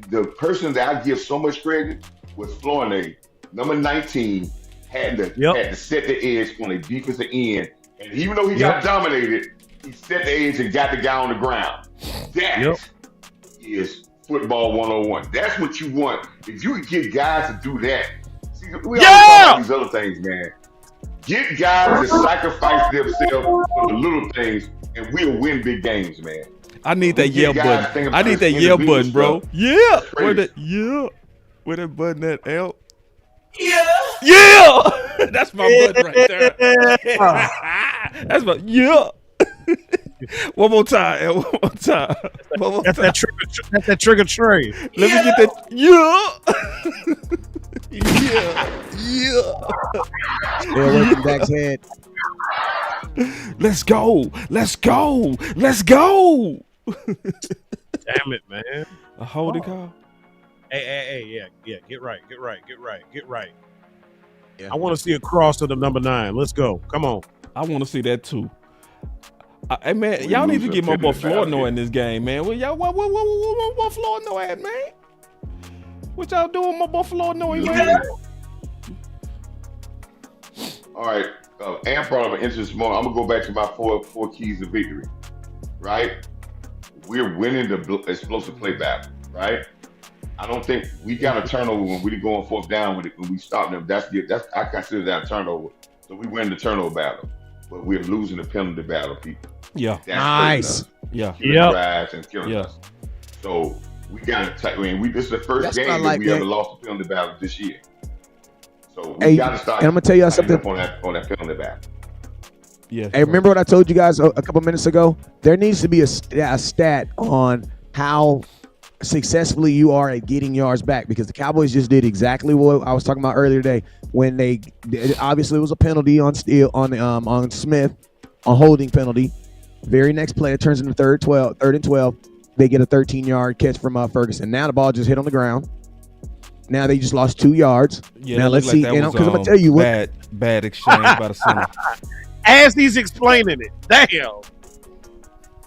The person that I give so much credit was Flournoy, number 19, had to set the edge on a defensive end. And even though he got dominated, he set the edge and got the guy on the ground. That is football 101. That's what you want. If you can get guys to do that. See, we always talk about these other things, man. Get guys to sacrifice themselves for the little things, and we'll win big games, man. I need that yell button. I need that yell button, bro. Yeah. Where that button at, L? Yeah. That's my button right there. That's my One more time, L. One more time. That's that trigger tray. Let me get that. Working back's head. Let's go. Damn it, man. A holding call. Hey, get right. Yeah. I want to see a cross to the number 9. Let's go. Come on. I want to see that too. Hey man, y'all need to get my boy Flournoy in this game, man. Well, y'all, what Flournoy at, man? What y'all doing, my boy Flournoy, man? All right, Amp brought up an interesting moment. I'm gonna go back to my four keys of victory. Right, we're winning the explosive play battle. Right, I don't think we got a turnover when we go on fourth down when we stop them. That's I consider that a turnover. So we win the turnover battle, but we're losing the penalty battle, people. Yeah, that's nice. Drives and killing us. So we got to. This is the first game that we ever lost the penalty battle this year. So we got to start. And I'm gonna tell y'all something on that penalty battle. Yeah. Hey, remember what I told you guys a couple minutes ago? There needs to be a stat on how successfully you are at getting yards back, because the Cowboys just did exactly what I was talking about earlier today when obviously it was a penalty on Smith, a holding penalty. Very next play, it turns into third and 12. They get a 13-yard catch from Ferguson. Now the ball just hit on the ground. Now they just lost 2 yards. Yeah, now let's see. Because I'm gonna tell you what bad exchange by the center. As he's explaining it, damn.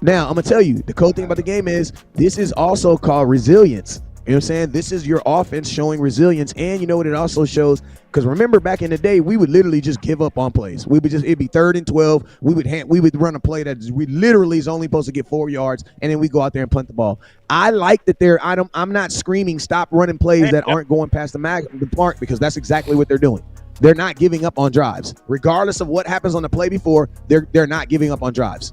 Now, I'm going to tell you, the cool thing about the game is this is also called resilience. You know what I'm saying? This is your offense showing resilience. And you know what it also shows? Because remember back in the day, we would literally just give up on plays. It'd be 3rd and 12. We would run a play that we literally is only supposed to get 4 yards, and then we go out there and punt the ball. I like that I'm not screaming stop running plays that aren't going past the mark, because that's exactly what they're doing. They're not giving up on drives. Regardless of what happens on the play before, they're not giving up on drives.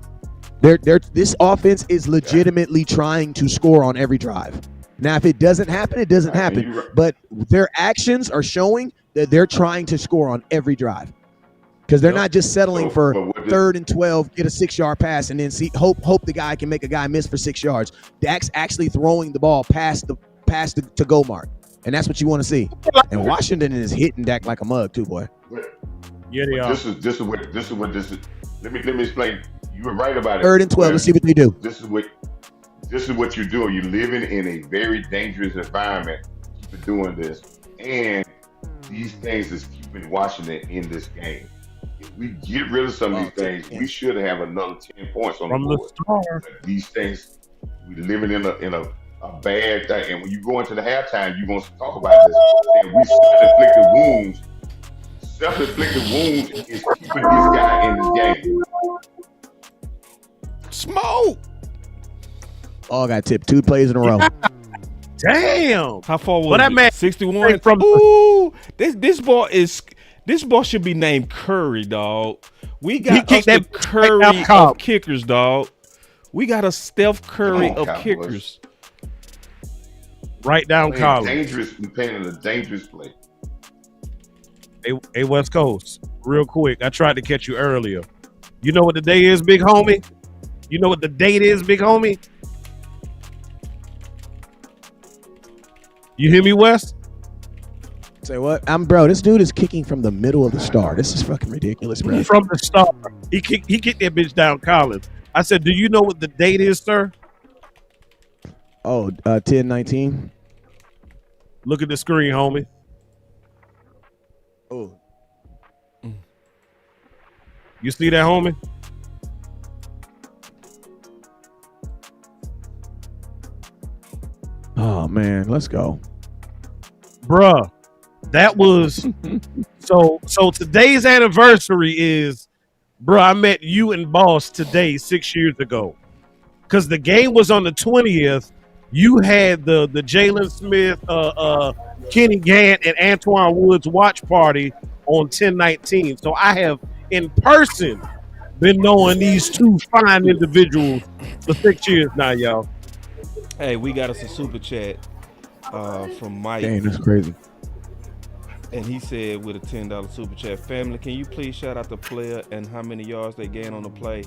This offense is legitimately trying to score on every drive. Now, if it doesn't happen, it doesn't happen. But their actions are showing that they're trying to score on every drive, because they're not just settling for 3rd and 12, get a 6-yard pass, and then hope the guy can make a guy miss for 6 yards. Dak's actually throwing the ball past the goal mark, and that's what you want to see. And Washington is hitting Dak like a mug too, boy. Yeah, they are. This is what this is. Let me explain. You were right about it. 3rd and 12. Let's see what they do. This is what you're doing. You're living in a very dangerous environment. Keep doing this, and these things is keeping Washington in this game. If we get rid of some of these things, we should have another 10 points on the board. But these things, we're living in a bad thing. And when you go into the halftime, you're going to talk about this. And we self-inflicted wounds. Self-inflicted wounds is keeping this guy in this game. Smoke. Oh, I got tipped 2 plays in a row. Damn. How far was that it? man 61. from Ooh, this ball should be named Curry, dog. We got us the Curry of kickers, dog. We got a Steph Curry of Cowboys. kickers. Right down Collins. Dangerous. We're playing in a dangerous play. Hey, West Coast, real quick. I tried to catch you earlier. You know what the day is, big homie? You know what the date is, big homie? You hear me, West? Say what? Bro, this dude is kicking from the middle of the star. This is fucking ridiculous, bro. From the start. He kicked that bitch down Collins. I said, do you know what the date is, sir? Oh, 10-19. Look at the screen, homie. Oh. You see that, homie? Oh, man. Let's go. Bruh, that was so today's anniversary is, bruh, I met you and Boss today 6 years ago. Because the game was on the 20th. You had the Jalen Smith, Kenny Gant, and Antoine Woods watch party on 10/19. So I have in person been knowing these two fine individuals for 6 years now, y'all. Hey, we got us a super chat from Mike. Dang, that's crazy. And he said with a $10 super chat, family, can you please shout out the player and how many yards they gain on the play?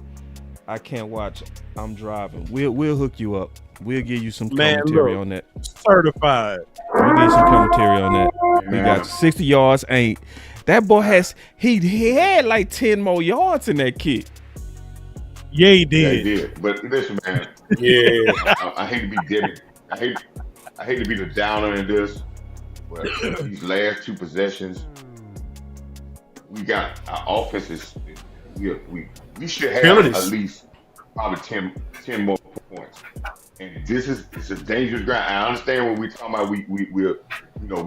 I can't watch. I'm driving. We'll hook you up. We'll give you some commentary on that. Certified. We'll give you some commentary on that. We got 60 yards. That boy has he had like 10 more yards in that kick. Yeah, he did. Yeah, he did. But listen, man. Yeah. I hate to be dead. I hate to be the downer in this. But these last 2 possessions, we got our offenses. We should have at least probably 10 more points. And it's a dangerous ground. I understand what we're talking about. We're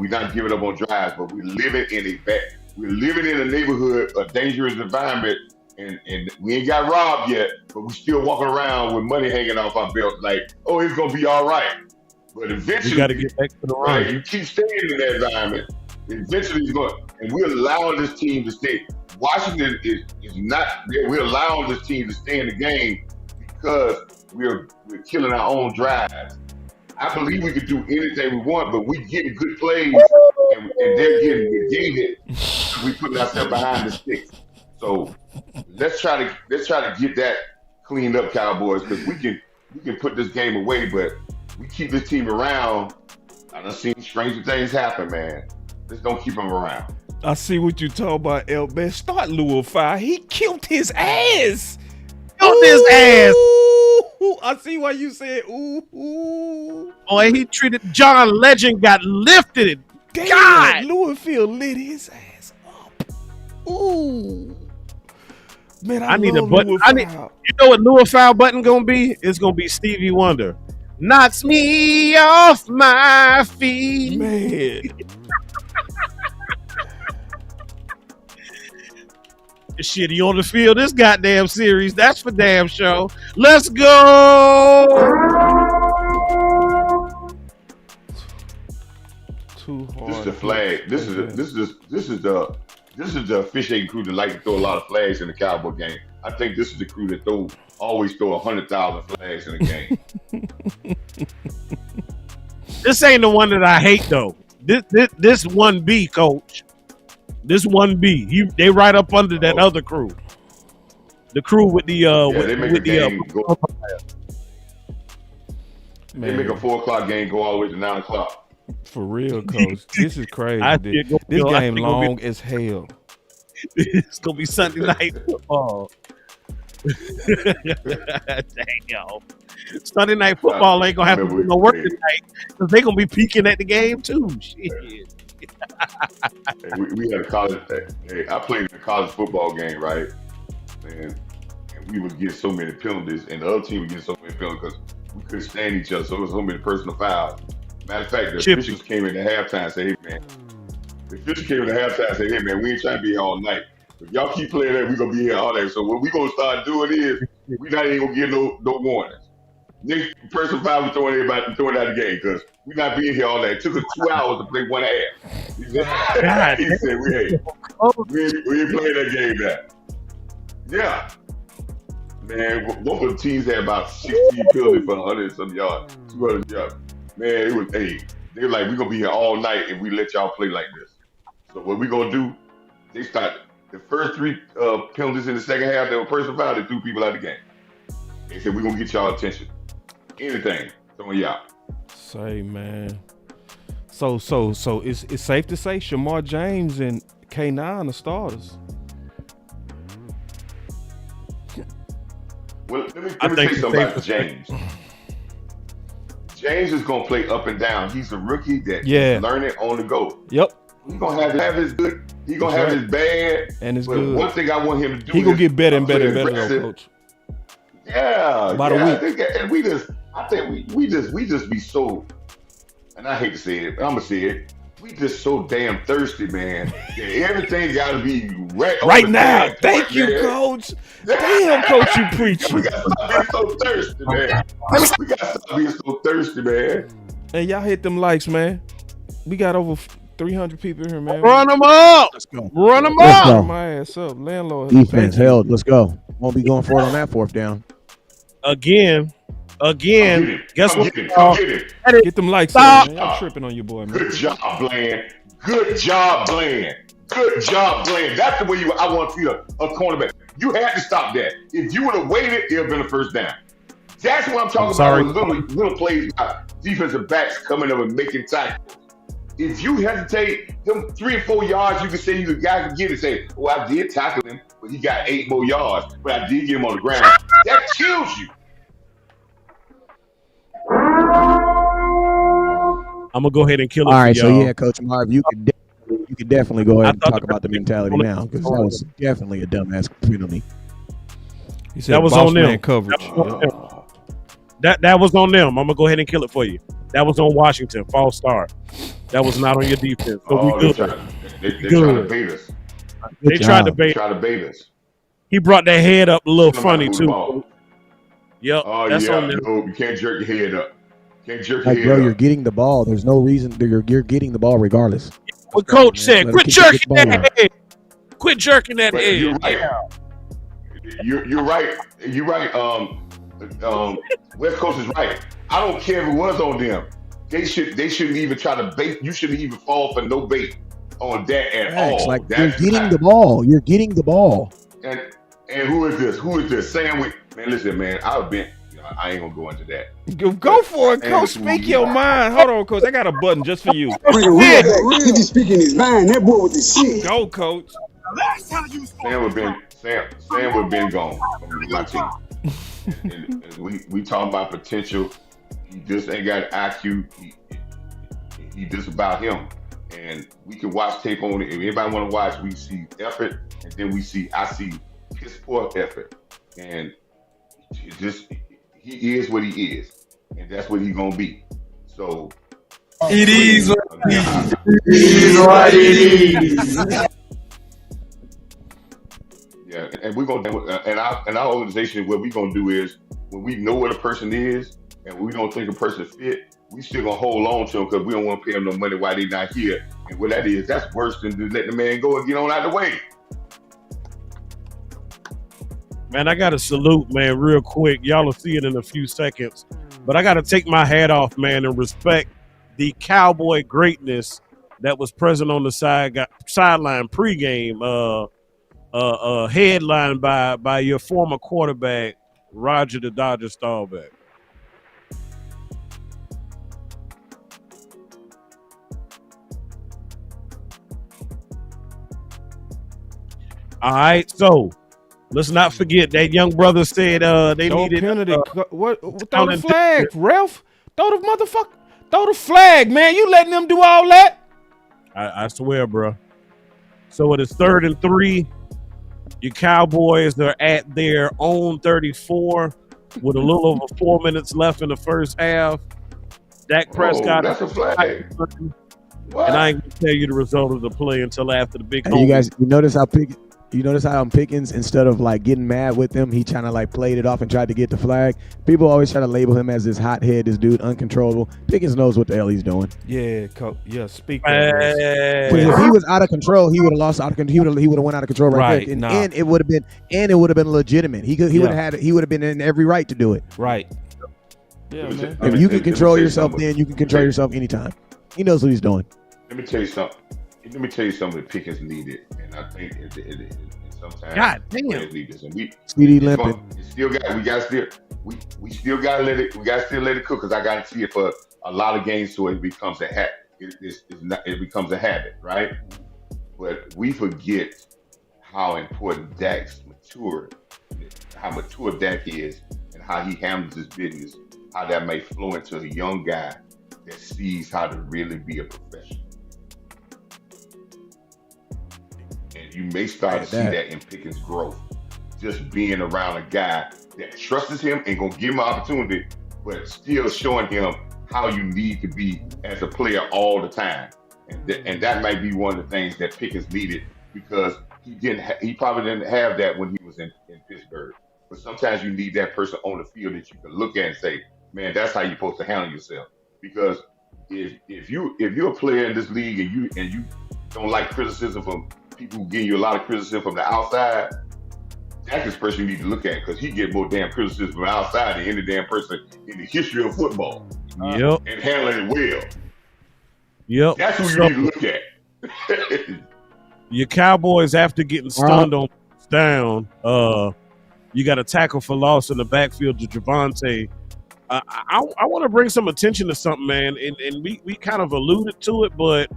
not giving up on drives, but we're living in a neighborhood, a dangerous environment, and we ain't got robbed yet, but we're still walking around with money hanging off our belt, like, oh, it's gonna be all right. But eventually, we got to get back to the run. Right, you keep staying in that environment. Eventually, it's going, and we're allowing this team to stay. Washington is not. We're allowing this team to stay in the game because we're killing our own drives. I believe we could do anything we want, but we getting good plays, and they're getting negated. We putting ourselves behind the sticks. So let's try to get that cleaned up, Cowboys, because we can put this game away, but we keep this team around. I done seen stranger things happen, man. Let's don't keep them around. I see what you talking about, El Man. Start Louis Fire. He killed his ass. I see why you said ooh. Boy, he treated John Legend, got lifted. Damn, God, Louisville lit his ass up. Ooh. Man, I need a love button. Louis I need. Fowl. You know what Louis Fowl button gonna be? It's gonna be Stevie Wonder. Knocks me off my feet. Man. Shit, he on the field this goddamn series. That's for damn show. Let's go. Too hard. This is the flag. This is the officiating crew that like to throw a lot of flags in the Cowboy game. I think this is the crew that always throw 100,000 flags in the game. This ain't the one that I hate though. This 1B, coach. This 1B. They right up under that other crew. The crew with the they make with the game go. Man. They make a 4:00 game go all the way to 9:00. For real, coach. This is crazy. This I game think long as hell. It's gonna be Sunday night football. Damn. Sunday night football ain't gonna have to do no work tonight because they gonna be peeking at the game too. Shit. We had a college. Hey, I played in a college football game, right? And we would get so many penalties, and the other team would get so many penalties because we couldn't stand each other. So it was so many personal fouls. Matter of fact, the officials came in at halftime and said, "Hey man," we ain't trying to be here all night. If y'all keep playing that, we gonna be here all day. So what we gonna start doing is we not even gonna give no warnings. Next person foul, we throwing everybody out of the game because we not being here all day. It took us 2 hours to play one half. He said, we ain't playing that game now. Yeah. Man, one of the teams had about 16 penalties for 100 some yards, 200 yards. Man, it was, they were like, we're going to be here all night if we let y'all play like this. So what we going to do, they start the first 3 penalties in the second half, they were personal foul, they threw people out of the game. They said, we're going to get y'all attention. Anything. Some of y'all. Say, man. So it's safe to say Shamar James and K9 are starters. Well, let me say something about James. James is gonna play up and down. He's a rookie that learning on the go. Yep. He's gonna have his good. He's gonna have his bad and his but good. One thing I want him to do. He gonna get better and better and better, though, coach. Yeah. About a week. I think we just be so. And I hate to say it, but I'm gonna say it. We just so damn thirsty, man. Yeah, everything got to be right now. Thank you, coach. Damn, coach, you preaching. We got to stop being so thirsty, man. We got to stop being so thirsty, man. Hey, y'all hit them likes, man. We got over 300 people here, man. Run them up. Let's go. Run them Let's up. go. My ass up, landlord. Defense held. Let's go. Won't be going for it on that 4th down. Again. Guess what? Get them likes up, man. Y'all tripping on your boy, man. Good job, Bland. Good job, Bland. That's the way I want to feel a cornerback. You had to stop that. If you would have waited, it would have been a first down. That's what I'm talking about. Little plays by defensive backs coming up and making tackles. If you hesitate, them 3 or 4 yards, you can say you guys can get it. Say, "Oh, I did tackle him, but he got 8 more yards, but I did get him on the ground." That kills you. I'm gonna go ahead and kill it. All right, for so y'all. yeah, Coach Marv, you could definitely go ahead and talk about the mentality now because that was definitely a dumbass penalty. He said that was on them. Coverage. That was on them. I'm gonna go ahead and kill it for you. That was on Washington. False start. That was not on your defense. So we good. They tried to bait us. They tried to bait us. He brought that head up a little funny too. Yep. Oh that's yeah. on them. No, you can't jerk your head up. You're getting the ball. There's no reason you're getting the ball regardless. What coach said, quit jerking that head. Quit jerking that head. You're right. You're right. You're right. West Coast is right. I don't care if it was on them. They shouldn't even try to bait. You shouldn't even fall for no bait on that at all. Like you're getting the ball. You're getting the ball. And who is this? Who is this? Sandwich. Man, listen, man. I ain't gonna go into that. Go for it, Coach. Speak your mind. Hold on, Coach. I got a button just for you. He be speaking his mind. That boy with the shit. Go, Coach. Sam would have been gone from my team. and we talking about potential. He just ain't got IQ. He just about him. And we can watch tape on it. If anybody want to watch, we see effort, and then I see piss poor effort, and he is what he is, and that's what he's gonna be. So It is what again, it is. yeah, and we're gonna and our organization, what we're gonna do is when we know what a person is and we don't think a person fit, we still gonna hold on to them because we don't want to pay them no money while they're not here. And what that is, that's worse than to let the man go and get on out of the way. Man, I got to salute, man, real quick. Y'all will see it in a few seconds. But I got to take my hat off, man, and respect the Cowboy greatness that was present on the sideline pregame, headlined by your former quarterback, Roger the Dodger Staubach. All right, so let's not forget that young brother said they No needed penalty. Throw the flag, ref. Throw the flag, man. You letting them do all that? I swear, bro. So it is 3rd and 3. Your Cowboys are at their own 34 with a little over 4 minutes left in the first half. Dak Prescott. That's a flag. What? And I ain't gonna tell you the result of the play until after the big. Hey, you guys, you notice how Pickens, instead of like getting mad with them, he trying to like played it off and tried to get the flag. People always try to label him as this hothead, this dude, uncontrollable. Pickens knows what the hell he's doing. Yeah, speak. If he was out of control, he would have lost out of control. He would have went out of control right there, and it would have been legitimate. He would have been in every right to do it. Right. Yeah, man. If you can control yourself, then you can control yourself anytime. He knows what he's doing. Let me tell you something. That Pickens needed, and I think it sometimes God damn. need this, and we limping. still got to let it cook because I got to see it for a lot of games so it becomes a habit. It becomes a habit, right? But we forget how important how mature Dak is, and how he handles his business. How that may flow into a young guy that sees how to really be a professional. And you may start to see that in Pickens' growth. Just being around a guy that trusts him and gonna give him an opportunity, but still showing him how you need to be as a player all the time. And that might be one of the things that Pickens needed because he probably didn't have that when he was in Pittsburgh. But sometimes you need that person on the field that you can look at and say, man, that's how you're supposed to handle yourself. Because if you're a player in this league and you don't like criticism from people who give you a lot of criticism from the outside, that's the person you need to look at because he get more damn criticism from the outside than any damn person in the history of football. Yep. And handling it well. Yep. That's who you need to look at. Your Cowboys, after getting stunned on down, you got a tackle for loss in the backfield to Javonte. I want to bring some attention to something, man, and we kind of alluded to it, but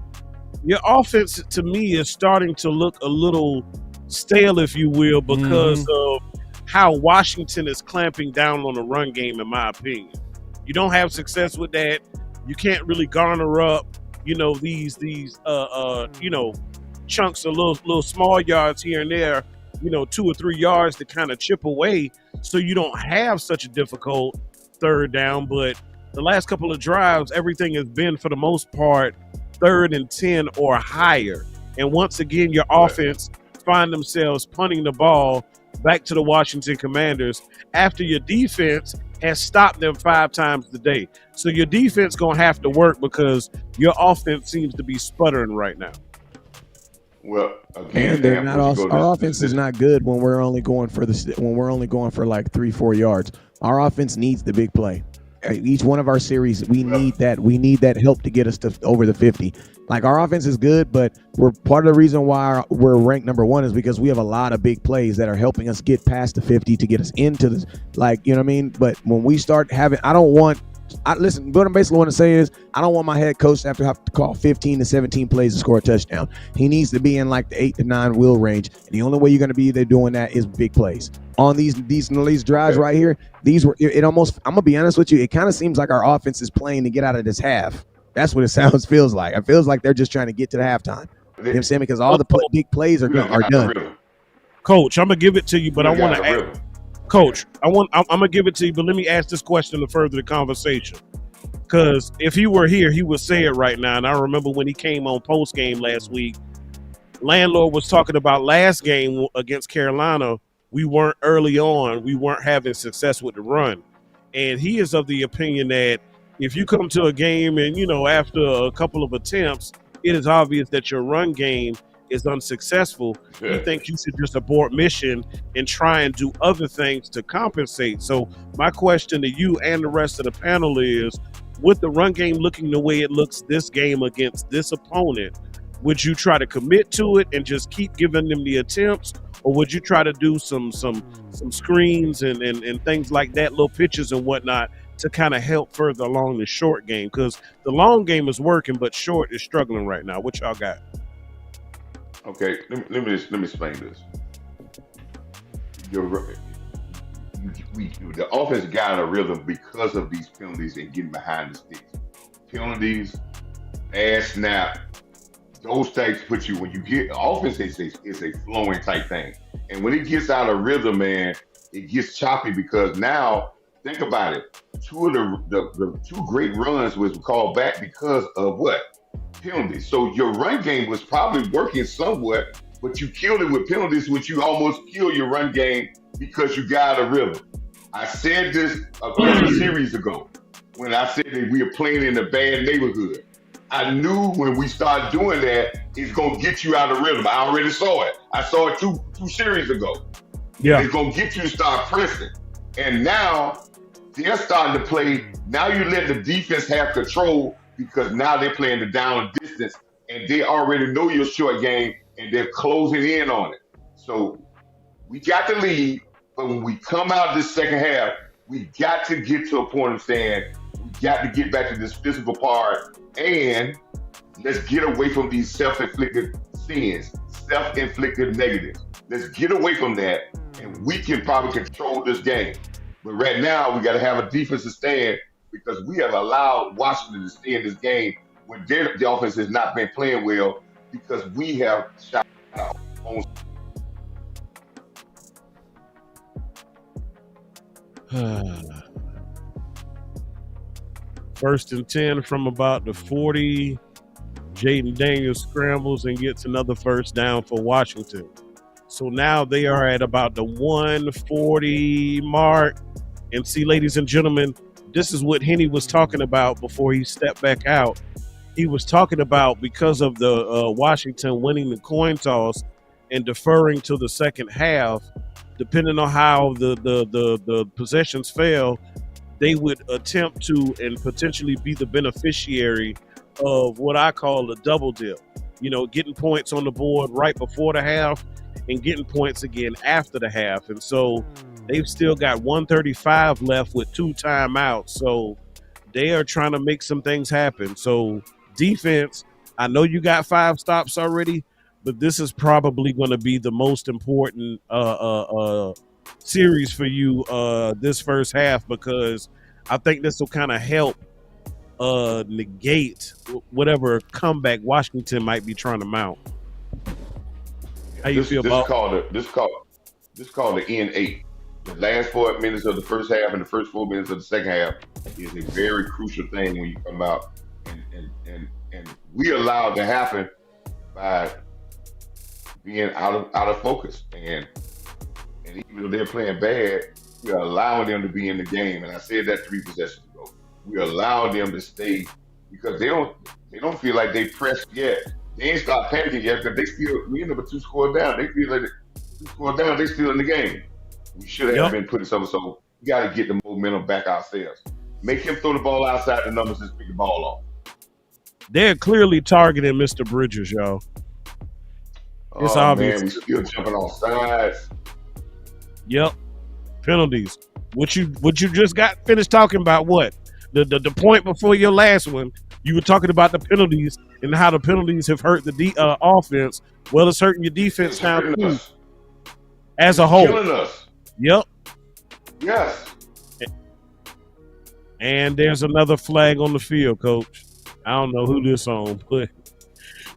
your offense, to me, is starting to look a little stale, if you will, because of how Washington is clamping down on the run game, in my opinion. You don't have success with that. You can't really garner up, these chunks of little small yards here and there, 2 or 3 yards to kind of chip away, so you don't have such a difficult third down. But the last couple of drives, everything has been, for the most part, 3rd and 10 or higher. And once again, your offense find themselves punting the ball back to the Washington Commanders after your defense has stopped them 5 times today. So your defense going to have to work because your offense seems to be sputtering right now. Well, again, they're not our offense is not good when we're only going for like 3-4 yards. Our offense needs the big play. Each one of our series, we need that help to get us to over the 50. Like, our offense is good, but we're part of the reason why we're ranked number 1 is because we have a lot of big plays that are helping us get past the 50 to get us into this. Like, you know what I mean? But when we start having, listen, what I basically want to say is I don't want my head coach to have to call 15 to 17 plays to score a touchdown. He needs to be in like the 8 to 9 wheel range. And the only way you're going to be there doing that is big plays. On these drives right here, I'm going to be honest with you, it kind of seems like our offense is playing to get out of this half. That's what it feels like. It feels like they're just trying to get to the halftime. You know what I'm saying? Because all the big plays are done. Coach, I'm gonna give it to you, but I want to rhythm. Coach, I'm gonna give it to you, but let me ask this question to further the conversation. Because if he were here, he would say it right now. And I remember when he came on post game last week, Landlord was talking about last game against Carolina. We weren't early on. We weren't having success with the run. And he is of the opinion that if you come to a game and, after a couple of attempts, it is obvious that your run game is unsuccessful. He thinks you should just abort mission and try and do other things to compensate. So my question to you and the rest of the panel is, with the run game looking the way it looks this game against this opponent, would you try to commit to it and just keep giving them the attempts, or would you try to do some screens and things like that, little pitches and whatnot, to kind of help further along the short game? Because the long game is working, but short is struggling right now. What y'all got? Okay, let me explain this. You're right. The offense got in a rhythm because of these penalties and getting behind the sticks. Penalties, bad snap, those things put you, when you get offense, it's a flowing type thing. And when it gets out of rhythm, man, it gets choppy because now, think about it. Two of the two great runs was called back because of what? Penalties. So your run game was probably working somewhat, but you killed it with penalties, which you almost kill your run game because you got a rhythm. I said this a couple series ago when I said that we are playing in a bad neighborhood. I knew when we started doing that, it's going to get you out of rhythm. I already saw it. I saw it two series ago. Yeah. It's going to get you to start pressing. And now they're starting to play. Now you let the defense have control because now they're playing the down and distance and they already know your short game and they're closing in on it. So we got the lead, but when we come out this second half, we got to get to a point of saying we got to get back to this physical part and let's get away from these self-inflicted sins, self-inflicted negatives. Let's get away from that and we can probably control this game. But right now, we got to have a defensive stand because we have allowed Washington to stay in this game when the offense has not been playing well because we have shot our own. First and 10 from about the 40. Jaden Daniels scrambles and gets another first down for Washington. So now they are at about the 140 mark. And see, ladies and gentlemen, this is what Henny was talking about before he stepped back out. He was talking about because of the Washington winning the coin toss and deferring to the second half, depending on how the possessions fell, they would attempt to and potentially be the beneficiary of what I call a double dip. Getting points on the board right before the half and getting points again after the half. And so they've still got 135 left with 2 timeouts. So they are trying to make some things happen. So defense, I know you got 5 stops already, but this is probably going to be the most important series for you this first half, because I think this will kind of help negate whatever comeback Washington might be trying to mount. How you feel about this? Called the N8. The last 4 minutes of the first half and the first 4 minutes of the second half is a very crucial thing when you come out, and we allow it to happen by being out of focus, and even though they're playing bad, we're allowing them to be in the game. And I said that 3 possessions ago. We're allowing them to stay because they don't feel like they pressed yet. They ain't start panicking yet because we end up with 2 scores down. They feel like 2 scores down, they still in the game. We should have been putting something. So we got to get the momentum back ourselves. Make him throw the ball outside the numbers and pick the ball off. They're clearly targeting Mr. Bridges, y'all. It's obvious. Man, we still jumping on sides. Yep. Penalties. What you just got finished talking about? What? The point before your last one, you were talking about the penalties and how the penalties have hurt the offense. Well, it's hurting your defense now too, as a whole. Killing us. Yep. Yes. And there's another flag on the field, Coach. I don't know who this on, but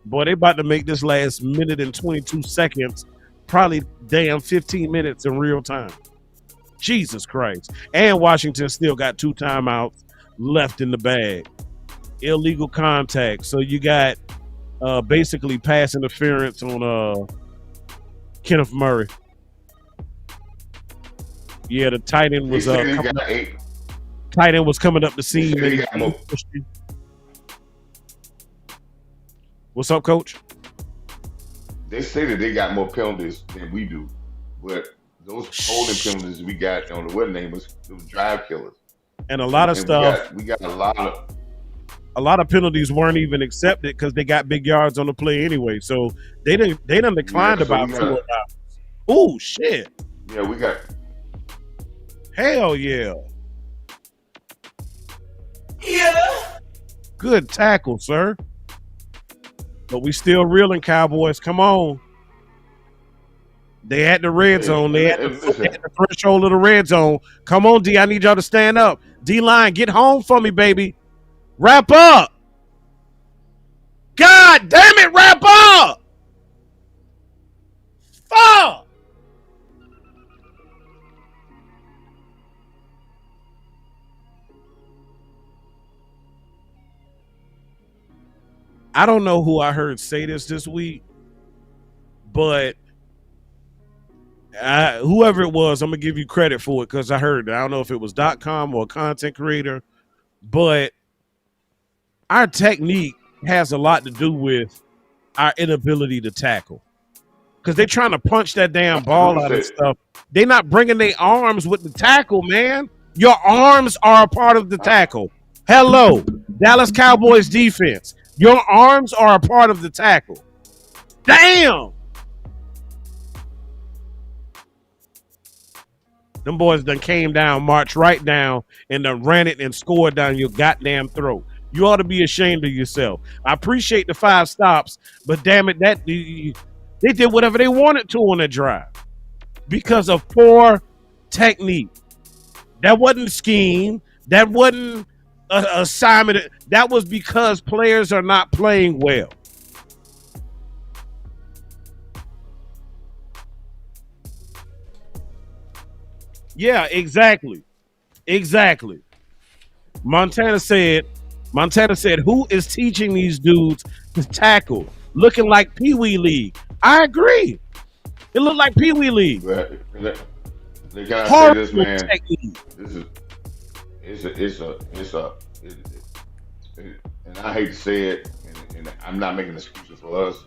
boy, they about to make this last minute and 22 seconds probably damn 15 minutes in real time. Jesus Christ. And Washington still got 2 timeouts left in the bag. Illegal contact. So you got basically pass interference on Kenneth Murray. Yeah, the tight end was They got 8. tight end was coming up the seam. They got more. What's up, Coach? They say that they got more penalties than we do, but those holding penalties we got on the what name was those drive killers. And a lot of stuff. We got a lot of penalties weren't even accepted because they got big yards on the play anyway. So they done declined about 2 or 5. Oh shit. Yeah, we got. Hell yeah. Yeah. Good tackle, sir. But we still reeling, Cowboys. Come on. They at the red zone. They at the threshold of the red zone. Come on, D. I need y'all to stand up. D-line, get home for me, baby. Wrap up. God damn it, wrap up. Fuck. I don't know who I heard say this week, but whoever it was, I'm going to give you credit for it because I heard it. I don't know if it was .com or a content creator, but our technique has a lot to do with our inability to tackle because they're trying to punch that damn ball out and stuff. They're not bringing their arms with the tackle, man. Your arms are a part of the tackle. Hello, Dallas Cowboys defense. Your arms are a part of the tackle. Damn. Them boys done came down, marched right down, and done ran it and scored down your goddamn throat. You ought to be ashamed of yourself. I appreciate the 5 stops, but damn it, they did whatever they wanted to on that drive because of poor technique. That wasn't scheme. That wasn't assignment. That was because players are not playing well. Yeah, exactly. Montana said, who is teaching these dudes to tackle? Looking like Pee Wee League. I agree. It looked like Pee Wee League. They gotta say this, man. Technique. And I hate to say it, and I'm not making excuses for us.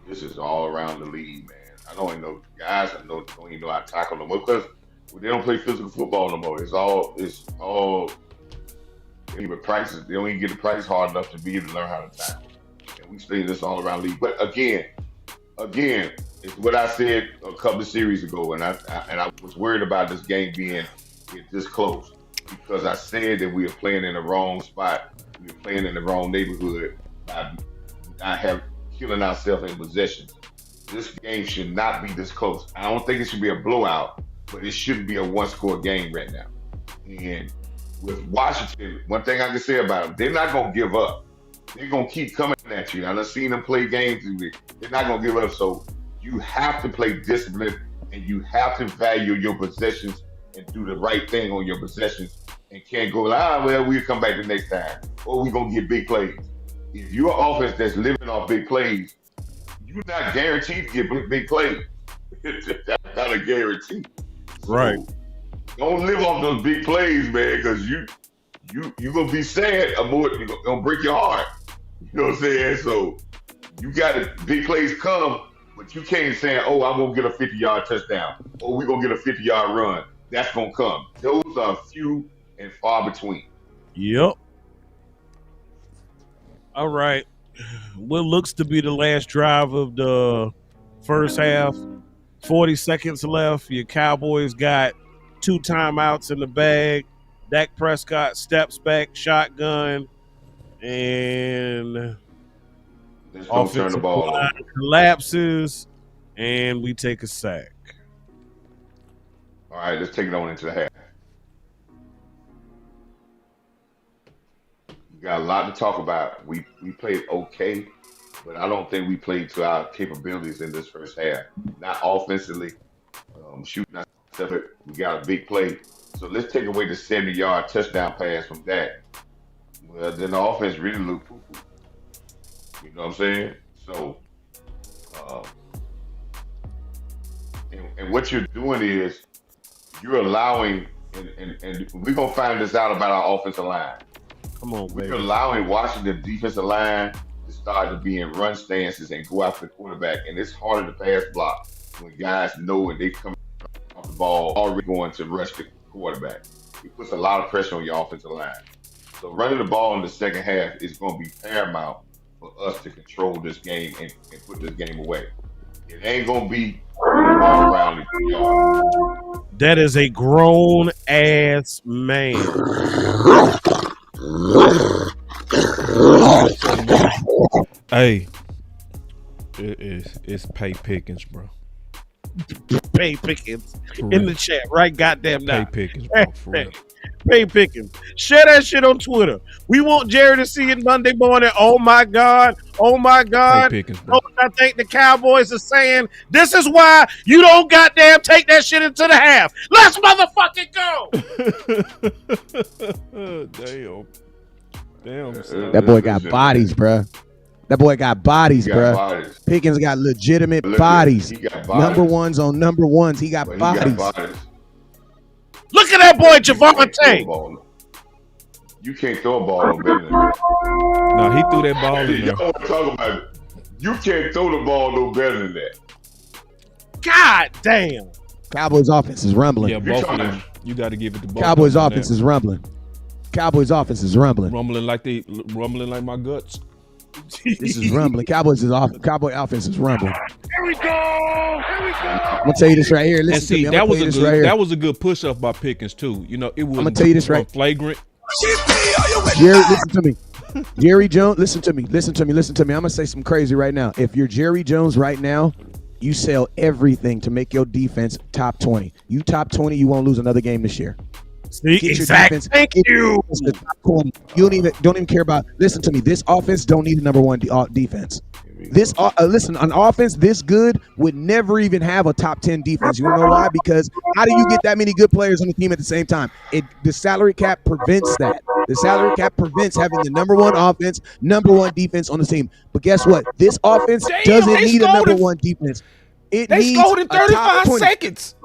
This is all around the league, man. I don't even know guys. Don't even know how to tackle no more because they don't play physical football no more. It's all. They even practice. They don't even get the practice hard enough to be able to learn how to tackle. And we see this all around the league. But again, it's what I said a couple of series ago, and I was worried about this game being this close because I said that we were playing in the wrong spot. We were playing in the wrong neighborhood by not killing ourselves in possessions. This game should not be this close. I don't think it should be a blowout, but it shouldn't be a 1-score game right now. And with Washington, one thing I can say about them, they're not going to give up. They're going to keep coming at you. I've seen them play games. They're not going to give up. So you have to play discipline, and you have to value your possessions and do the right thing on your possessions and can't go, well, we'll come back the next time, or we're going to get big plays. If you're an offense that's living off big plays, you're not guaranteed to get big plays. That's not a guarantee. Right. So don't live off those big plays, man, because you're going to be sad or more, you're going to break your heart. You know what I'm saying? So you got to, big plays come, but you can't say, I'm going to get a 50-yard touchdown, or we're going to get a 50-yard run. That's going to come. Those are few and far between. Yep. All right. What looks to be the last drive of the first half. 40 seconds left. Your Cowboys got 2 timeouts in the bag. Dak Prescott steps back, shotgun, and offensive turn the ball line collapses, and we take a sack. All right, let's take it on into the half. We got a lot to talk about. We played okay. but I don't think we played to our capabilities in this first half. Not offensively, shooting ourselves. We got a big play. So let's take away the 70-yard touchdown pass from that. Well, then the offense really looked poo-poo. You know what I'm saying? So, uh, and what you're doing is you're allowing, and we're going to find this out about our offensive line. Come on, baby. We're allowing Washington defensive line to start to be in run stances and go after the quarterback. And it's harder to pass block when guys know when they come off the ball already going to rush the quarterback. It puts a lot of pressure on your offensive line. So running the ball in the second half is going to be paramount for us to control this game and put this game away. It ain't going to be all around the yard. That is a grown ass man. Hey, it's Pay Pickens, bro. Pay Pickens in the chat right goddamn now. Pay Pickens, bro. For real. Pay Pickens. Share that shit on Twitter. We want Jerry to see it Monday morning. Oh my God. Oh my God. Pay Pickens, bro. I think the Cowboys are saying this is why you don't goddamn take that shit into the half. Let's motherfucking Damn. go. Damn. That boy got bodies, bruh. That boy got bodies, bruh. Pickens got legitimate bodies. He got Number ones on number ones. He got bodies. Look at that boy, Javante. You can't throw a ball no better than that. No, he threw that ball in there. Y'all want to talk about it. You can't throw the ball no better than that. God damn. Cowboys offense is rumbling. Yeah, both of them. You got to give it to both. Cowboys offense is rumbling. Cowboys offense is rumbling. Rumbling like my guts. This is rumbling. Cowboy offense is rumbling. Here we go. I'm gonna tell you this right here. Listen and see, to me. that was a good push up by Pickens too. You know, it was. I'm gonna tell you this right. Flagrant. Jerry, listen to me. Jerry Jones, listen to me. I'm gonna say something crazy right now. If you're Jerry Jones right now, you sell everything to make your defense top 20. You top 20, you won't lose another game this year. See, exactly. Thank you. You don't even care about. Listen to me. This offense don't need a number one defense. This listen, an offense this good would never even have a top 10 defense. You know why? Because how do you get that many good players on the team at the same time? The salary cap prevents that. The salary cap prevents having the number one offense, number one defense on the team. But guess what? This offense doesn't need a number one defense. They scored in 35 seconds.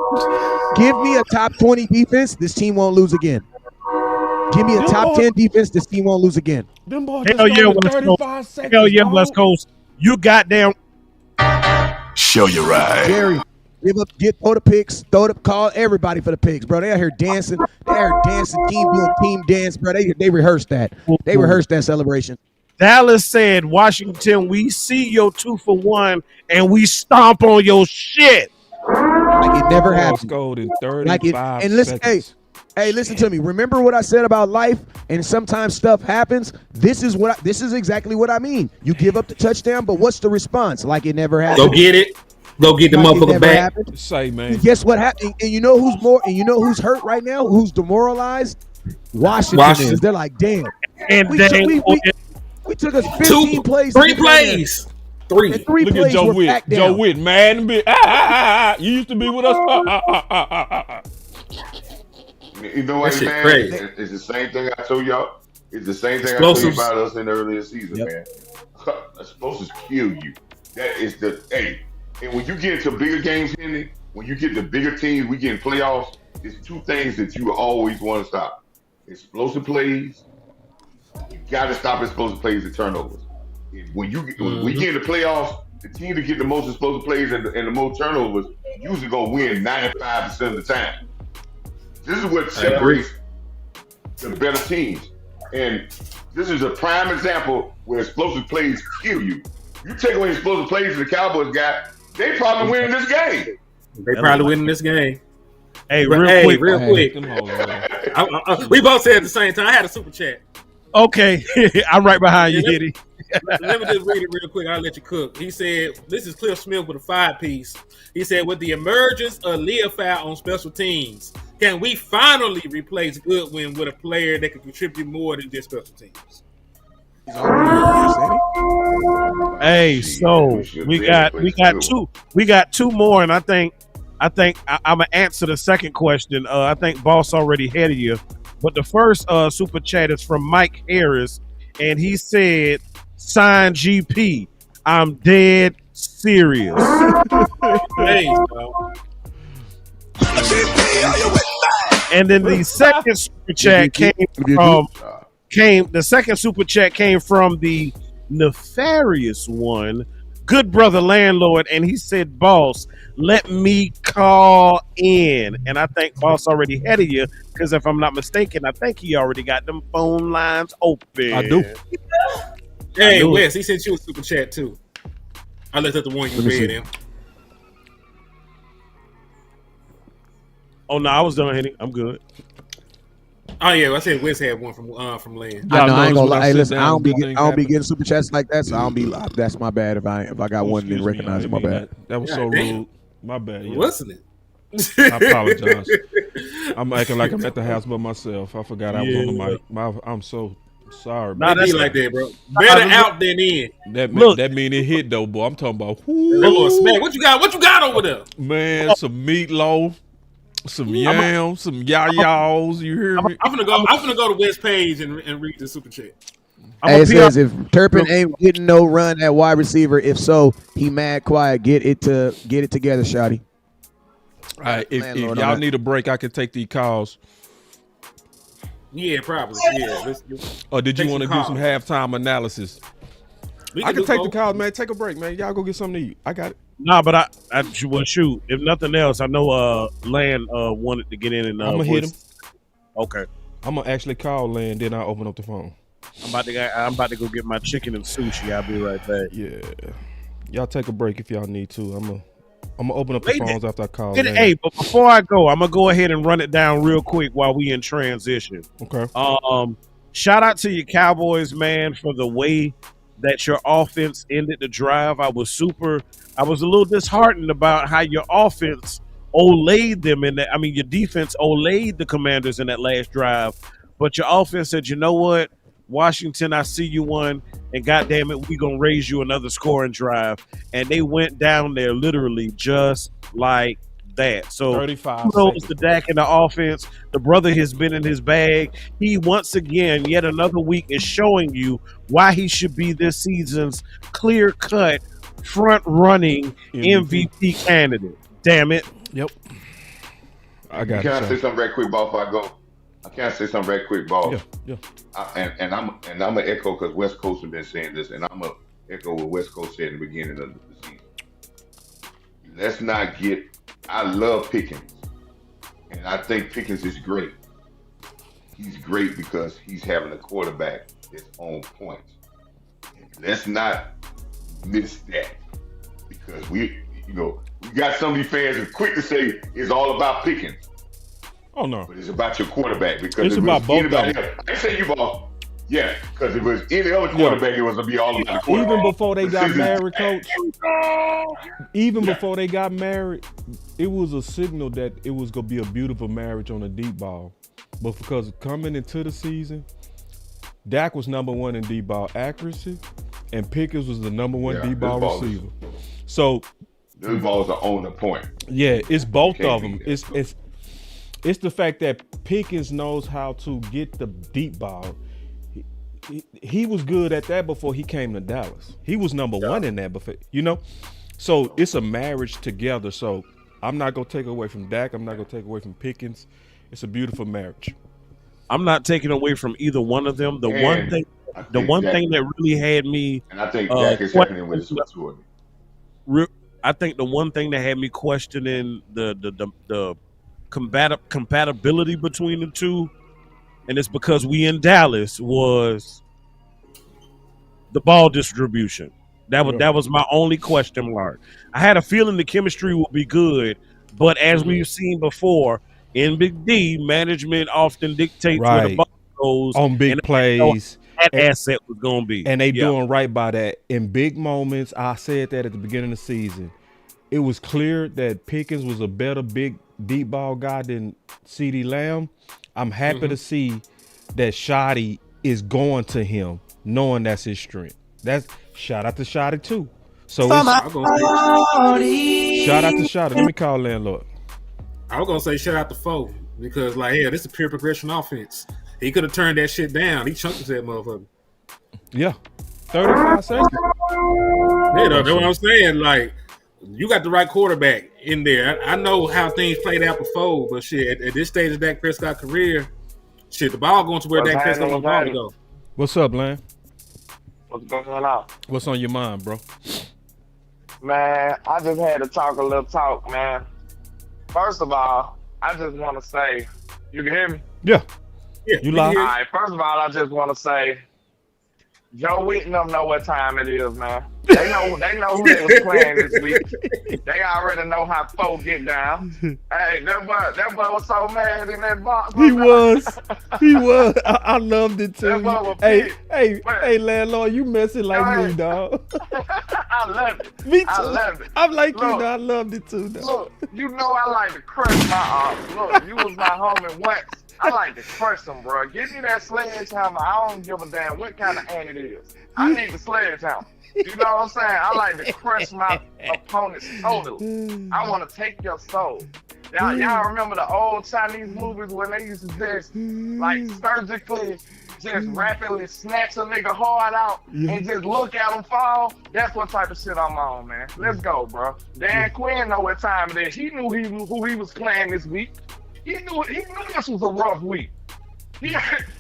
Give me a top 20 defense, this team won't lose again. Give me a top 10 defense, this team won't lose again. Hell yeah, West Coast. You goddamn. Show you right. Jerry, throw the picks, call everybody for the picks, bro. They out here dancing. Team dance, bro. They rehearsed that. They rehearsed that celebration. Dallas said, Washington, we see your 2-for-1 and we stomp on your shit. Like it never happened. Scored in 35 and listen, seconds. Hey, listen to me. Remember what I said about life? And sometimes stuff happens. This is exactly what I mean. You give up the touchdown, but what's the response? Like it never happened. Go get it. Go get the motherfucker back. Happened. Say, man. And guess what happened? And you know who's hurt right now? Who's demoralized? Washington is. They're like, damn. And we took us 15 plays. 3 plays. 3. And 3 Look plays at Joe were Witt. back down. Joe Witt, mad and bit. You used to be with us. You know what, man? Crazy. It's the same thing I told y'all. It's the same thing I told you about us in the earlier season, man. Explosives kill you. That is and when you get into bigger games, Henry, when you get to bigger teams, we get in playoffs, there's 2 things that you always want to stop. Explosive plays. You got to stop explosive plays and turnovers. When we get in the playoffs, the team that get the most explosive plays and the most turnovers usually going to win 95% of the time. This is what separates the better teams. And this is a prime example where explosive plays kill you. You take away explosive plays that the Cowboys got, they probably winning this game. They probably winning this game. Hey, real quick. We both said at the same time. I had a super chat. Okay, I'm right behind you, Hitty. Let me just read it real quick. I'll let you cook. He said, this is Cliff Smith with a 5-piece. He said, with the emergence of Leofau on special teams, can we finally replace Goodwin with a player that can contribute more than just special teams? Hey, Shit, so should we be, got but we it's got good. two more, and I think I'm gonna answer the second question. I think Boss already ahead of you, but the first super chat is from Mike Harris, and he said, "Sign GP. I'm dead serious." Hey, bro. And then the second super chat the second super chat came from the nefarious one, good brother landlord, and he said, "Boss, let me call in." And I think Boss already had of you, because if I'm not mistaken, I think he already got them phone lines open. I do. Hey, knew it. Wes, he sent you a super chat too. I looked at the one you Let me read see. him. Oh no, I was done, Henny. I'm good. Oh yeah, I said Wes had one from Land. I know. I ain't notice gonna when lie. Hey, sit listen. I down, don't be good get, things I don't be happen. getting super chats like that. So I don't be. That's my bad. If I got Oh, one and didn't excuse me, recognize I it, my didn't mean bad. that. That was God so damn. rude. My bad. Yeah. Wasn't it? I apologize. I'm acting like I'm at the house by myself. I forgot I was on the Yeah. mic. I'm so sorry. Nah, Bro. It be that's like that, bro. Better out than in. Look. That mean it hit though, boy. I'm talking about That boy smack. What you got? What you got over there? man, some meatloaf, some yams, some yayas. You hear me? I'm gonna go to Wes page and read the super chat. Hey, it says if Turpin ain't getting no run at wide receiver, if so, he mad quiet. Get it together, Shotty. All right, if Landlord y'all on that. need a break, I can take these calls. Yeah, probably. Yeah. Or did you Take want to some do some calls. halftime analysis? We I can do take the both. calls, man. Take a break, man. Y'all go get something to eat. I got it. Nah, but I well, shoot. If nothing else, I know Land wanted to get in and I'm gonna hit him. Okay, I'm gonna actually call Land, then I'll open up the phone. I'm about to go get my chicken and sushi. I'll be right back. Yeah, y'all take a break if y'all need to. I'm gonna open up the phones after I call. Land. Hey, but before I go, I'm gonna go ahead and run it down real quick while we in transition. Okay. Shout out to your Cowboys, man, for the way that your offense ended the drive. I was a little disheartened about how your offense olayed them in that. I mean, your defense olayed the Commanders in that last drive, but your offense said, "You know what, Washington, I see you one, and goddamn it, we gonna raise you another scoring drive." And they went down there literally just like that. So 35 kudos seconds. to Dak in the offense. The brother has been in his bag. He once again, yet another week, is showing you why he should be this season's clear-cut, front-running MVP candidate. Damn it. Yep. I got Can I it. say something right quick, ball? Before I go, can I say something right quick, ball? Yeah. And I'm gonna echo because West Coast have been saying this, and I'm gonna echo what West Coast said in the beginning of the season. Let's not get. I love Pickens, and I think Pickens is great. He's great because he's having a quarterback that's on point. Let's not miss that because we got some of these fans who are quick to say it's all about Pickens. Oh no, but it's about your quarterback because it's if about it was both anybody of them. else, I say you ball. Yeah, because if it was any other quarterback, it was gonna be all about the quarterback. Even before they got married, coach. Even before they got married, it was a signal that it was gonna be a beautiful marriage on a deep ball. But because coming into the season, Dak was number one in deep ball accuracy, and Pickens was the number one deep ball receiver. So those balls are on the point. Yeah, it's both of them. It's the fact that Pickens knows how to get the deep ball. He was good at that before he came to Dallas. He was number one in that before, So it's a marriage together. So I'm not gonna take away from Dak. I'm not gonna take away from Pickens. It's a beautiful marriage. I'm not taking away from either one of them. The one thing that really had me, and I think Dak is happening with his maturity. I think the one thing that had me questioning the compatibility between the two, and it's because we in Dallas, was the ball distribution. That was my only question mark. I had a feeling the chemistry would be good, but as we've seen before, in Big D, management often dictates where the ball goes on big plays. That asset was going to be. And they doing right by that. In big moments, I said that at the beginning of the season. It was clear that Pickens was a better big deep ball guy than CeeDee Lamb. I'm happy to see that Shoddy is going to him, knowing that's his strength. Shout out to Shotty too. So I was gonna say, shout out to Shotty. Let me call landlord. I was gonna say shout out to Foe because like, yeah, this is a pure progression offense. He could have turned that shit down. He chunked that motherfucker. Yeah, 35 seconds. Yeah, that's what I'm saying. Like, you got the right quarterback in there. I know how things played out before, but shit, at this stage of Dak Prescott's career, shit, the ball going to where Dak Prescott wants to go. What's up, Lan? What's going on? What's on your mind, bro? Man, I just had to talk a little talk, man. First of all, I just want to say, you can hear me? Yeah. Yeah, you live? All right, first of all, I just want to say, Joe Wheaton them know what time it is, man. They know who they was playing this week. They already know how folks get down. Hey, that boy was so mad in that box. He was. I loved it too. Hey, landlord, you messing like me, dog. I love it. Me too. I love it. I'm like Look, you, dog. I loved it too, dog. Look, you know I like to crush my arms. Look, you was my homie once. I like to crush them, bro. Give me that sledgehammer. I don't give a damn what kind of ant it is. I need the sledgehammer. You know what I'm saying? I like to crush my opponents totally. I want to take your soul. Y'all remember the old Chinese movies when they used to just like surgically just rapidly snatch a nigga hard out and just look at him fall? That's what type of shit I'm on, man. Let's go, bro. Dan Quinn know what time it is. He knew who he was playing this week. He knew this was a rough week. His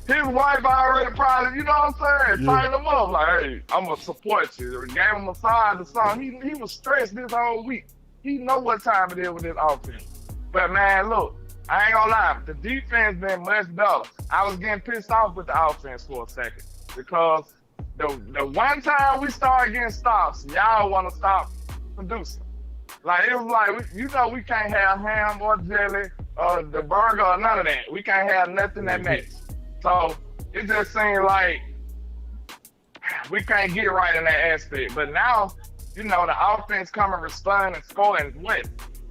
wife already probably, you know what I'm saying, tightened him up like, hey, I'm going to support you. Gave him a side to song. He was stressed this whole week. He know what time it is with this offense. But, man, look, I ain't going to lie. The defense been much better. I was getting pissed off with the offense for a second because the one time we started getting stops, y'all want to stop producing. Like, it was like, we can't have ham or jelly or the burger or none of that. We can't have nothing that matches. So it just seemed like we can't get right in that aspect. But now, the offense come and respond and score in what?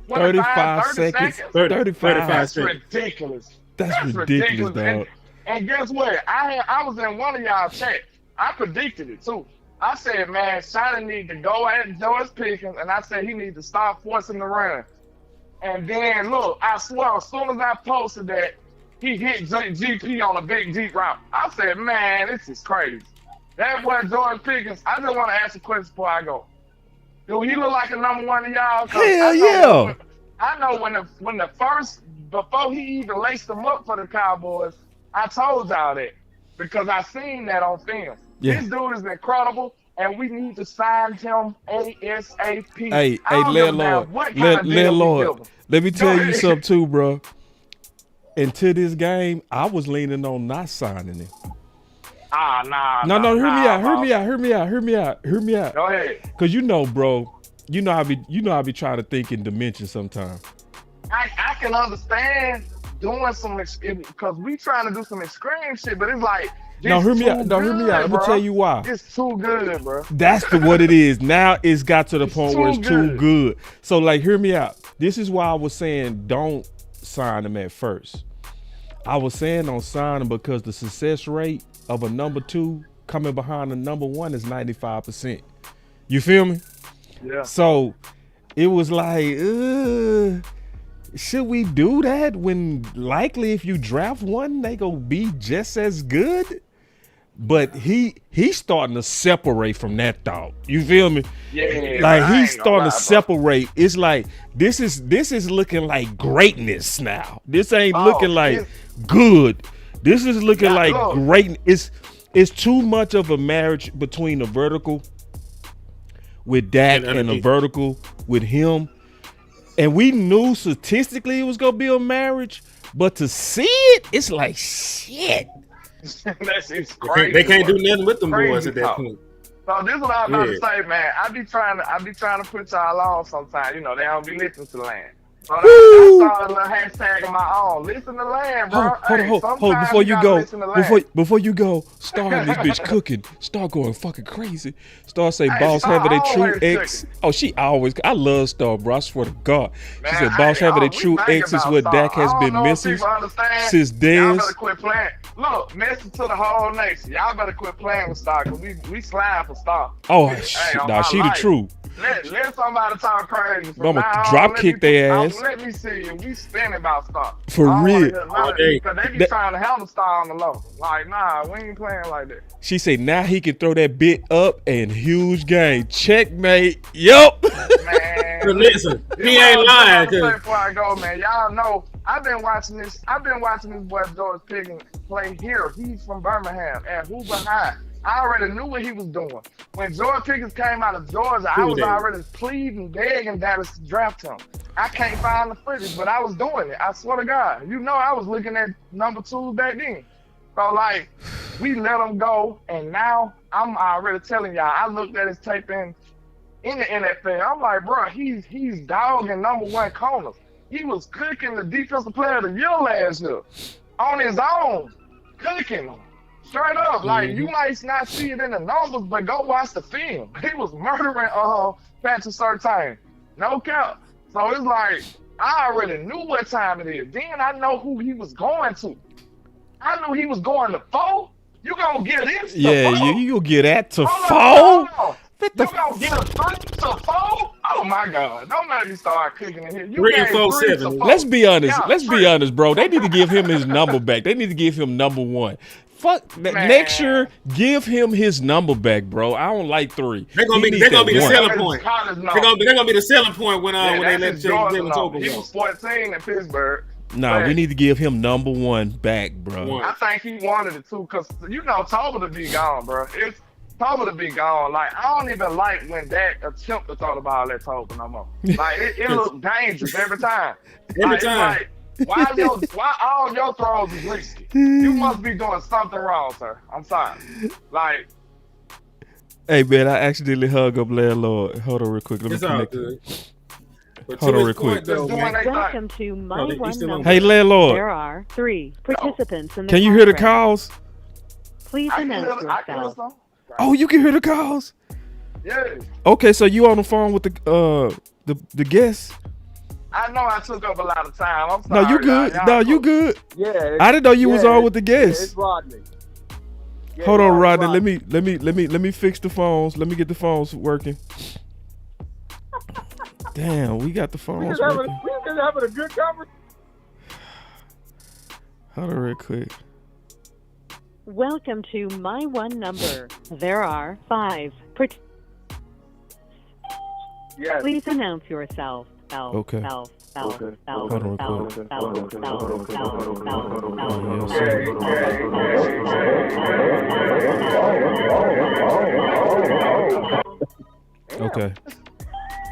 35 seconds. 35 That's seconds. ridiculous. That's ridiculous, dog. And guess what? I was in one of y'all chats. I predicted it too. I said, man, Shotty need to go at George Pickens, and I said he need to stop forcing the run. And then, look, I swear, as soon as I posted that, he hit GP on a big deep route. I said, man, this is crazy. That boy George Pickens, I just want to ask a question before I go. Do he look like a number one to y'all? Hell yeah. I know when the first, before he even laced them up for the Cowboys, I told y'all that because I seen that on film. Yeah. This dude is incredible, and we need to sign him ASAP. Hey, landlord, let me tell you something too, bro. Into this game, I was leaning on not signing him. No, hear me out. Go ahead. Cause bro, I be trying to think in dimensions sometimes. I can understand doing some because we trying to do some extreme shit, but it's like hear me out. I'm gonna tell you why. It's too good, bro. That's what it is. Now it's got to the point where it's too good. So like, hear me out. This is why I was saying don't sign him at first. I was saying don't sign him because the success rate of a number 2 coming behind a number 1 is 95%. You feel me? Yeah. So it was like, should we do that when likely if you draft one, they gonna be just as good? But he's starting to separate from that thought. You feel me? Yeah. Like he's starting to separate. It's like this is looking like greatness now. This ain't looking like good. This is looking like great. It's too much of a marriage between the vertical with Dak and the vertical with him. And we knew statistically it was gonna be a marriage, but to see it, it's like shit. It's crazy. They can't do nothing with them boys at that point. So this is what I'm about to say, man. I be trying to put y'all on sometimes. They don't be listening to the land. So I started a little hashtag of my own. Listen to land, bro. Hold. Before you go, Star in this bitch cooking. Star going fucking crazy. Star say, boss having a true ex. Cooking. Oh, she always. I love Star, bro. I swear to God. Man, She said, boss having a true ex is what Dak has been missing since Y'all Dez. better quit playing. Look, message to the whole nation. Y'all better quit playing with Star, because we slime for Star. Oh, on she my the life. truth. Let somebody talk crazy. I'ma drop kick their ass. Let me see you. We spinning about Star. For real. Because they be trying to handle Star on the low. Like, nah, we ain't playing like that. She said, now he can throw that bit up and huge game. Checkmate. Yup. Man, Listen, he ain't lying. Before I go, man, y'all know I've been watching this boy George Pickens play here. He's from Birmingham at Hoover High. I already knew what he was doing. When George Pickens came out of Georgia, I was already pleading, begging Dallas to draft him. I can't find the footage, but I was doing it. I swear to God. You know, I was looking at number 2 back then. So, like, we let him go, and now I'm already telling y'all, I looked at his tape in the NFL. I'm like, bro, he's dogging number 1 corners. He was cooking the defensive player of the year last year on his own, cooking them. Straight up, like, you might not see it in the numbers, but go watch the film. He was murdering Patrick Surtain. No cap. So it's like, I already knew what time it is. Then I know who he was going to. I knew he was going to 4. You gonna get this to 4? Yeah, you gonna get that to 4? You gonna get a 3 to 4? Oh my God! Don't let me start cooking in here. You 3 and 4, 7. Let's be honest, bro. They need to give him his number back. They need to give him number 1. Fuck that. Next year, give him his number back, bro. I don't like 3. They're gonna be the selling point. They're gonna be the selling point when they let Jalen Tolbert He go. was 14 in Pittsburgh. Nah, we need to give him number 1 back, bro. I think he wanted it too, cause you know Tolbert to be gone, bro. It's Tolbert to be gone. Like, I don't even like when Dak attempt to throw the ball at Tolbert no more. Like, it looks dangerous every time. Every time. Like, why all your throws is risky? You must be doing something wrong, sir. I'm sorry. Like, hey man, I accidentally hung up landlord. Hold on real quick. Let me connect. Hold on real quick. Welcome to my one number. Hey landlord. There are 3 participants in the Can you hear the calls? Please announce yourself. Oh, you can hear the calls? Yeah. Okay, so you on the phone with the guests? I know I took up a lot of time. I'm sorry. No, you good. Y'all you good. Yeah. I didn't know you was on with the guests. It's Rodney. Hold on, Rodney. Let me fix the phones. Let me get the phones working. Damn, we got the phones working. We just having a good conversation. Hold on real quick. Welcome to my one number. There are 5 Yes. Please announce yourself. Okay. Hold on real quick. Okay.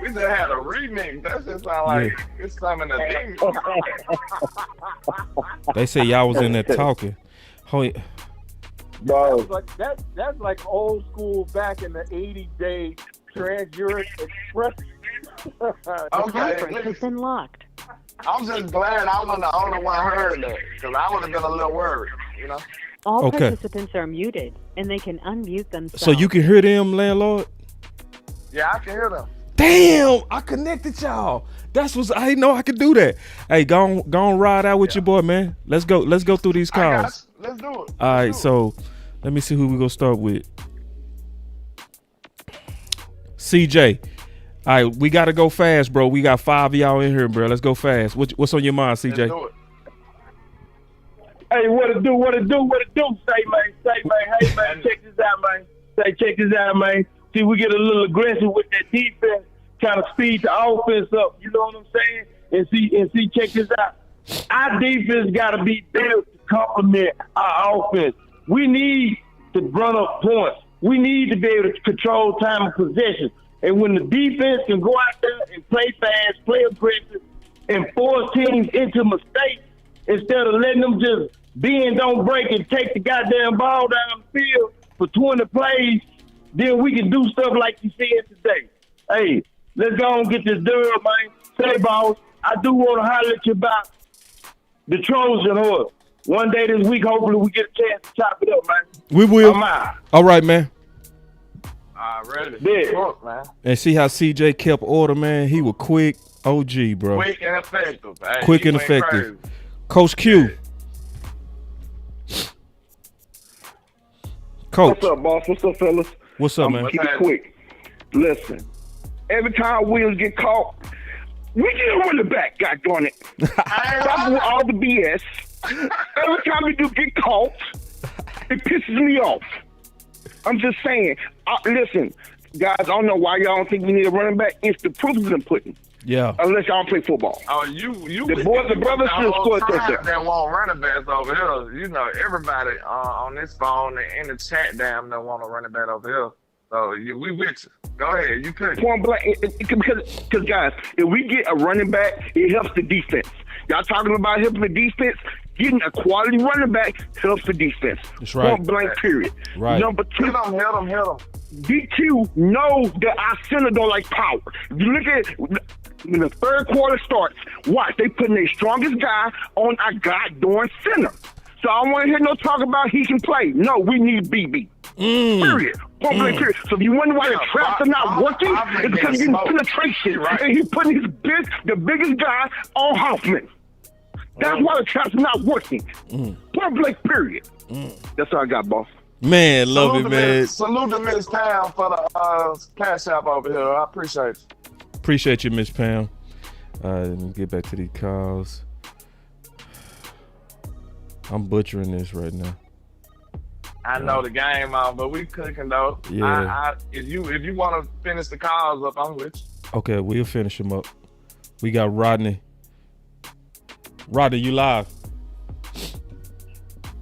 We just had a remix. That just sound like it's something to think. They say y'all was in there talking. That's like old school back in the 80 days. Trans-Europe Express. Conference has been locked. I'm just glad I wasn't the only one heard that, because I would have been a little worried, you know? All participants are muted, and they can unmute themselves. So you can hear them, landlord? Yeah, I can hear them. Damn, I connected y'all. That's what I didn't know I could do that. Hey, go on ride out with your boy, man. Let's go through these calls. Let's do it. All right, so let me see who we gonna start with. CJ. All right, we gotta go fast, bro. We got 5 of y'all in here, bro. Let's go fast. What's on your mind, CJ? Let's do it. Hey, what it do? Say, man. Hey, man, check this out, man. Check this out, man. See, we get a little aggressive with that defense, kind of speed the offense up. You know what I'm saying? And see, check this out. Our defense got to be built to complement our offense. We need to run up points. We need to be able to control time of possession. And when the defense can go out there and play fast, play aggressive, and force teams into mistakes, instead of letting them just bend, don't break, and take the goddamn ball down the field for 20 plays, then we can do stuff like you said today. Hey, let's go and get this dub, man. Say, boss, I do want to holler at you about the Trojan horse. One day this week, hopefully we get a chance to chop it up, man. We will. I'm out. All right, man. Ready. Yeah. Fuck, man. And see how CJ kept order, man. He was quick. OG, bro. Quick and effective. Hey, Quick he and went effective. crazy. Coach Q. Coach. What's up, boss? What's up, fellas? What's up, man? Keep it quick. Listen, every time wheels get caught, we get a running back, God darn it. Stop with all the BS. Every time we do get caught, it pisses me off. I'm just saying. Listen, guys, I don't know why y'all don't think we need a running back. It's the proof is in pudding. Yeah. Unless y'all play football. Oh, the brothers should score a touchdown. That want running backs over here. You know, everybody on this phone and in the chat, damn, that want a running back over here. So we with you. Go ahead, you could. Point blank, because guys, if we get a running back, it helps the defense. Y'all talking about helping the defense? Getting a quality running back helps the defense. That's right. Point blank, period. Right. Number two, hit him. DQ know that our center don't like power. If you look at when the third quarter starts, watch, they putting their strongest guy on our goddamn center. So I don't want to hear no talk about he can play. No, we need BB. Period. Point blank, period. So if you wonder why the traps are not working, it's because he's getting penetration. Right? And he's putting the biggest guy on Hoffman. That's why the traps are not working. Point blank, period. That's all I got, boss. Man, love it, man. Salute to Miss Pam for the CashApp over here. I appreciate you. Appreciate you, Miss Pam. Let me get back to these calls. I'm butchering this right now. I know the game on, but we cooking though. Yeah. If you want to finish the calls up, I'm with you. Okay, we'll finish them up. We got Rodney. Rodney, you live?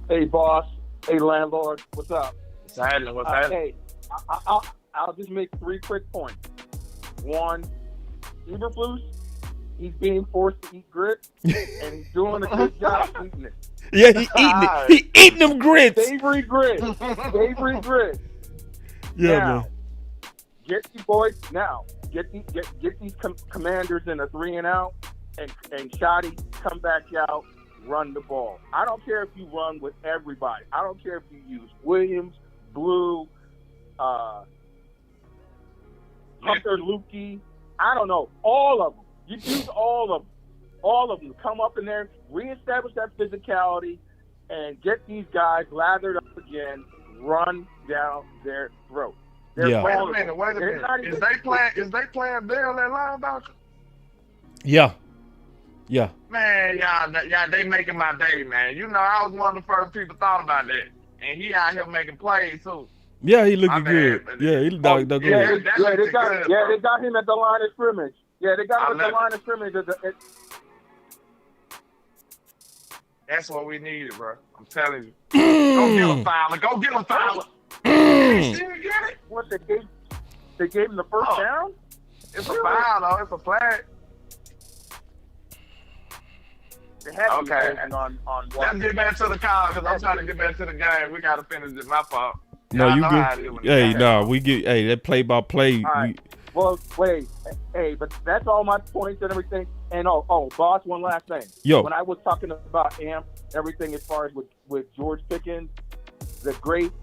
Hey, boss. Hey, landlord. What's up? What's happening? Hey, I'll just make 3 quick points. One, Eberflus, he's being forced to eat grits, and he's doing a good job eating it. Yeah, he eating it. He eating them grits. Savory grits. Savory grits. Yeah, now, man. Get these boys now. Get these commanders in a 3 and out, and Shoddy come back out, run the ball. I don't care if you run with everybody. I don't care if you use Williams, Blue, Hunter Lukey. I don't know. All of them. You use all of them. All of them. Come up in there, reestablish that physicality, and get these guys lathered up again, run down their throat. Yeah. Wait a minute. Is they playing Bill at linebacker? Yeah. Yeah. Man, y'all, they making my day, man. You know, I was one of the first people thought about that. And he out here making plays, too. Yeah, he looking good. Yeah, he look good. They got him at the line of scrimmage. Yeah, they got him at the line of scrimmage. That's what we needed, bro. I'm telling you. Go get him, Fowler. Go get him, Fowler. Did you get it? What, they gave him the first down? It's a foul, though. It's a flag. Okay. On let's get back to the call because I'm trying to get back to the game. We got to finish it. My fault. No, you good. Hey, no, we get that play by play. Right. Well, wait. Hey, but that's all my points and everything. And boss, one last thing. Yo. When I was talking about AMP, everything as far as with George Pickens, the great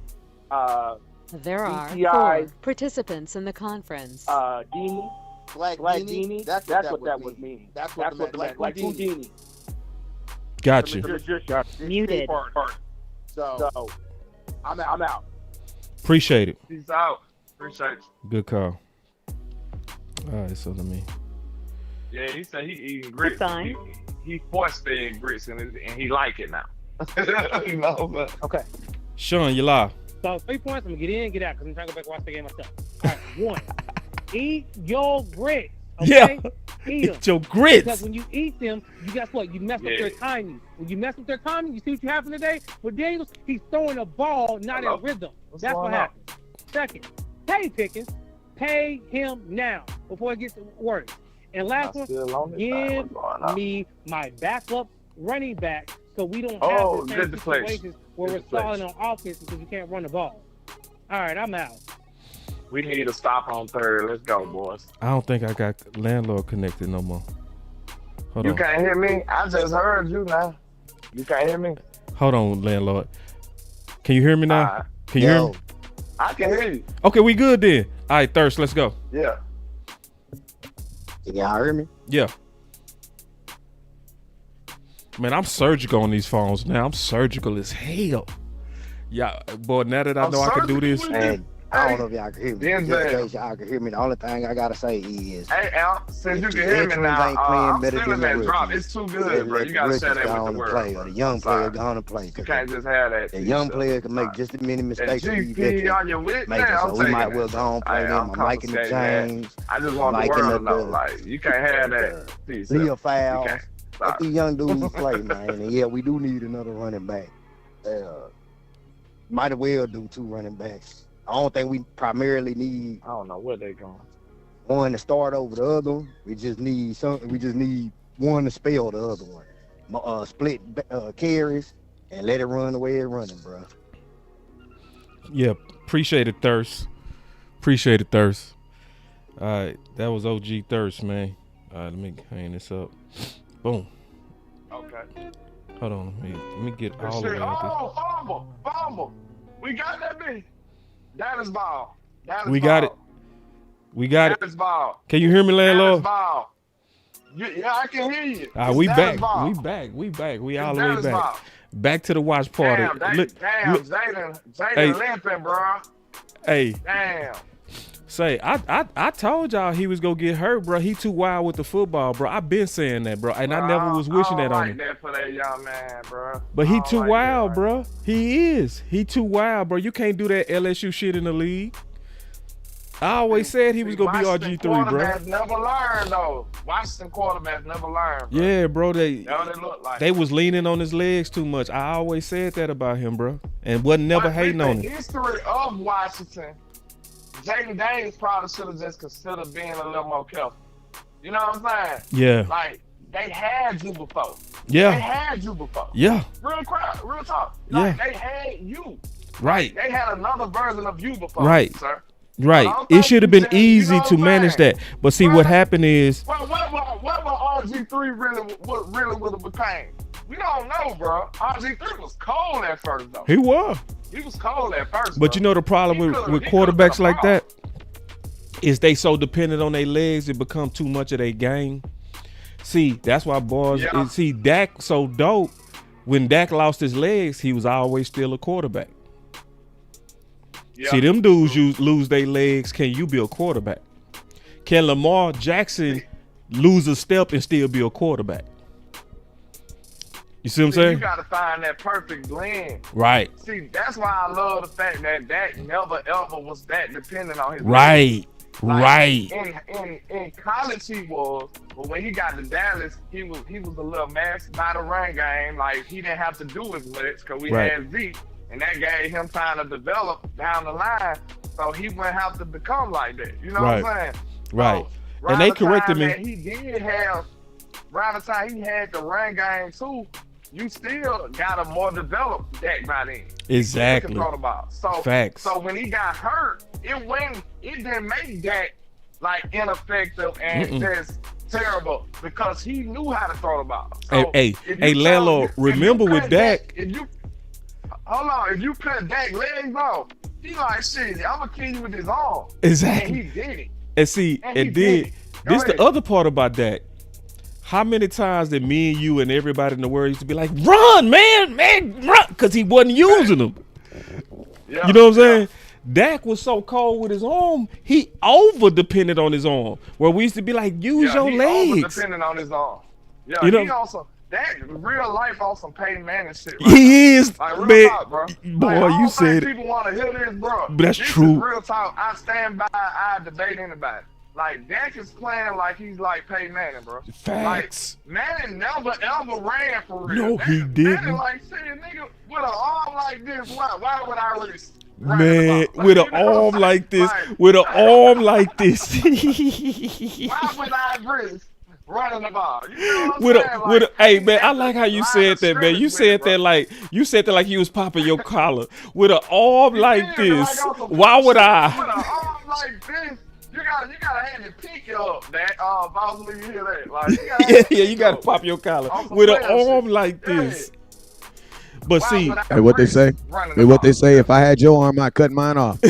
there are DTI, 4 participants in the conference. Dini, Black Dini. That's what that would mean. That's what it meant. Like Houdini. Gotcha. Muted. So I'm out. Appreciate it. Peace out. Appreciate you. Good call. All right, so let me. Yeah, he said he eating grits. Fine. He force-fed grits and he like it now. You know, but. Okay. Sean, you live. So 3 points. I'm gonna get in, get out because I'm trying to go back and watch the game myself. All right, 1. Eat your grits. Okay? Yeah. Eat your grits. Because when you eat them, you guess what? You mess up their timing. When you mess up their timing, you see what happened today? With Daniels, he's throwing a ball not in rhythm. That's what happened. Second, pay Pickens. Pay him now before it gets worse. And last one, give me my backup running back so we don't have the same situations where we're stalling on offense because we can't run the ball. All right, I'm out. We need to stop on third. Let's go, boys. I don't think I got landlord connected no more. Hold You on. can't hear me? I just heard you now. You can't hear me? Hold on, landlord. Can you hear me now? Can you hear me? I can hear you. Okay, we good then. All right, Thirst, let's go. Yeah. Can y'all hear me? Yeah. Man, I'm surgical on these phones now. I'm surgical as hell. Yeah, boy, now that I know I can do this. And I don't know if y'all can hear me. Denzel. Just in case y'all can hear me, the only thing I gotta say is, Hey, Al, since you if can the hear me veterans now, ain't playing I'm better feeling than the that drop. rookies, It's too let good, bro. You gotta share that go with on the and world, play, bro. or the young players go on and play. You can't just have that. The young player can make just as many mistakes as these GP, veterans are you with me? making, I'm so we taking might that. well go on and play them. I'm liking the confiscating James. I just want the liking world to know, like, you can't have that piece. Leo Fowles. can't. Let these young dudes play, man. And yeah, we do need another running back. Might as well do 2 running backs. I don't think we primarily need. I don't know where they going. One to start over the other one. We just need something. We just need one to spell the other one. Split carries and let it run the way it's running, bro. Yeah, appreciate it, Thirst. Appreciate it, Thirst. All right, that was OG Thirst, man. All right, let me hang this up. Boom. Okay. Hold on, let me get all Shit. of that. Oh, fumble. We got that bitch. Dallas ball. We got it. We got it. Dallas ball. Can you hear me, landlord? Dallas ball. Yeah, I can hear you. All right, we Dallas back. Ball. We back. We all the Dallas way back. ball. Back to the watch party. Damn, Zayden limping, bro. Hey. Damn. Say, I told y'all he was gonna get hurt, bro. He too wild with the football, bro. I been saying that, bro, and I never was wishing that on him. That for that young man, bro. But he too wild, bro. He is. He too wild, bro. You can't do that LSU shit in the league. I always said he was gonna be RG3, bro. Quarterbacks never learn though. Washington quarterbacks never learn. Bro. Yeah, bro. They look like. They was leaning on his legs too much. I always said that about him, bro, and wasn't never hating on The him. history of Washington, Jaden Daniels probably should have just considered being a little more careful. You know what I'm saying? Yeah. Like they had you before. Yeah. They had you before. Yeah. Real crowd, real talk. Yeah. Like they had you. Right. They had another version of you before. Right. Sir. Right. It should have been easy to manage that. But see, what happened is. What RG3 really would have became? We don't know, bro. RG3 was cold at first, though. He was. He was cold at first. But you know the problem with quarterbacks like that is they so dependent on their legs, it become too much of their game. See, that's why boys. Yeah. See, Dak so dope. When Dak lost his legs, he was always still a quarterback. Yeah. See, them dudes lose their legs. Can you be a quarterback? Can Lamar Jackson lose a step and still be a quarterback? You see what I'm saying? You got to find that perfect blend. Right. See, that's why I love the fact that Dak never ever was that dependent on his Right. legs. Like, Right. In college he was, but when he got to Dallas, he was a little messed by the run game. Like he didn't have to do as much because we Right. had Zeke, and that gave him time to develop down the line. So he wouldn't have to become like that. You know Right. what I'm saying? Right. So, And they around the corrected time me. that he did have, around the time he had the run game too, you still got a more developed Dak by then. Exactly. He could throw the ball. So, Facts. So when he got hurt, it didn't make Dak like ineffective and just terrible because he knew how to throw the ball. So Hey, landlord, remember with Dak. If you cut Dak legs off, he like shit. I'm gonna kill you with his arm. Exactly. And he did it. And see, And he and did then it. this Go the ahead. other part about Dak. How many times did me and you and everybody in the world used to be like, run, man, run, because he wasn't using them. Yeah, You know what I'm saying? Dak was so cold with his arm, he over depended on his arm. Where we used to be like, use your legs. Depending on his arm. Yeah, You know- he also that real life on some Peyton Manning shit. He is, like, real man. talk, bro. Boy, Like, I don't you think said it. people want to hear this, bro. But that's This true. Is real talk. I stand by. I debate anybody. Like Dak is playing like he's like Peyton Manning, bro. Facts. Like Manning never ever ran for real. No, he didn't. Manning like shit, nigga, with an arm like this. Why would I really? Man, with an arm like this, with an arm like this. Why would I risk running the ball? You know what I'm With saying? a, with a, Like, hey man, I like how you said that, man. You said that like you was popping your collar with an arm like this. Why would with an I? arm like this, You gotta hand your pinky up, that boss, when you hear that. Like, you gotta you gotta pop your collar with an arm like this. But see, hey, what they say? Hey, what they say? If I had your arm, I'd cut mine off.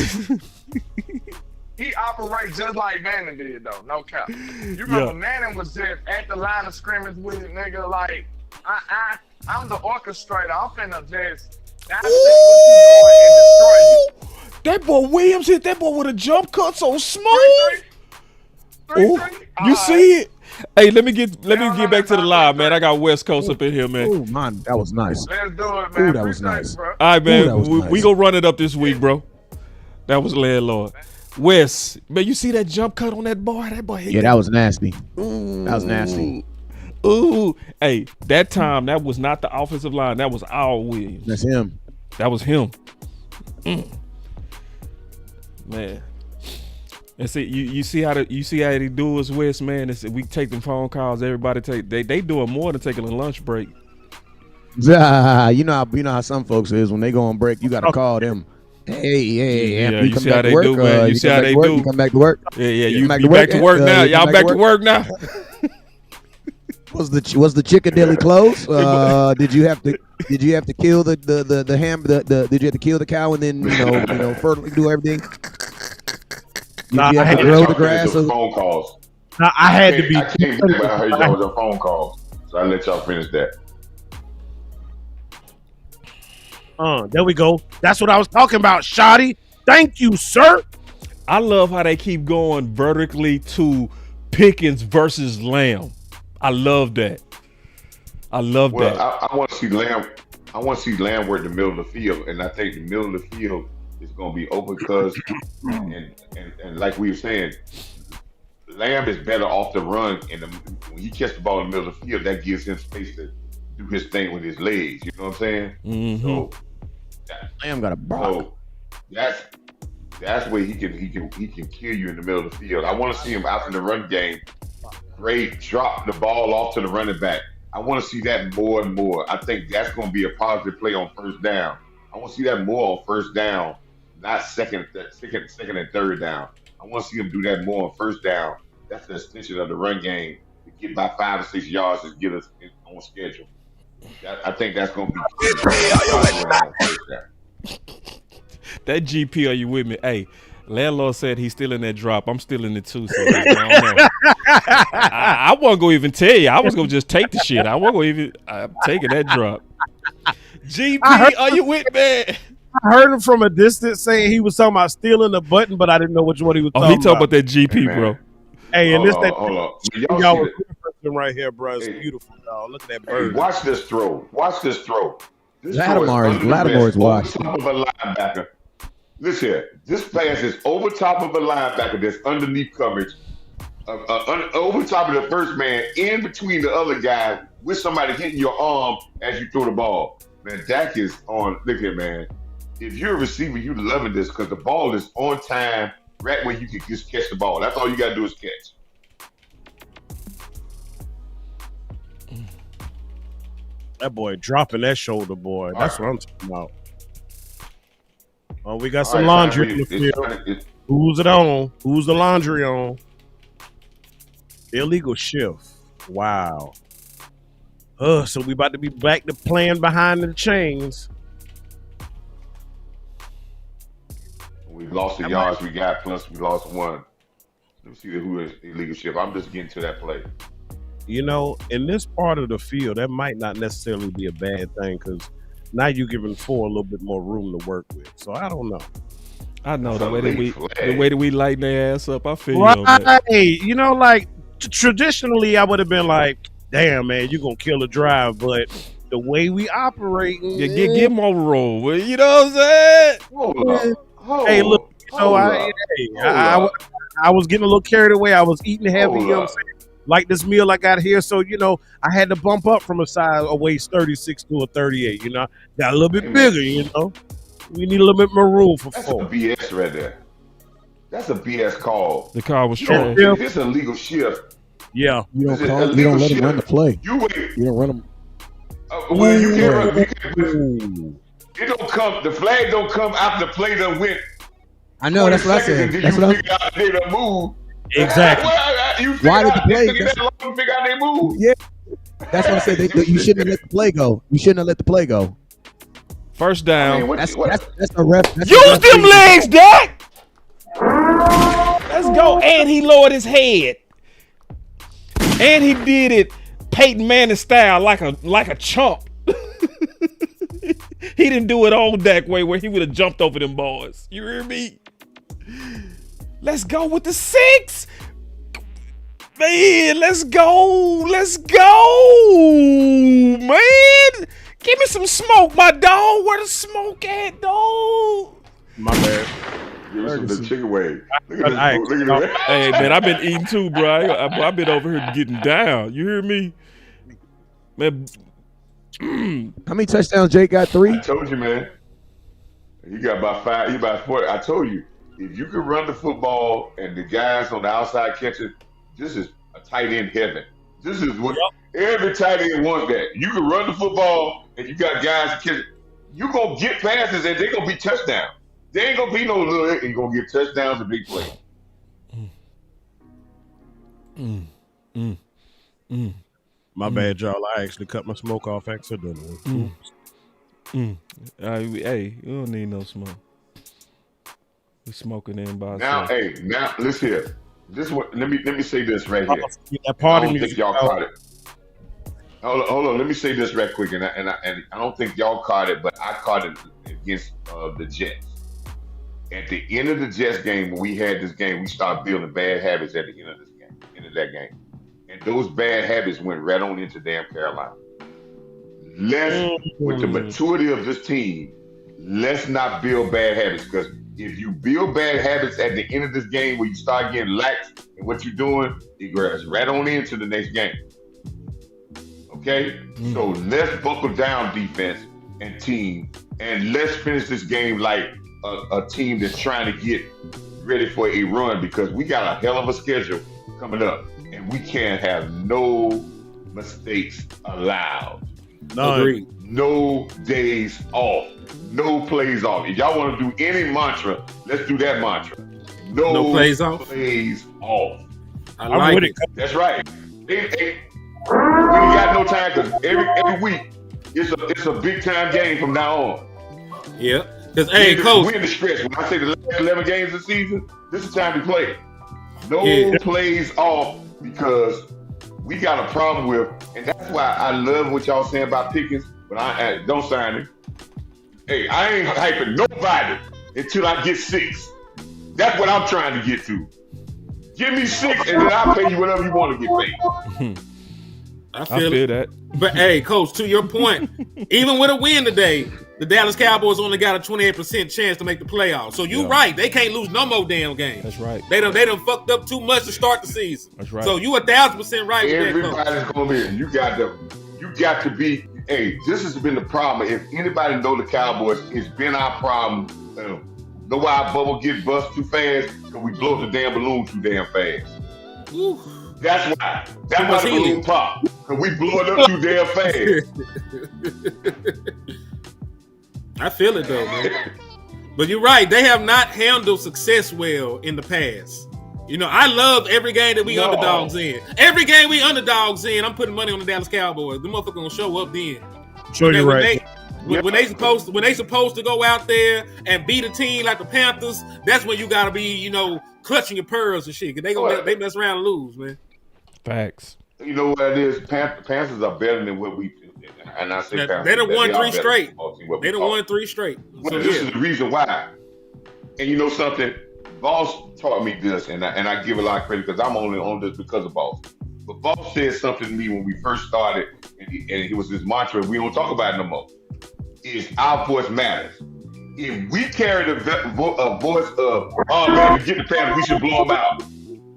He operates just like Manning did, though. No cap. You remember Manning was just at the line of scrimmage with it, nigga. Like, I'm the orchestrator. I'm finna just dissect what you doing and destroy you. That boy Williams hit that boy with a jump cut so smooth. You see it? Hey, let me get back to the live, man. I got West Coast up in here, man. Oh man, that was nice. Let's do it, man. Ooh, that was nice. Bro. All right, man. Ooh, We gonna run it up this week, bro. That was landlord. Wes, man, you see that jump cut on that boy? That boy hit that was nasty. That was nasty. Ooh. Hey, that time, that was not the offensive line. That was our Williams. That's him. That was him. Man. And see, you see how they do us, Wes, man. We take them phone calls. Everybody they doing more than taking a lunch break. You know how some folks is when they go on break. You got to call them. Hey, you see how they do, man. You see how they do. You come back to work. Yeah. You back to work now. Y'all back to work now. Was the Chickadilly close? Did you have to kill the ham? Did you have to kill the cow and then fertile do everything? Did you have to grow the grass? Phone calls. Now I had to be. I can't believe I heard y'all was on phone calls, so I let y'all finish that. There we go. That's what I was talking about, Shotty. Thank you, sir. I love how they keep going vertically to Pickens versus Lamb. I love that. I want to see Lamb. I want to see Lamb work the middle of the field, and I think the middle of the field is going to be open because, and like we were saying, Lamb is better off the run, and when he catches the ball in the middle of the field, that gives him space to do his thing with his legs. You know what I'm saying? Mm-hmm. So Lamb got a block. So that's where he can kill you in the middle of the field. I want to see him out in the run game. Great, drop the ball off to the running back. I want to see that more and more. I think that's going to be a positive play on first down. I want to see that more on first down, not second and third down. I want to see him do that more on first down. That's the extension of the run game to get by 5 or 6 yards and get us on schedule. I think that's going to be that GP, are you with me? Hey, landlord said he's still in that drop. I'm still in it too. So I don't know. I wasn't gonna even tell you. I was gonna just take the shit. I wasn't gonna even. I'm taking that drop. GP, are you with me? I heard him from a distance saying he was talking about stealing the button, but I didn't know which one he was talking about. He talking about that GP, bro. Hey, and hold on. Y'all right here, bro. It's beautiful, y'all. Look at that bird. Watch this throw. Lattimore's washed. Top of a linebacker. Listen here. This pass is over top of a linebacker that's underneath coverage, over top of the first man, in between the other guy, with somebody hitting your arm as you throw the ball. Man, Dak is on. Look here, man. If you're a receiver, you're loving this because the ball is on time, right when you can just catch the ball. That's all you got to do is catch. That boy dropping that shoulder, boy. That's what I'm talking about. Oh, we got some laundry in the field. Who's it on? Who's the laundry on? Illegal shift. Wow. So we about to be back to playing behind the chains. We lost the yards we got, plus we lost one. Let me see who is illegal shift. I'm just getting to that play. You know, in this part of the field, that might not necessarily be a bad thing because now you're giving 4 a little bit more room to work with. So I don't know. I know the way that we lighten their ass up. I feel right. You on that. You know, like traditionally, I would have been like, "Damn, man, you're gonna kill a drive," but the way we operate, get more roll. You know what I'm saying? Hey, look. So I was getting a little carried away. I was eating heavy. You know what I'm saying? Like this meal I got here, so I had to bump up from a waist 36 to a 38. Got a little bit bigger. We need a little bit more room for 4. That's a BS right there. That's a BS call. The call was trash. This is a legal shift. Yeah, you don't let him run the play. You don't run him. You can't run. It don't come. The flag don't come after the play done went I know, that's what I said. That's what I figure out they done move. Exactly. Why did the play? That long to figure out they move. Yeah, that's what I said. You shouldn't have let the play go. You shouldn't have let the play go. First down. That's a ref. Use them legs, Dak. Let's go. And he lowered his head. And he did it Peyton Manning style, like a chump. He didn't do it on Dak way where he would have jumped over them boys. You hear me? Let's go with the 6. Man, let's go. Let's go, man. Give me some smoke, my dog. Where the smoke at, dog? My bad. Give me some the chicken wing. Look at this. Look at that. Hey, man, I've been eating too, bro. I've been over here getting down. You hear me? Man. How many touchdowns Jake got? 3? I told you, man. You got about 5. You about 4. I told you, if you could run the football and the guys on the outside catch it, this is a tight end heaven. This is what every tight end wants. That you can run the football and you got guys catch it. You gonna get passes and they gonna be touchdowns. There ain't gonna be no little. You gonna get touchdowns and big plays. My bad, y'all. I actually cut my smoke off accidentally. Hey, you don't need no smoke. We smoking in by now. ourselves. Hey, now listen here. This what. Let me say this right here. That party I don't music think y'all caught it. Hold on. Let me say this right quick, and I don't think y'all caught it, but I caught it against the Jets. At the end of the Jets game, when we had this game, we started building bad habits at the end of this game, end of that game. And those bad habits went right on into damn Carolina. With the maturity of this team, let's not build bad habits. Because if you build bad habits at the end of this game where you start getting lax in what you're doing, it goes right on into the next game. Okay? So let's buckle down defense and team, and let's finish this game like a team that's trying to get ready for a run, because we got a hell of a schedule coming up, and we can't have no mistakes allowed. Agreed. No days off. No plays off. If y'all want to do any mantra, let's do that mantra. No plays off. Plays off. I like it. That's right. We ain't got no time, because every week it's a big time game from now on. Yeah. Because, hey, Coach. We're in the stretch. When I say the last 11 games of the season, this is time to play. No plays off, because we got a problem with, and that's why I love what y'all saying about Pickens, but I don't sign him. Hey, I ain't hyping nobody until I get 6. That's what I'm trying to get to. Give me 6, and then I'll pay you whatever you want to get paid. I feel that. But, hey, Coach, to your point, even with a win today, the Dallas Cowboys only got a 28% chance to make the playoffs. So you're right. They can't lose no more damn games. That's right. They done fucked up too much to start the season. That's right. So you 1,000% right with that, Everybody's going to be. You got to be. Hey, this has been the problem. If anybody know the Cowboys, it's been our problem. Know why our bubble gets bust too fast? Because we blow the damn balloon too damn fast. Ooh. That's why. That's why the balloon pop. Because we blow it up too damn fast. I feel it though, man. But you're right. They have not handled success well in the past. You know, I love every game that we underdogs in. Every game we underdogs in, I'm putting money on the Dallas Cowboys. The motherfucker gonna show up then. Sure, you're right. When they supposed to go out there and beat a team like the Panthers, that's when you gotta be, you know, clutching your pearls and shit. Cause they mess around and lose, man. Facts. You know what it is? Panthers are better than what we. And I say they done won 3 straight. They done won 3 straight. Well, this is the reason why. And you know something? Boss taught me this, and I give a lot of credit because I'm only on this because of Boss. But Boss said something to me when we first started, and it was this mantra, we don't talk about it no more, is our voice matters. If we carry the voice of, oh man, to get the Panthers, we should blow them out.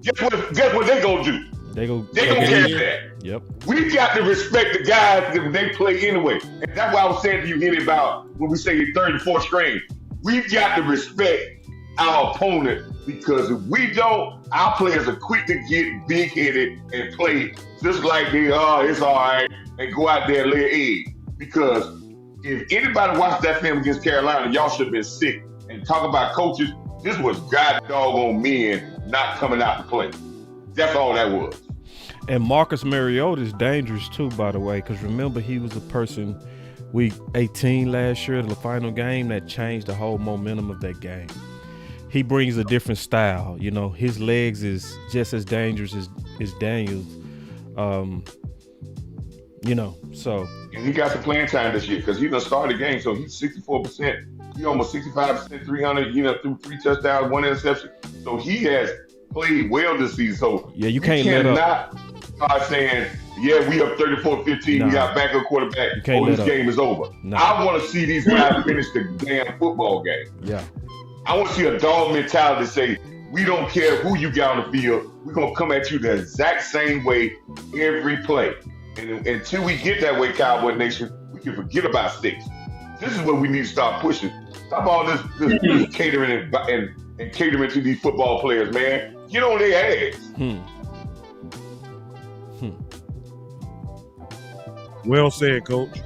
Guess what they gonna do? They gonna carry that. Yep. We got to respect the guys that they play anyway. And that's why I was saying to you, Henry, about when we say the third and fourth string. We've got to respect our opponent, because if we don't, our players are quick to get big-headed and play just like they are, it's all right, and go out there and lay an egg. Because if anybody watched that film against Carolina, y'all should have been sick. And talk about coaches, This was god doggone men not coming out to play. That's all that was. And Marcus Mariota is dangerous too, by the way, because remember he was the person week 18 last year, the final game, that changed the whole momentum of that game. He brings a different style. You know, his legs is just as dangerous as Daniels. You know, so. And he got some playing time this year because he done started the game, so he's 64%. He almost 65%, 300. Threw 3 touchdowns, 1 interception. So he has played well this season. So yeah, you cannot start saying, yeah, we up 34-15. No. We got backup quarterback. This game is over. No. I want to see these guys finish the damn football game. Yeah. I want to see a dog mentality say, we don't care who you got on the field. We're going to come at you the exact same way every play. And until we get that way, Cowboy Nation, we can forget about 6. This is what we need to start pushing. Stop all this catering and catering to these football players, man. Get on their ass. Well said, Coach.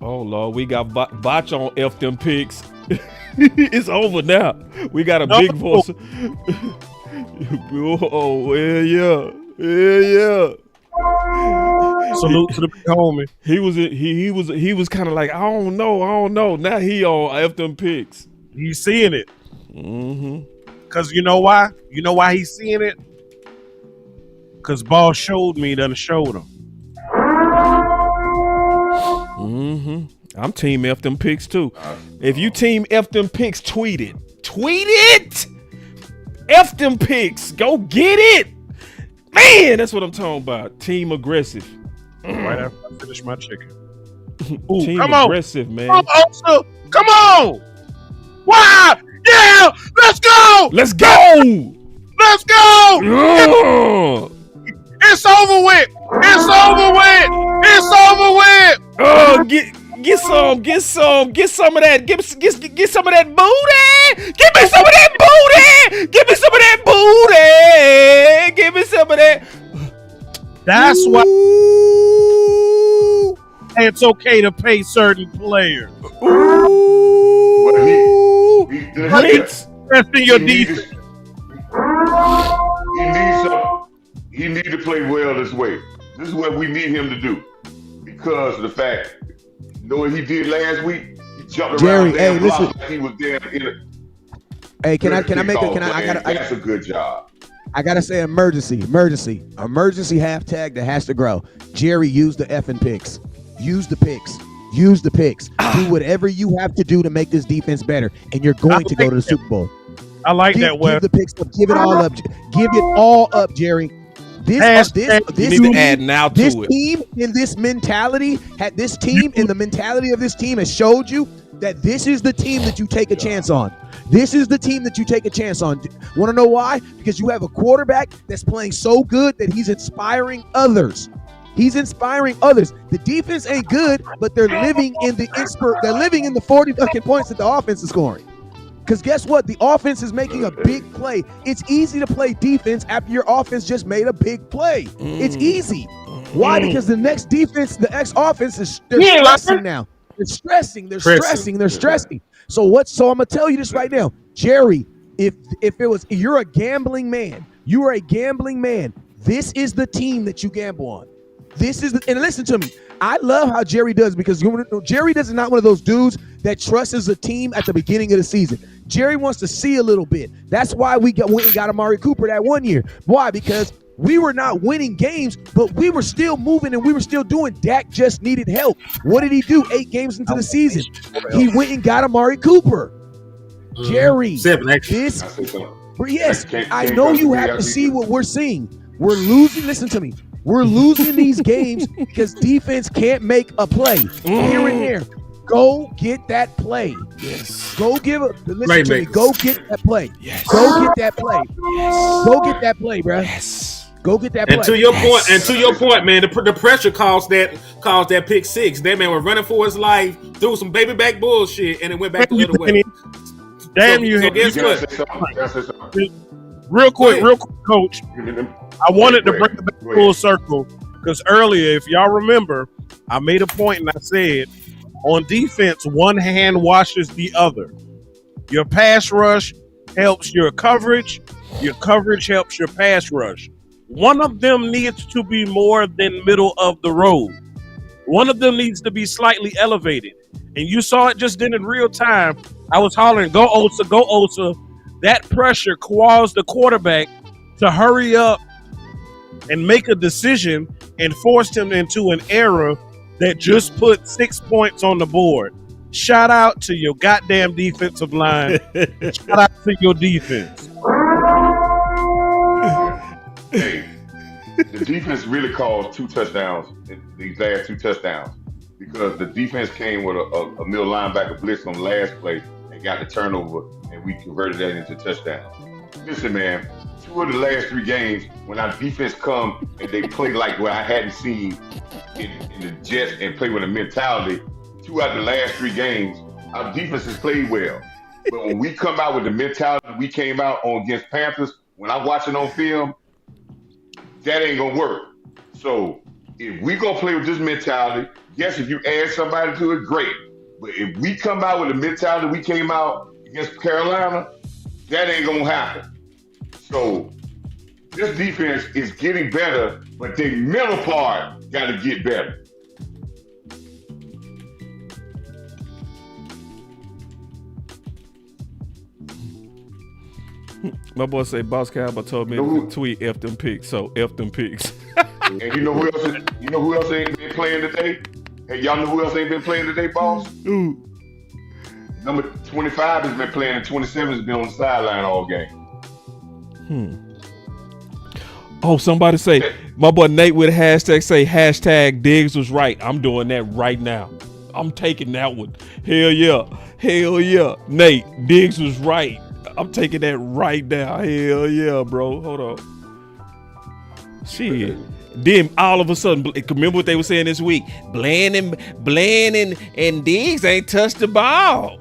Oh, Lord, we got Botch on F them picks. It's over now. We got a big voice. Oh, yeah. Salute to the big homie. He was kind of like, I don't know. Now he on F them picks. He's seeing it. Mm-hmm. Cause you know why? You know why he's seeing it? Cause Boss showed me that I showed him. Mm-hmm. I'm team F them picks too. If you team F them picks, tweet it. Tweet it. F them picks. Go get it. Man, that's what I'm talking about. Team aggressive. Right after I finish my chicken. Ooh, team come aggressive, on. man. Come on. Wow. Yeah. Let's go. Let's go. Let's go. It's over with. It's over with. It's over with. Oh, get some of that. Get some of that booty. Give me some of that booty. Give me some of that booty. Give me some of that. That's why it's okay to pay certain players. That's in your defense. He needs to play well this way. This is what we need him to do. Because of the fact, you know what he did last week? He jumped around Jerry, listen. Like he was there in a. Hey, that's a good job. I gotta say emergency half-tag that has to grow. Jerry, use the effing picks. Use the picks. Do whatever you have to do to make this defense better, and you're going to go to the Super Bowl. I like that. Give the picks up. Give it all up. Give it all up, Jerry. This team in this mentality the mentality of this team has showed you that this is the team that you take a chance on. This is the team that you take a chance on. Want to know why? Because you have a quarterback that's playing so good that he's inspiring others. The defense ain't good, but they're living in the 40 fucking points that the offense is scoring. Because guess what? The offense is making a big play. It's easy to play defense after your offense just made a big play. It's easy. Why? Because the next offense is stressing now. They're stressing. So I'm gonna tell you this right now, Jerry. If you're a gambling man, this is the team that you gamble on. And listen to me. I love how Jerry does, because Jerry is not one of those dudes that trusts a team at the beginning of the season. Jerry wants to see a little bit. That's why we went and got Amari Cooper that one year. Why? Because we were not winning games, but we were still moving and we were still doing. Dak just needed help. What did he do 8 games into the season? He went and got Amari Cooper. Jerry, I know you have to see what we're seeing. We're losing. Listen to me. We're losing these games because defense can't make a play here and there. Go get that play. Yes. Go give it. Listen to me. Go get that play. Yes. Go get that play. Yes. Go get that play, bro. Yes. Go get that play. And to your point, man, the pressure caused that pick six. That man was running for his life, threw some baby back bullshit, and it went back the other way. Damn you! So guess what? Real quick, Coach. I wanted to bring it back full circle because earlier, if y'all remember, I made a point and I said, on defense, one hand washes the other. Your pass rush helps your coverage. Your coverage helps your pass rush. One of them needs to be more than middle of the road. One of them needs to be slightly elevated. And you saw it just then in real time. I was hollering, go Osa, go Osa. That pressure caused the quarterback to hurry up and make a decision and forced him into an error that just put 6 points on the board. Shout out to your goddamn defensive line. Shout out to your defense. Hey, the defense really caused 2 touchdowns, these last 2 touchdowns, because the defense came with a middle linebacker blitz on the last play and got the turnover, and we converted that into touchdowns. Listen, man, 2 of the last 3 games, when our defense come and they play like what I hadn't seen in the Jets and play with a mentality, 2 out of the last 3 games, our defense has played well. But when we come out with the mentality we came out on against Panthers, when I watch it on film, that ain't gonna work. So if we gonna play with this mentality, yes, if you add somebody to it, great. But if we come out with the mentality we came out against Carolina, that ain't gonna happen. So this defense is getting better, but the middle part gotta get better. My boy say Boss Cowboy told me to tweet F them picks, so F them picks. And you know who else ain't been playing today? Hey, y'all know who else ain't been playing today, boss? Ooh. Number 25 has been playing and 27 has been on the sideline all game. Oh, somebody say, my boy Nate with a hashtag say hashtag Diggs was right. I'm doing that right now. I'm taking that one. Hell yeah. Hell yeah. Nate, Diggs was right. I'm taking that right now. Hell yeah, bro. Hold on. Shit. Then all of a sudden, remember what they were saying this week? Bland and Diggs ain't touched the ball.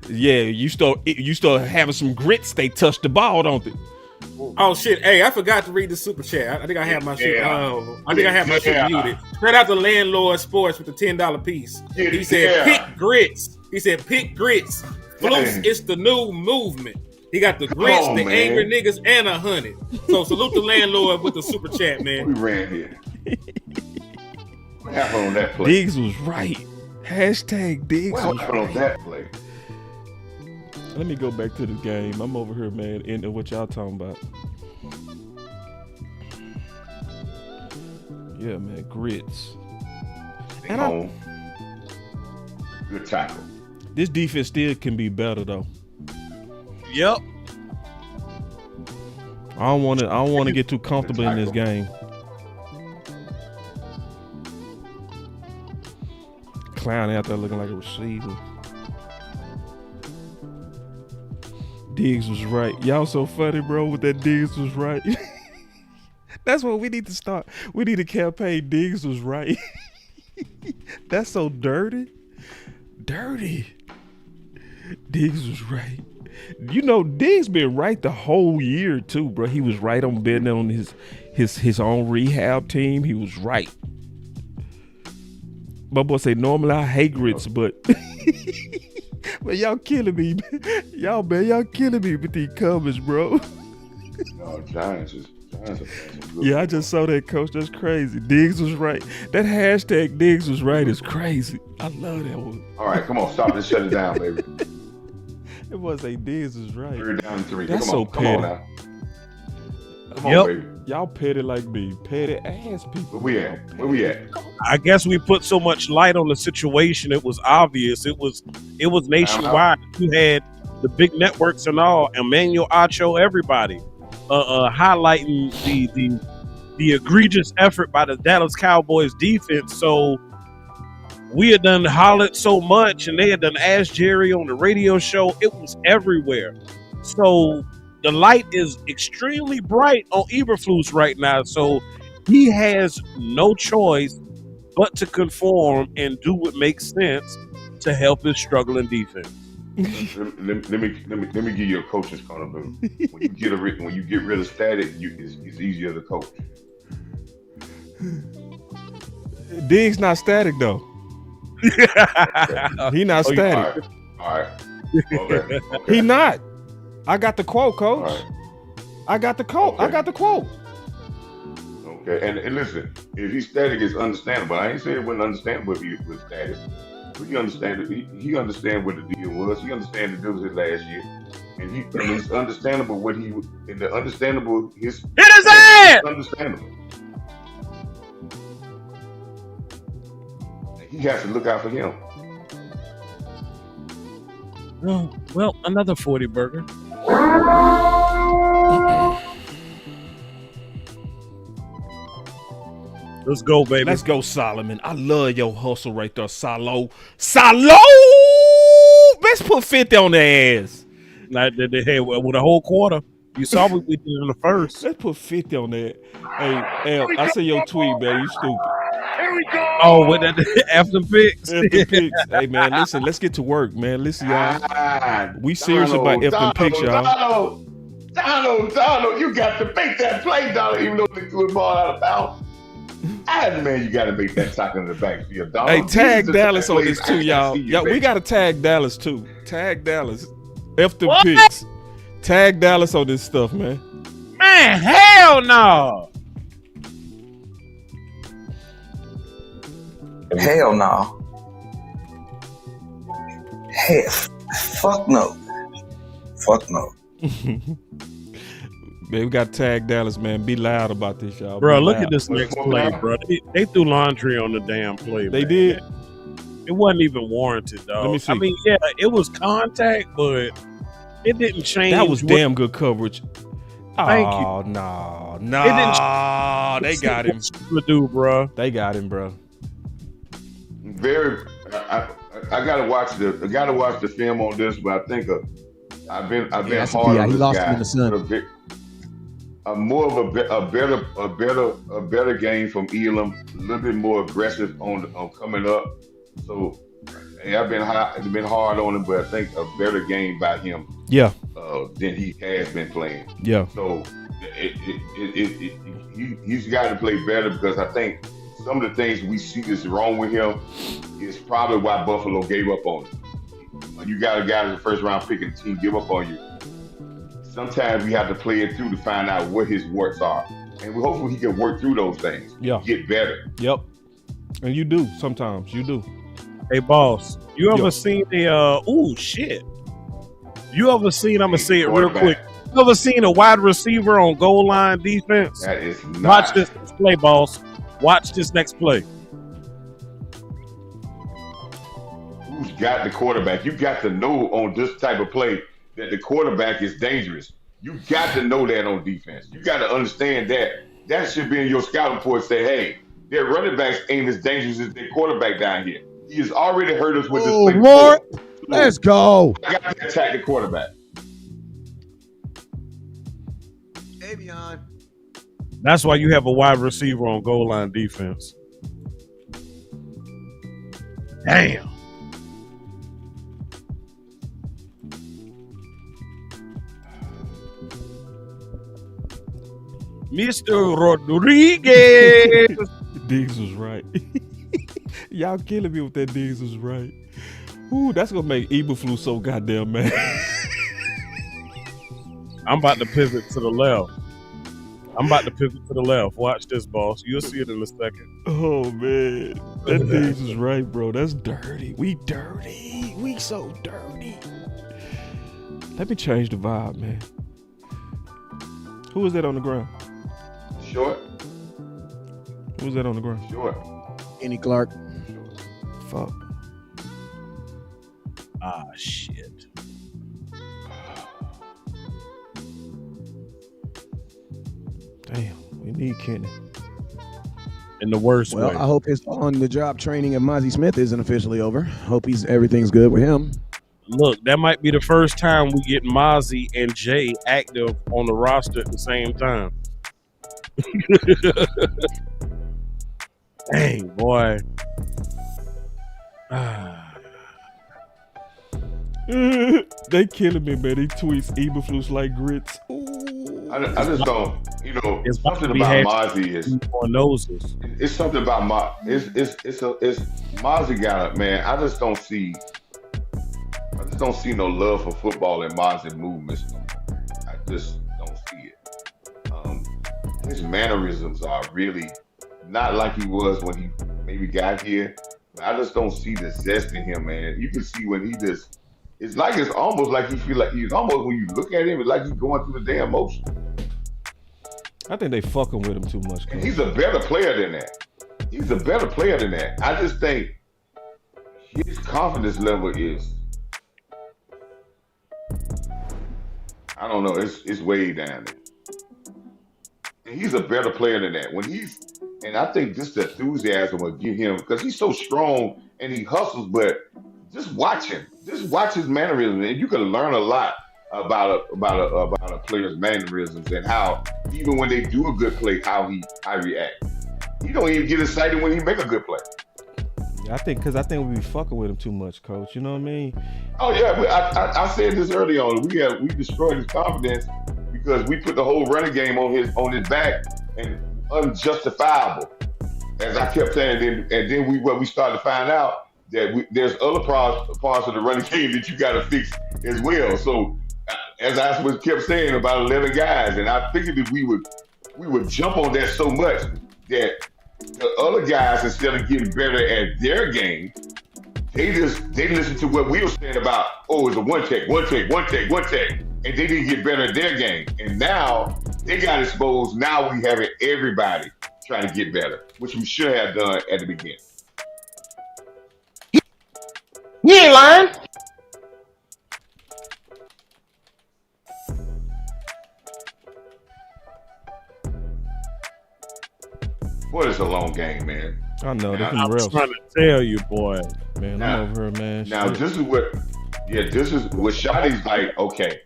Yeah, you start having some grits. They touch the ball, don't they? Oh shit! Hey, I forgot to read the super chat. I think I have my shit. I think I have my shit muted. Shout out to Landlord Sports with the $10 piece. He said, "Pick grits." He said, "Pick grits." Flukes, it's the new movement. He got the grits, the angry niggas, and 100. So salute the Landlord with the super chat, man. We ran here. What happened on that play? Diggs was right. Hashtag Diggs was right. On that play? Let me go back to the game. I'm over here, man, into what y'all talking about. Yeah, man, grits. And good tackle. This defense still can be better though. Yep. I don't want to get too comfortable in this game. Clown out there looking like a receiver. Diggs was right. Y'all so funny, bro, with that Diggs was right. That's what we need to start. We need a campaign. Diggs was right. That's so dirty. Dirty. Diggs was right. You know, Diggs been right the whole year too, bro. He was right on betting on his own rehab team. He was right. My boy say normally I hate grits, but but y'all killing me. Y'all killing me with these comments, bro. No, Giants are yeah, I just saw that, coach. That's crazy. Diggs was right. That hashtag Diggs was right is crazy. I love that one. All right, come on, stop this, shut it down, baby. It was a Diggs is right. 3rd down and 3. That's come on, so come petty. on now. Come on, baby. Y'all petty like me. Petty ass people. Where we at? I guess we put so much light on the situation. It was obvious. It was nationwide. You had the big networks and all. Emmanuel Acho, everybody, highlighting the egregious effort by the Dallas Cowboys defense. So we had done hollered so much, and they had done Ask Jerry on the radio show. It was everywhere. So the light is extremely bright on Eberflus right now. So he has no choice but to conform and do what makes sense to help his struggling defense. let me give you a coach's corner. When you get rid of static, it's easier to coach. Diggs not static though. He not static. All right. Okay. He not. I got the quote, coach. All right. I got the quote. Okay. I got the quote. Okay. And listen, if he's static, it's understandable. I ain't saying it wasn't understandable if he was static. But he understand it. He understand what the deal was. He understand the deal was his last year. And it's understandable what he and the understandable his hit his ass. Understandable. And he has to look out for him. Oh, well, another 40 burger. Let's go, baby. Let's go, Solomon. I love your hustle right there, Salo. Salo! Let's put 50 on their ass. Like they had with a whole quarter. You saw what we did in the first. Let's put 50 on that. Hey, L, I see your tweet, man. You stupid. Here we go. Oh, with that after picks. After picks. Hey, man, listen. Let's get to work, man. Listen, y'all. We serious about F picks, y'all. Donald, you got to make that play, Donald, even though they threw the ball out of bounds. Man, you got to make that tackle in the backfield, Donald. Hey, tag Dallas on this too, y'all. Yeah, we got to tag Dallas too. Tag Dallas. F the picks. Tag Dallas on this stuff, man. Man, hell no. Hell no. Hell, fuck no. Fuck no. Man, we got to tag Dallas, man. Be loud about this, y'all. Bro, look at this next play, bro. They threw laundry on the damn play. They did? It wasn't even warranted, dog. Let me see. I mean, yeah, it was contact, but it didn't change. That was damn good coverage. Thank you. Oh, no. They got him. Bro. They got him, bro. I gotta watch the film on this, but I think I've been hard on he this lost guy. him in the sun. More of a better game from Elam, a little bit more aggressive on coming up. So I've been hard on him, but I think a better game by him. Yeah. Than he has been playing. Yeah. So he's got to play better, because I think some of the things we see that's wrong with him is probably why Buffalo gave up on him. When you got a guy that's a first round pick and the team give up on you, sometimes we have to play it through to find out what his warts are. And we hopefully he can work through those things. Yeah. Get better. Yep. And you do sometimes. You do. Hey, boss, you ever seen shit. You ever seen, I'm going to say it real quick. You ever seen a wide receiver on goal line defense? That is not. Watch this next play, boss. Watch this next play. Who's got the quarterback? You got to know on this type of play that the quarterback is dangerous. You got to know that on defense. You got to understand that. That should be in your scouting report. Say, hey, their running backs ain't as dangerous as their quarterback down here. He has already hurt us with this play. Lord. Let's go. I got to attack the quarterback. Avion. That's why you have a wide receiver on goal line defense. Damn. Mr. Rodriguez. Diggs was right. Y'all killing me with that Diggs was right. Ooh, that's gonna make Eberflus so goddamn mad. I'm about to pivot to the left. Watch this, boss. You'll see it in a second. Oh man, that Diggs was right, bro. That's dirty. We dirty. We so dirty. Let me change the vibe, man. Who is that on the ground? Short. Who's that on the ground? Short. Kenny Clark. Fuck. Ah, shit. Damn, we need Kenny. In the worst way. Well, I hope his on-the-job training of Mozzie Smith isn't officially over. Hope everything's good with him. Look, that might be the first time we get Mozzie and Jay active on the roster at the same time. Dang, boy. They killing me, man. He tweets Eberflus like grits. I just don't, it's something about Mozzie is noses. It's something about Mozzie got it, man. I just don't see just don't see no love for football and modern movements no more. I just don't see it. His mannerisms are really not like he was when he maybe got here. I just don't see the zest in him, man. You can see when he just, it's almost like he feel like he's almost, when you look at him, it's like he's going through the damn motion. I think they fucking with him too much. And he's a better player than that. He's a better player than that. I just think his confidence level is, I don't know, it's way down there. And he's a better player than that. And I think just the enthusiasm will give him, because he's so strong and he hustles, but just watch him. Just watch his mannerisms, and you can learn a lot about a player's mannerisms and how, even when they do a good play, how he react. He don't even get excited when he make a good play. Yeah, I think we be fucking with him too much, Coach. You know what I mean? Oh yeah, but I said this early on. We destroyed his confidence because we put the whole running game on his back, and unjustifiable. As I kept saying, and then we started to find out that there's other parts of the running game that you got to fix as well. So as I kept saying, about 11 guys, and I figured that we would jump on that so much that the other guys, instead of getting better at their game, they listen to what we were saying about, oh, it's a one take, and they didn't get better at their game. And now they got exposed. Now we having everybody trying to get better, which we should have done at the beginning. You ain't lying. Boy, it's a long game, man. I know. I'm trying to tell you, boy. Man, I'm over here, man. Now, Shit. this is what Shotty's like, okay,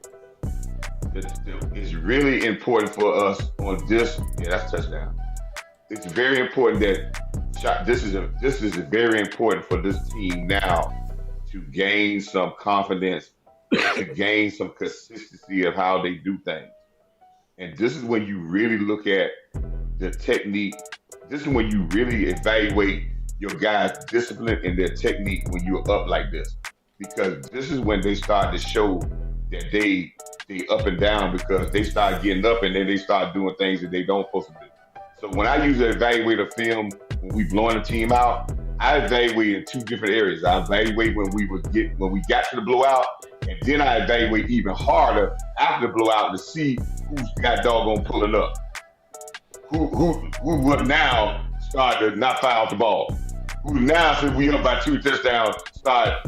it's really important for us on this. Yeah, that's touchdown. It's very important that this is very important for this team now to gain some confidence, to gain some consistency of how they do things. And this is when you really look at the technique. This is when you really evaluate your guys' discipline and their technique when you're up like this. Because this is when they start to show that they up and down, because they start getting up and then they start doing things that they don't supposed to do. So when I usually evaluate a film when we blowing a team out, I evaluate in two different areas. I evaluate when we got to the blowout, and then I evaluate even harder after the blowout to see who's got doggone pulling up. Who would now start to not foul the ball? Who now, since we up by 2 touchdowns, start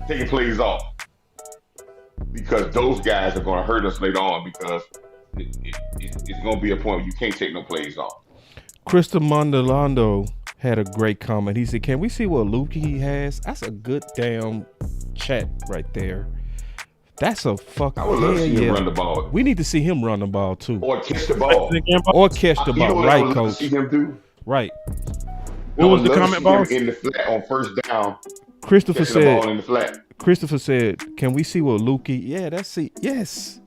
taking plays off? Because those guys are going to hurt us later on, because it's going to be a point where you can't take no plays off. Krista Mondolando had a great comment. He said, "Can we see what Lukey he has?" That's a good damn chat right there. That's a fucking. I would love to see him run the ball. We need to see him run the ball too, or catch the ball, or catch the ball. Right, Coach. I would see him do. Right. What was the comment, boss? In the flat on first down. Christopher said. The ball in the flat. Christopher said, "Can we see what Lukey?" Yeah, that's it. Yes.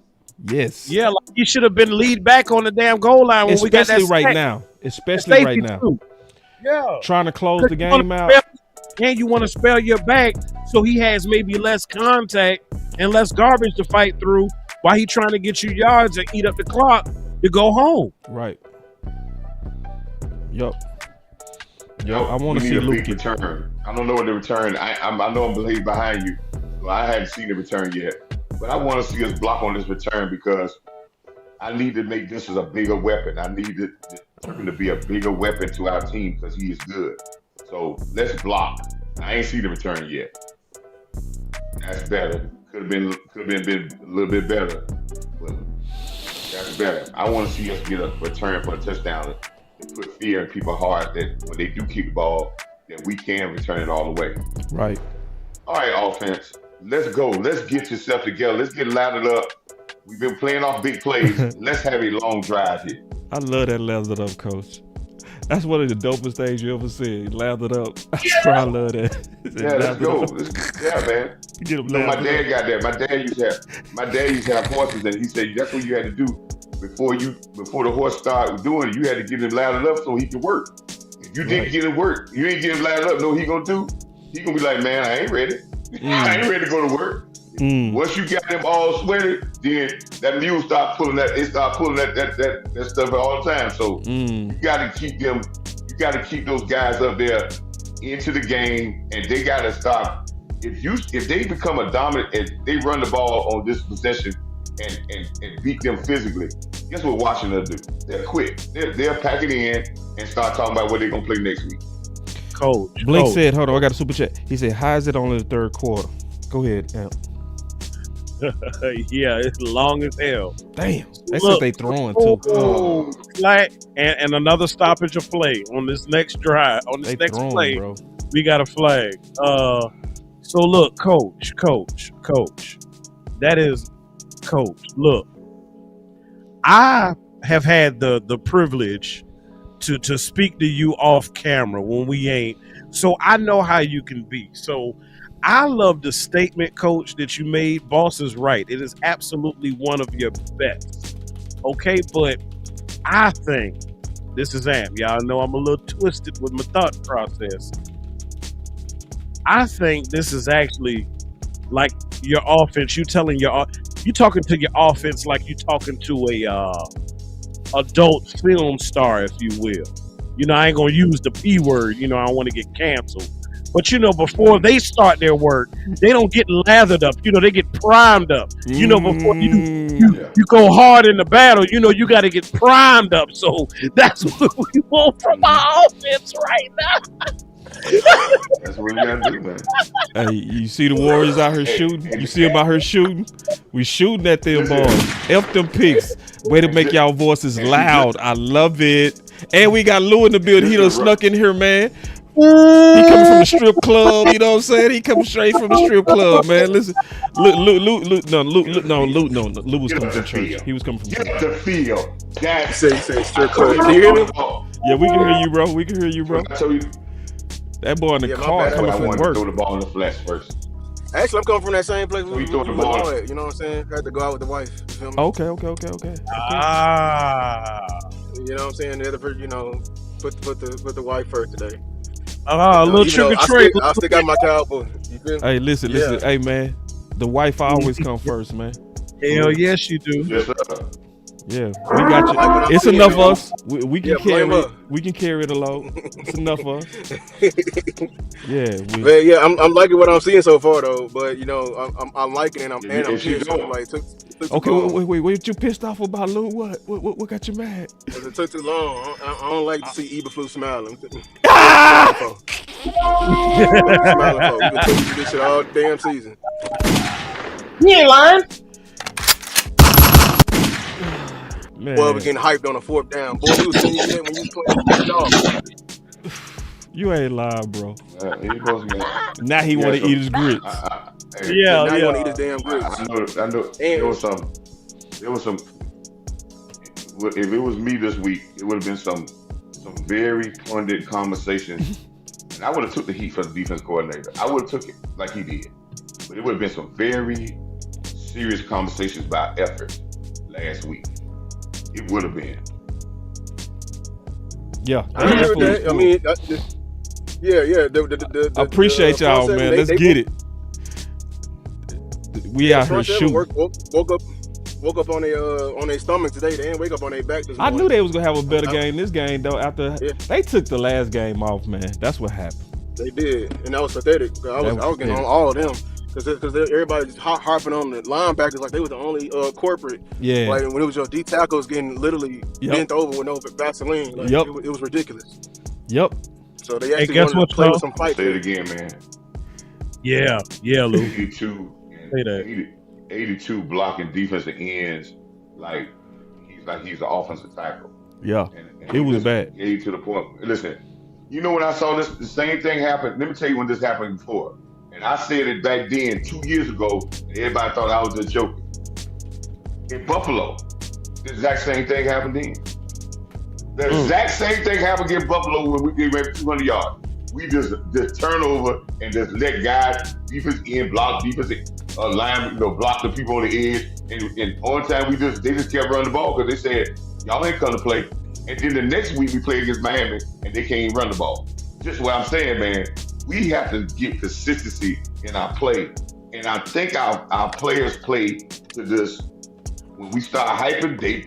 Yeah, like he should have been lead back on the damn goal line when we got that right now. Especially right now. Too. Yeah. Trying to close the game out. And you want to spell your back so he has maybe less contact and less garbage to fight through while he trying to get you yards and eat up the clock to go home. Right. Yup. I want to see a Luke big return. I don't know what the return. I know I'm believe behind you. Well, I haven't seen the return yet, but I want to see us block on this return, because I need to make this as a bigger weapon. I need it to be a bigger weapon to our team, because he is good. So let's block. I ain't seen the return yet. That's better. Could have been a little bit better, but that's better. I want to see us get a return for a touchdown to put fear in people's heart that when they do keep the ball, that we can return it all the way. Right. All right, offense. Let's go. Let's get yourself together. Let's get lathered up. We've been playing off big plays. Let's have a long drive here. I love that lathered up, Coach. That's one of the dopest things you ever said. Lathered up. I love that. Yeah, let's go. Yeah, man. Get them my dad got that. My dad used to have horses, and he said that's what you had to do before the horse started doing it. You had to get him lathered up so he could work. If you didn't get him work, you ain't get him lathered up. Know what he gonna do? He gonna be like, man, I ain't ready. I ain't ready to go to work. Once you got them all sweaty, then that mule start pulling that. They start pulling that stuff all the time. So you got to keep them. You got to keep those guys up there into the game, and they got to start. If they become a dominant and they run the ball on this possession and beat them physically, guess what Washington do? They'll quit. They'll pack it in and start talking about what they're gonna play next week. Coach Blake said, "Hold on, I got a super chat." He said, "How is it only the third quarter?" Go ahead, Amp. Yeah, it's long as hell. Damn, that's what they throwing too. Like, and another stoppage of play on this next drive. On this next play, bro. We got a flag. So look, coach. That is coach. Look, I have had the privilege to speak to you off camera when we ain't. So I know how you can be. So I love the statement, coach, that you made. Boss is right. It is absolutely one of your best. Okay, but I think this is Amp. Y'all know I'm a little twisted with my thought process. I think this is actually like your offense. You talking to your offense like you talking to a adult film star, if you will. You know, I ain't gonna use the P word. You know, I don't want to get canceled. But, you know, before they start their work, they don't get lathered up. You know, they get primed up. You know, before you go hard in the battle, you know, you got to get primed up. So that's what we want from our offense right now. That's what we got to do, man. Hey, you see the Warriors out here shooting? You see them out here shooting? We shooting at them boys. F them picks. Way to make y'all voices loud. I love it. And we got Lou in the building. He done snuck in here, man. He coming from the strip club, you know what I'm saying? He coming straight from the strip club, man. Listen, Lou was coming from church. He was coming from church. Get the field. That's say strip club. Can you hear me? Yeah, we can hear you, bro. We can hear you, bro. I told you. That boy in the car coming from work. Throw the ball in the flesh first. Actually, I'm coming from that same place we throw the ball at. You know what I'm saying? I had to go out with the wife. You feel me? Okay. You know what I'm saying? The other person, you know, put the wife first today. A little trick or treat. I still got my Cowboy. You feel me? Hey, listen. Hey, man, the wife always come first, man. Hell yes, you do. Yes, sir. Yeah, we got you. It's enough of us. We can carry it. We can carry it alone. It's enough of us. Yeah, I'm liking what I'm seeing so far though. But you know, I'm liking it. I'm pissed. Okay, wait. What you pissed off about, Lou? What got you mad? Because it took too long. I don't like to see Eberflus smiling. Smiling for. We've been talking about this shit all damn season. You ain't lying. Man. Boy, we getting hyped on the fourth down. Boy, you was saying that when you playing dog. You ain't lying, bro. Now he want to eat his grits. Now he want to eat his damn grits. I know. There was some. If it was me this week, it would have been some very pundit conversations, and I would have took the heat for the defense coordinator. I would have took it like he did, but it would have been some very serious conversations about effort last week. It would have been. Yeah, I agree with that. I mean, I appreciate y'all, man. Let's get it. We out here shooting. Woke up on their stomach today. They didn't wake up on their back this morning. I knew they was gonna have a better game this game though. After they took the last game off, man. That's what happened. They did, and that was pathetic. I was getting on all of them. Because everybody just harping on the linebackers like they was the only corporate. Yeah. Like when it was your D tackles getting literally bent over with no Vaseline. Like, it was ridiculous. Yep. So they actually wanted to play with some fight. Say it again, man. Yeah, Lou. 82 blocking defensive ends like he's an offensive tackle. Yeah. And it was bad. Gave to the point. Listen, you know when I saw this, the same thing happened. Let me tell you when this happened before. And I said it back then 2 years ago, and everybody thought I was just joking. In Buffalo, the exact same thing happened then. The exact same thing happened in Buffalo when we gave up 200 yards. We just turn over and just let guys, defense end, block defense line, block the people on the edge. And on time, they just kept running the ball because they said, y'all ain't come to play. And then the next week we played against Miami, and they can't even run the ball. Just what I'm saying, man. We have to get consistency in our play. And I think our players play to this. When we start hyping, they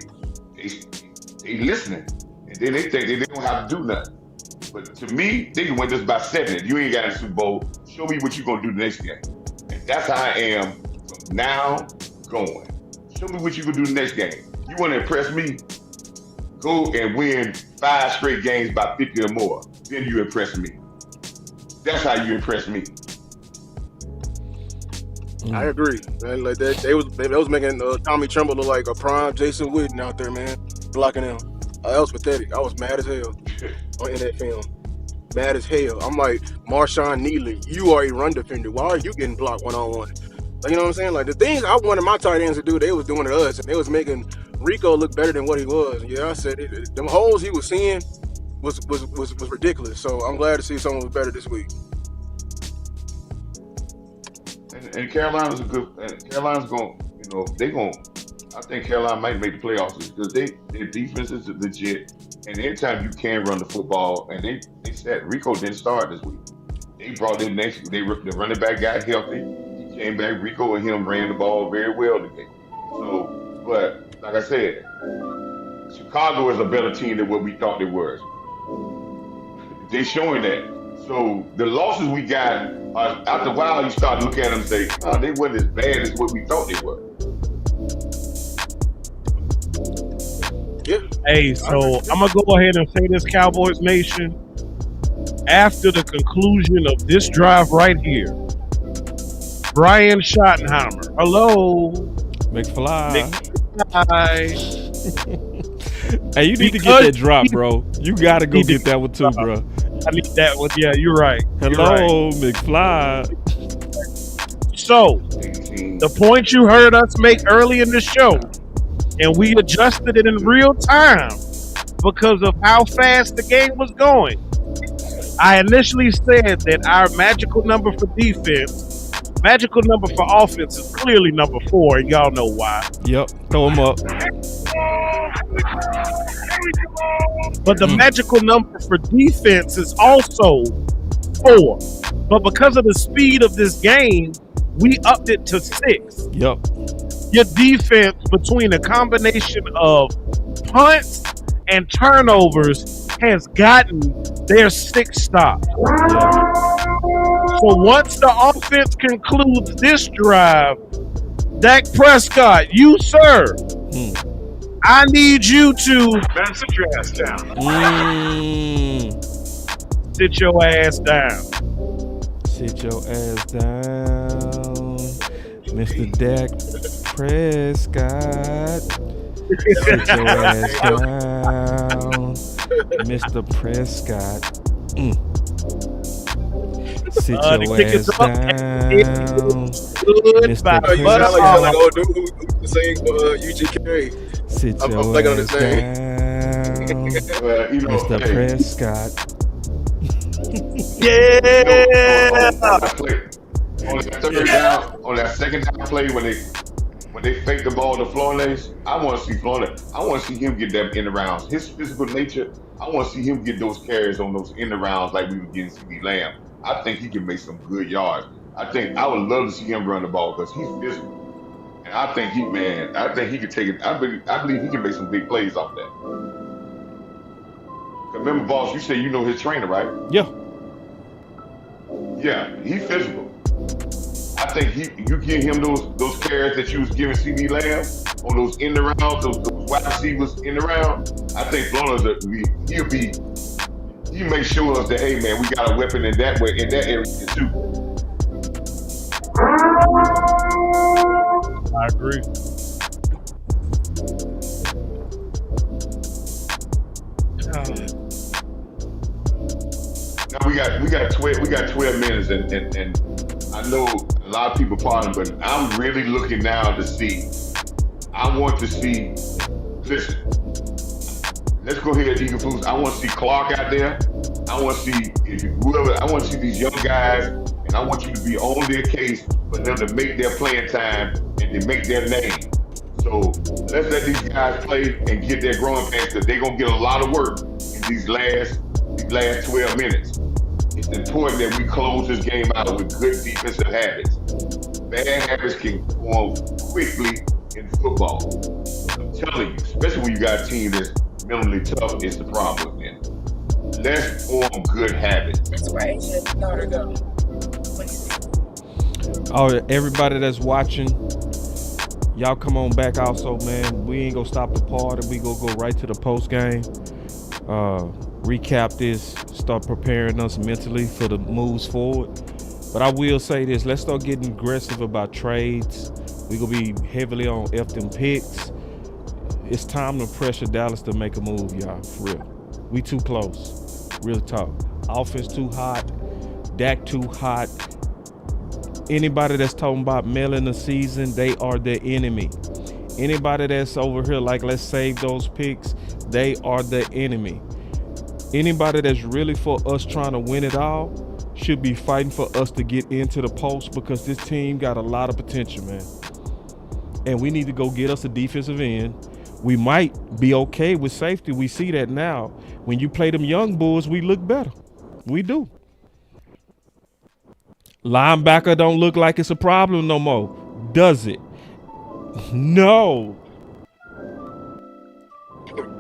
listening. And then they think they don't have to do nothing. But to me, they can win this by 7. If you ain't got a Super Bowl, show me what you're going to do the next game. And that's how I am from now going. Show me what you can do the next game. You want to impress me? Go and win 5 straight games by 50 or more. Then you impress me. That's how you impress me. I agree, man. Like that, they was making Tommy Tremble look like a prime Jason Witten out there, man, blocking him. That was pathetic. I was mad as hell in that film. Mad as hell. I'm like, Marshawn Neely, you are a run defender. Why are you getting blocked one-on-one? Like, you know what I'm saying? Like, the things I wanted my tight ends to do, they was doing to us, and they was making Rico look better than what he was. Yeah, I said it. Them holes he was seeing was ridiculous. So I'm glad to see someone was better this week. And Carolina's Carolina's going, I think Carolina might make the playoffs because their defense is legit. And anytime you can run the football, and they said Rico didn't start this week. They brought in the running back got healthy. He came back. Rico and him ran the ball very well today. So, but like I said, Chicago is a better team than what we thought they were. They're showing that. So the losses we got, after a while, you start to look at them and say, oh, they weren't as bad as what we thought they were. Yeah. Hey, so I'm going to go ahead and say this, Cowboys Nation. After the conclusion of this drive right here, Brian Schottenheimer. Hello. McFly. McFly. Hey, you need to get that drop, bro. You got to go get that one too, bro. I need that one. Yeah, you're right. Hello, McFly. So, the point you heard us make early in the show, and we adjusted it in real time because of how fast the game was going. I initially said that our magical number for defense, magical number for offense is clearly number 4, and y'all know why. Yep, throw them up. But the magical number for defense is also 4. But because of the speed of this game, we upped it to 6. Yep. Your defense, between a combination of punts and turnovers, has gotten their 6 stops. Yeah. So once the offense concludes this drive, Dak Prescott, you, sir, I need you to sit your ass down. Sit your ass down. Sit your ass down, Mr. Dak Prescott. Sit your ass down, Mr. Prescott. Sit your ass down, Mr. You sound like old dude who sing for UGK. Sit your ass down, Mr. Prescott. Yeah. On that second down play when they fake the ball to Flores, I want to see Flores. I want to see him get them in the rounds. His physical nature, I want to see him get those carries on those in the rounds like we were getting CD Lamb. I think he can make some good yards. I would love to see him run the ball because he's physical. And I think he can take it. I believe he can make some big plays off that. Remember, boss, you say you know his trainer, right? Yeah. Yeah, he's physical. I think you give him those carries that you was giving CD Lamb on those in the rounds, those wide receivers in the round. I think Flores, he'll make sure that, hey man, we got a weapon in that way, in that area too. I agree. Now we got 12 minutes, and I know a lot of people pardon, but I'm really looking now to see. I want to see. Listen, let's go ahead, Eagle Foods. I want to see Clark out there. I want to see whoever. I want to see these young guys, and I want you to be on their case for them to make their playing time and to make their name. So let's let these guys play and get their growing pains because they're gonna get a lot of work in these last 12 minutes. It's important that we close this game out with good defensive habits. Bad habits can form quickly in football. I'm telling you, especially when you got a team that's mentally tough, is the problem then. Let's form good habits. That's right. Daughter go. Oh, everybody that's watching, y'all come on back also, man. We ain't gonna stop the party. We gonna go right to the post game. Recap this, start preparing us mentally for the moves forward. But I will say this, let's start getting aggressive about trades. We gonna be heavily on them picks. It's time to pressure Dallas to make a move, y'all, for real. We too close, real talk. Offense too hot, Dak too hot. Anybody that's talking about mailing the season, they are the enemy. Anybody that's over here like, let's save those picks, they are the enemy. Anybody that's really for us trying to win it all should be fighting for us to get into the post, because this team got a lot of potential, man. And we need to go get us a defensive end. We might be okay with safety. We see that now. When you play them young bulls, we look better. We do. Linebacker don't look like it's a problem no more, does it? No.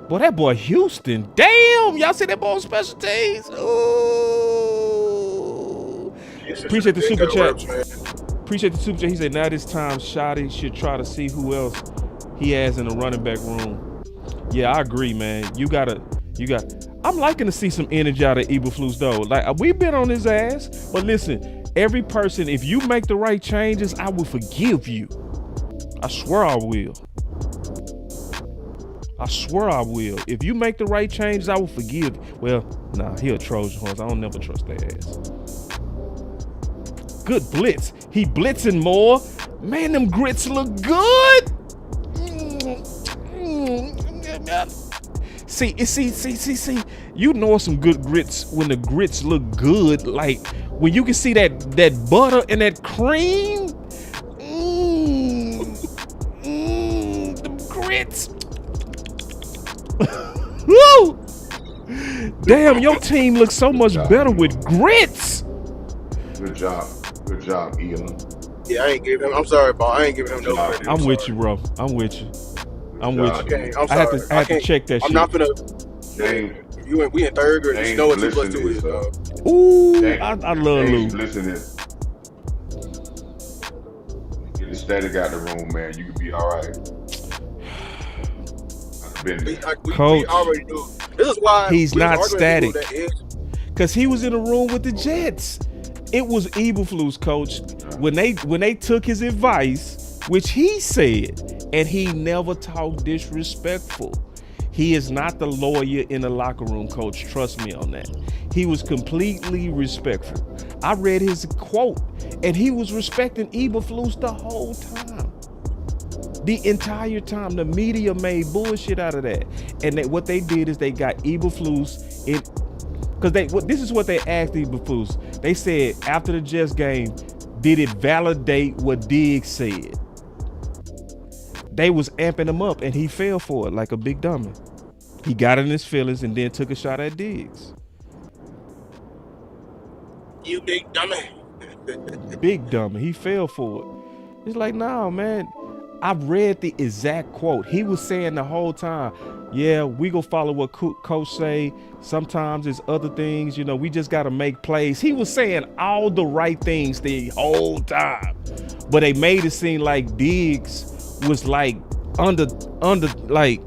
Boy, that boy Houston, damn, y'all see that boy on special teams? Ooh. Appreciate the super chat. Appreciate the super chat. He said, now this time Shotty should try to see who else he has in the running back room. Yeah, I agree, man. You got. I'm liking to see some energy out of Eberflus though. Like, we've been on his ass, but listen, every person, if you make the right changes, I will forgive you. I swear I will. I swear I will. If you make the right changes, I will forgive. Well, nah, he a Trojan horse. I don't never trust that ass. Good blitz. He blitzing more. Man, them grits look good. See. You know some good grits when the grits look good. Like when you can see that butter and that cream. Them grits. Woo! Damn, your team looks so much better with grits. Good job, Elon. Yeah, I ain't giving him. I'm sorry, Paul. I ain't giving him no credit. I'm with you, bro. I'm with you. Okay, I'm sorry. I have to check that shit. I'm not gonna. We in third grade. You know what 2 + 2 is, dog. Ooh, I love Lou. Listen to this. Get the static out the room, man. You can be all right. We Coach, already knew. This is why he's not static. Because he was in a room with the Jets. It was Eberflus, coach. When they took his advice, which he said, and he never talked disrespectful. He is not the lawyer in the locker room, coach. Trust me on that. He was completely respectful. I read his quote, and he was respecting Eberflus the whole time. The entire time. The media made bullshit out of that. And what they did is they got Eberflus in, because this is what they asked Eberflus. They said after the Jets game, did it validate what Diggs said? They was amping him up, and he fell for it like a big dummy. He got in his feelings and then took a shot at Diggs. You big dummy. Big dummy. He fell for it. It's like, nah, man. I've read the exact quote. He was saying the whole time, yeah, we gonna follow what coach say. Sometimes it's other things, we just gotta make plays. He was saying all the right things the whole time. But they made it seem like Diggs was like under like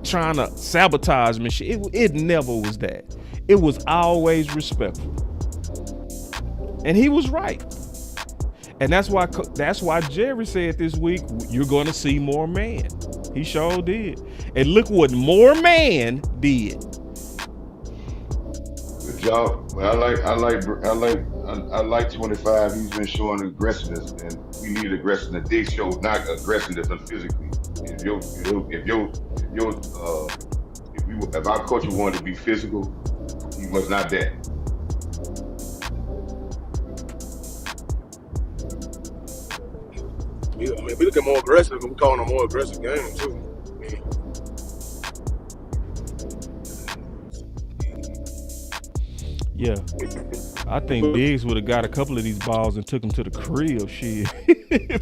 trying to sabotage me. It never was that. It was always respectful. And he was right. And that's why Jerry said this week, you're going to see more man. He sure did. And look what more man did. Good job. Well, I like 25. He's been showing aggressiveness, and we need aggressiveness. Diggs showed not aggressiveness physically. If our coach wanted to be physical, he was not that. I mean, we looking more aggressive, and we calling a more aggressive game too. Yeah, I think Diggs would have got a couple of these balls and took them to the crib. Shit,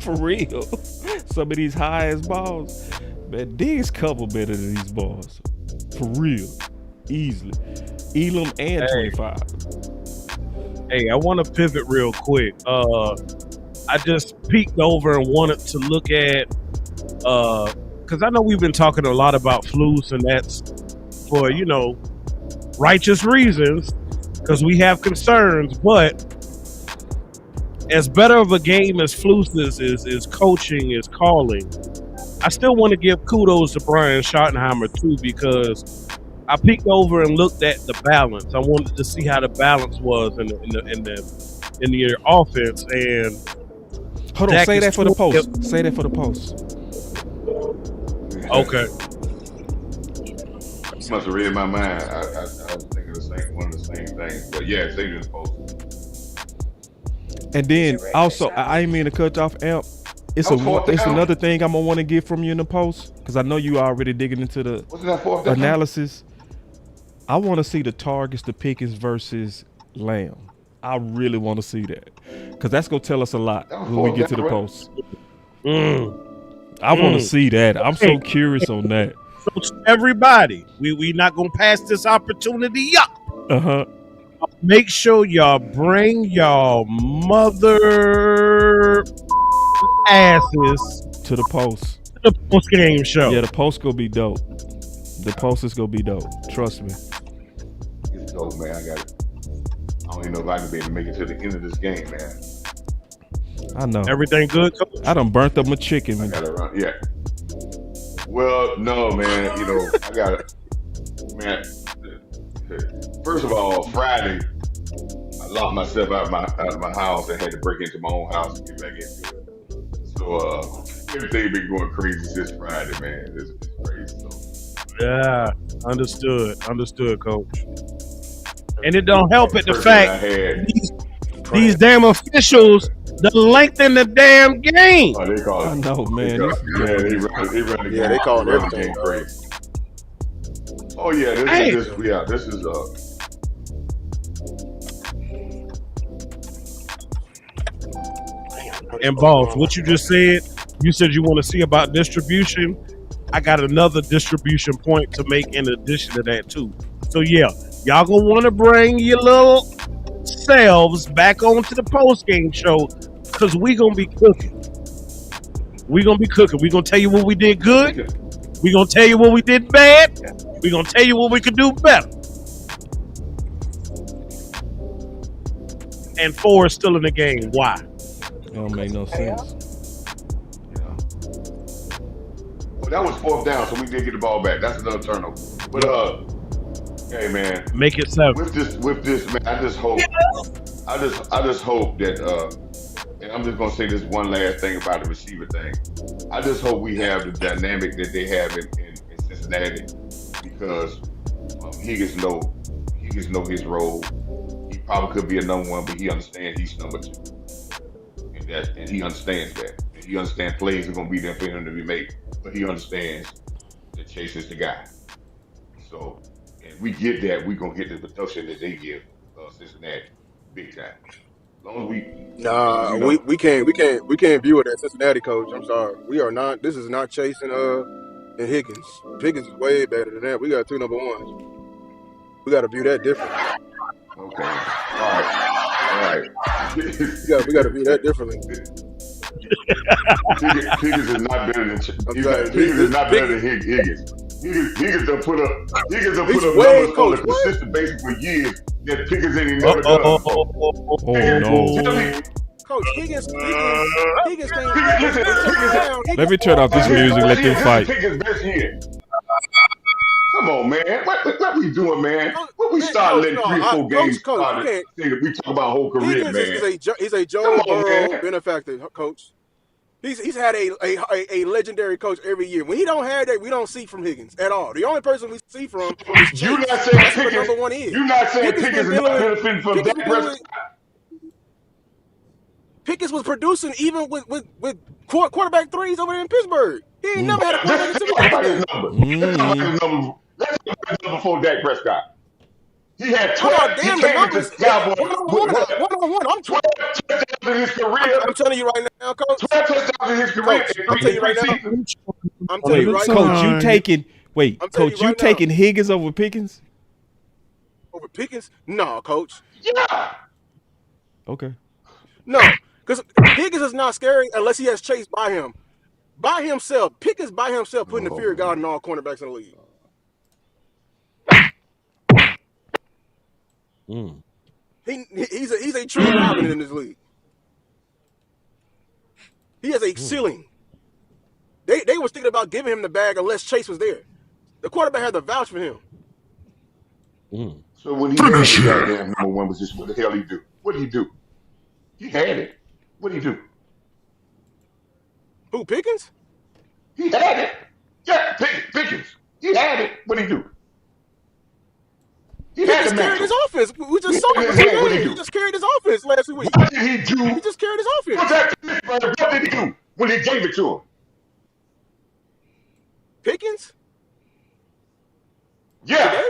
for real. Some of these high ass balls, man. Diggs couple better than these balls, for real, easily. Elam and 25. Hey, I want to pivot real quick. I just peeked over and wanted to look at, because I know we've been talking a lot about Flus, and that's for, righteous reasons, because we have concerns. But as better of a game as Flus is coaching, is calling, I still want to give kudos to Brian Schottenheimer too, because I peeked over and looked at the balance. I wanted to see how the balance was in the offense. And hold on, say that for the post. Say that for the post. Okay. You must have read my mind. I was thinking one of the same things. But yeah, say it in the post. And then also, I didn't mean to cut off, Amp. It's another thing I'm gonna want to get from you in the post, because I know you are already digging into the analysis. I want to see the targets, the Pickens versus Lamb. I really want to see that, because that's gonna tell us a lot when we get to the post. I want to see that. I'm so curious on that. So everybody, we not gonna pass this opportunity up. Make sure y'all bring y'all mother asses to the post. The post game show. Yeah, the post gonna be dope. The post is gonna be dope. Trust me. It's dope, man. I don't even know if I can be able to make it to the end of this game, man. I know. Everything good, Coach? I done burnt up my chicken. I gotta run. Yeah. Well, no, man. I gotta. Man, first of all, Friday, I locked myself out of my house and had to break into my own house and get back into it. So everything been going crazy since Friday, man. It's crazy. So. Yeah, understood, Coach. And it don't help at the fact these damn officials that lengthen the damn game. Oh, they call it. I know, man. They run the game. They call it everything crazy. Oh yeah, this is And boss, what you just said, you said you want to see about distribution. I got another distribution point to make in addition to that too. So yeah, y'all gonna want to bring your little selves back onto the post game show, because we gonna be cooking. We gonna tell you what we did good. We gonna tell you what we did bad. We gonna tell you what we could do better. And 4 is still in the game. Why? It don't make no sense. Well, that was 4th down, so we did get the ball back. That's another turnover. But hey man, make it 7. With this man, I just hope that and I'm just gonna say this one last thing about the receiver thing. I just hope we have the dynamic that they have in Cincinnati, because Higgins know his role. He probably could be a number 1, but he understands he's number 2, and he understands that. And he understands plays are gonna be there for him to be made, but he understands that Chase is the guy. So, and we get that, we gonna get the production that they give Cincinnati big time. As long as we can't view it as Cincinnati, coach. I'm sorry. We are not. This is not chasing and Higgins. Higgins is way better than that. We got 2 number 1s. We got to view that differently. Okay. All right. we got to view that differently. Higgins is not better than Higgins. Higgins will put up numbers on a consistent basis for years that Pickens ain't never done before. Coach, Higgins can't. Let me turn off this music. Let them fight. Pickens' best year. Come on, man. What we doing, man? What we start letting 3 or 4 games started? We talk about whole career, Higgins man. He's a Joe Burrow benefactor, coach. He's had a legendary coach every year. When he don't have that, we don't see from Higgins at all. The only person we see from is Chase. You're not saying Pickens. Number 1 is. You're not saying Pickens is not benefiting from Dak Prescott. Pickens was producing even with quarterback 3s over there in Pittsburgh. He ain't never had a quarterback. Let's talk about his number before Dak Prescott. He had How 12. about He damn came the into numbers? the Cowboys with One. I'm 12 touchdowns in his career. I'm telling you right now, Coach. 12 touchdowns in his career Coach, in I'm telling you right now. preseason. I'm telling you right now. Coach, you taking right taking Higgins over Pickens? Over Pickens? No, Coach. Yeah. Okay. No, because Higgins is not scary unless he has Chase by him. By himself, Pickens by himself putting the fear of God in all cornerbacks in the league. He's a true Robin in this league. He has a ceiling. They was thinking about giving him the bag unless Chase was there. The quarterback had to vouch for him. So when he had the goddamn number one position, what the hell he do? What did he do? He had it. What did he do? Who, Pickens? He had it. Yeah, Pickens. He had it. What did he do? He had Pickens the carried his mantle. offense. We just saw it. He just carried his offense last week. What did he do? He just carried his offense. What did he do when he gave it to him? Pickens? Yeah. Today?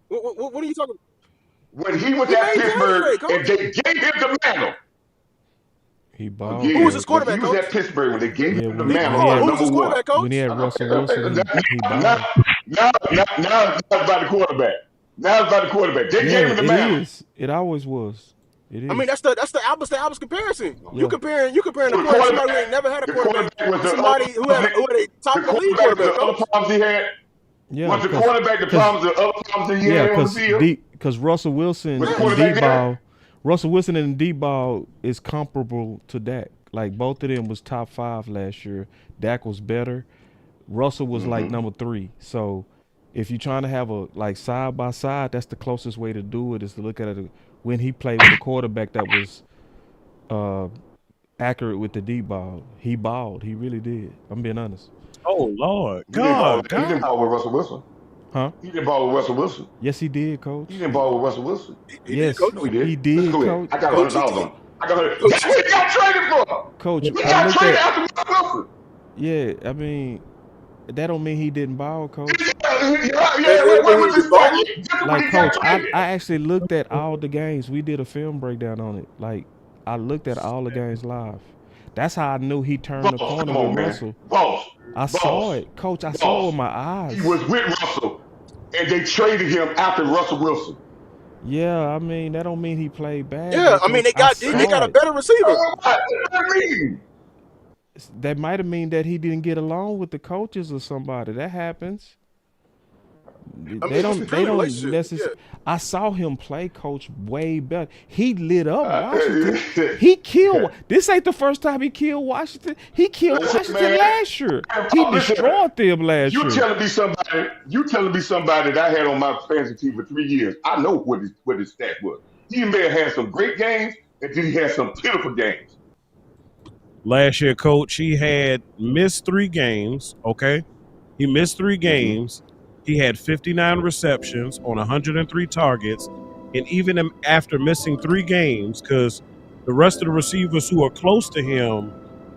What are you talking about? When he was at Pittsburgh and they gave him the mantle. He balled. Who was his quarterback, When he was at Pittsburgh when they gave him the mantle. Who was his quarterback, coach? When he had Russell Wilson, he balled. Now it's about the quarterback. Now it's about the quarterback. They gave him the mantle. It is. It always was. It is. I mean, that's the apples to apples comparison. Yeah. You comparing a quarterback somebody who ain't never had a quarterback to somebody who had a top of the league quarterback. The other problems he had. Yeah, was the quarterback the problems the other problems that he had on the field? Because Russell Wilson and deep ball is comparable to Dak. Like both of them was top 5 last year. Dak was better. Russell was like number 3. So if you're trying to have a like side by side, that's the closest way to do it is to look at it when he played with a quarterback that was accurate with the deep ball. He balled. He really did. I'm being honest. Oh Lord, He didn't ball with Russell Wilson. Huh? He didn't ball with Russell Wilson. Yes, he did, Coach. He didn't ball with Russell Wilson. Yes, no, he did. He did, Coach. I got $100 on him. I got $100. That's what he got traded for. Coach, he got traded after Russell Wilson. Yeah, I mean, that don't mean he didn't ball, Coach. Like, Coach, I actually looked at all the games. We did a film breakdown on it. Like, I looked at all the games live. That's how I knew he turned the corner with Russell. I saw it, Coach. I saw it with my eyes. He was with Russell, and they traded him after Russell Wilson. Yeah, I mean that don't mean he played bad. Yeah, I mean they got a better receiver. That might have mean that he didn't get along with the coaches or somebody. That happens. They don't necessarily. I saw him play, Coach, way better. He lit up Washington. He killed. This ain't the first time he killed Washington. He killed Washington last year. He destroyed them last year. You telling me somebody that I had on my fantasy team for 3 years. I know what his stats was. He may have had some great games, and then he had some pitiful games. Last year, Coach, he had missed 3 games. Okay, he missed 3 games. He had 59 receptions on 103 targets, and even after missing 3 games, because the rest of the receivers who are close to him,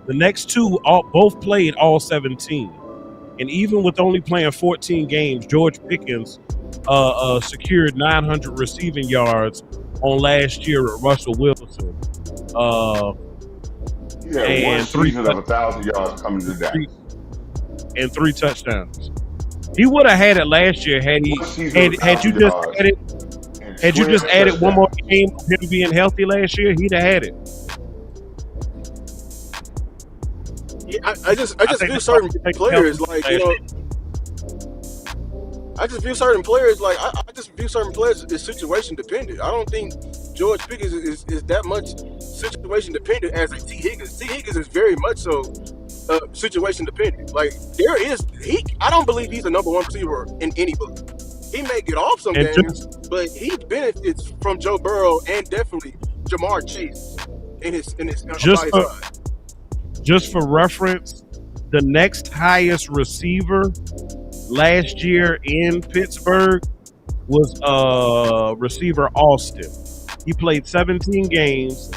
the next 2 both played all 17, and even with only playing 14 games, George Pickens secured 900 receiving yards on last year at Russell Wilson. He had one season of 1,000 yards coming to that, and 3 touchdowns. He would have had it last year had you just added one more game of him being healthy last year. He'd have had it. Yeah, I just view certain players like I just view certain players like I just view certain players as situation dependent. I don't think George Pickens is that much situation dependent as a T. Higgins. T. Higgins is very much so situation dependent. Like I don't believe he's a number 1 receiver in any book. He may get off some games, but he benefits from Joe Burrow and definitely Jamar Chase in his just for reference, the next highest receiver last year in Pittsburgh was receiver Austin. He played 17 games,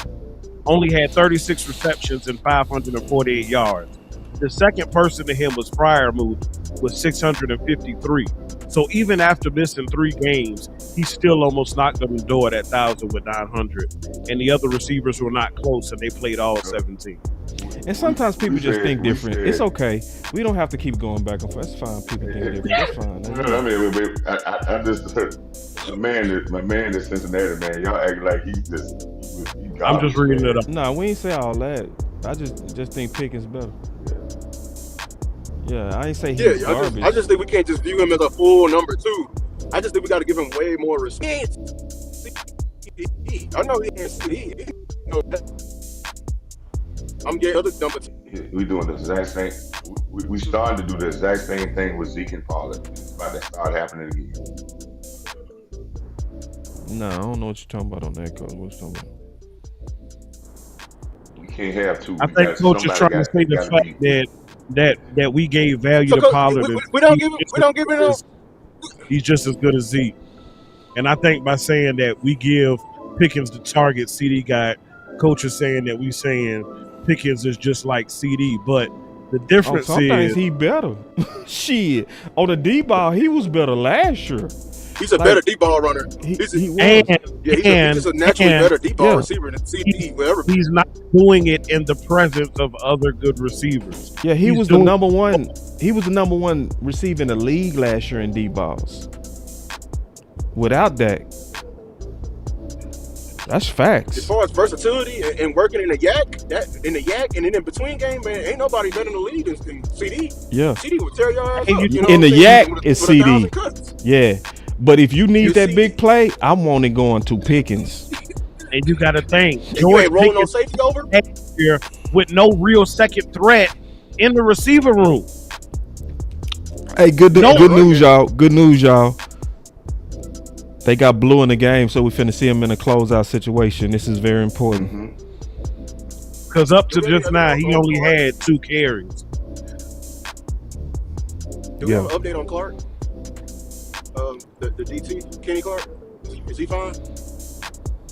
only had 36 receptions and 548 yards. The second person to him was Fryermuth with 653. So even after missing 3 games, he still almost knocked on the door at 1,000 with 900. And the other receivers were not close, and they played all 17. And sometimes people just think different. It's okay. We don't have to keep going back and forth. That's fine. People think different. That's fine. I mean, I just my man is Cincinnati, man. Y'all act like he I'm just reading it up. No, we ain't say all that. I just think Pickens better. Yeah, I ain't say he's garbage. I just think we can't just view him as a full number 2. I just think we got to give him way more respect. I know he ain't CD. I'm getting other number 2. We doing the exact same. We starting to do the exact same thing with Zeke and Pollard. It's about to start happening again. No, I don't know what you're talking about on that, Coach. What you talking about? We can't have 2. I think Coach is trying to say the fact that we gave value to Pollard. We don't give it up. He's just as good as Zeke. And I think by saying that we give Pickens the target CD guy, Coach is saying that we saying Pickens is just like CD, but the difference sometimes is he better. Shit, on the D ball, he was better last year. He's a better deep ball runner. He's just a naturally better deep ball receiver than CD. He's not doing it in the presence of other good receivers. Yeah, he was the number one. He was the number 1 receiver in the league last year in deep balls. Without Dak, that's facts. As far as versatility and working in the yak, and then in between game, man, ain't nobody better in the league than CD. Yeah, CD would tear your ass up. In the yak is CD. Yeah. But if you need that big play, I want it going to Pickens. And you got to think, you ain't rolling no safety over here with no real second threat in the receiver room. Hey, good news, y'all. Good news, y'all. They got Blue in the game, so we finna see him in a closeout situation. This is very important. Because up to just now, he only had 2 carries. Do we have an update on Clark? The DT, Kenny Clark, is he fine?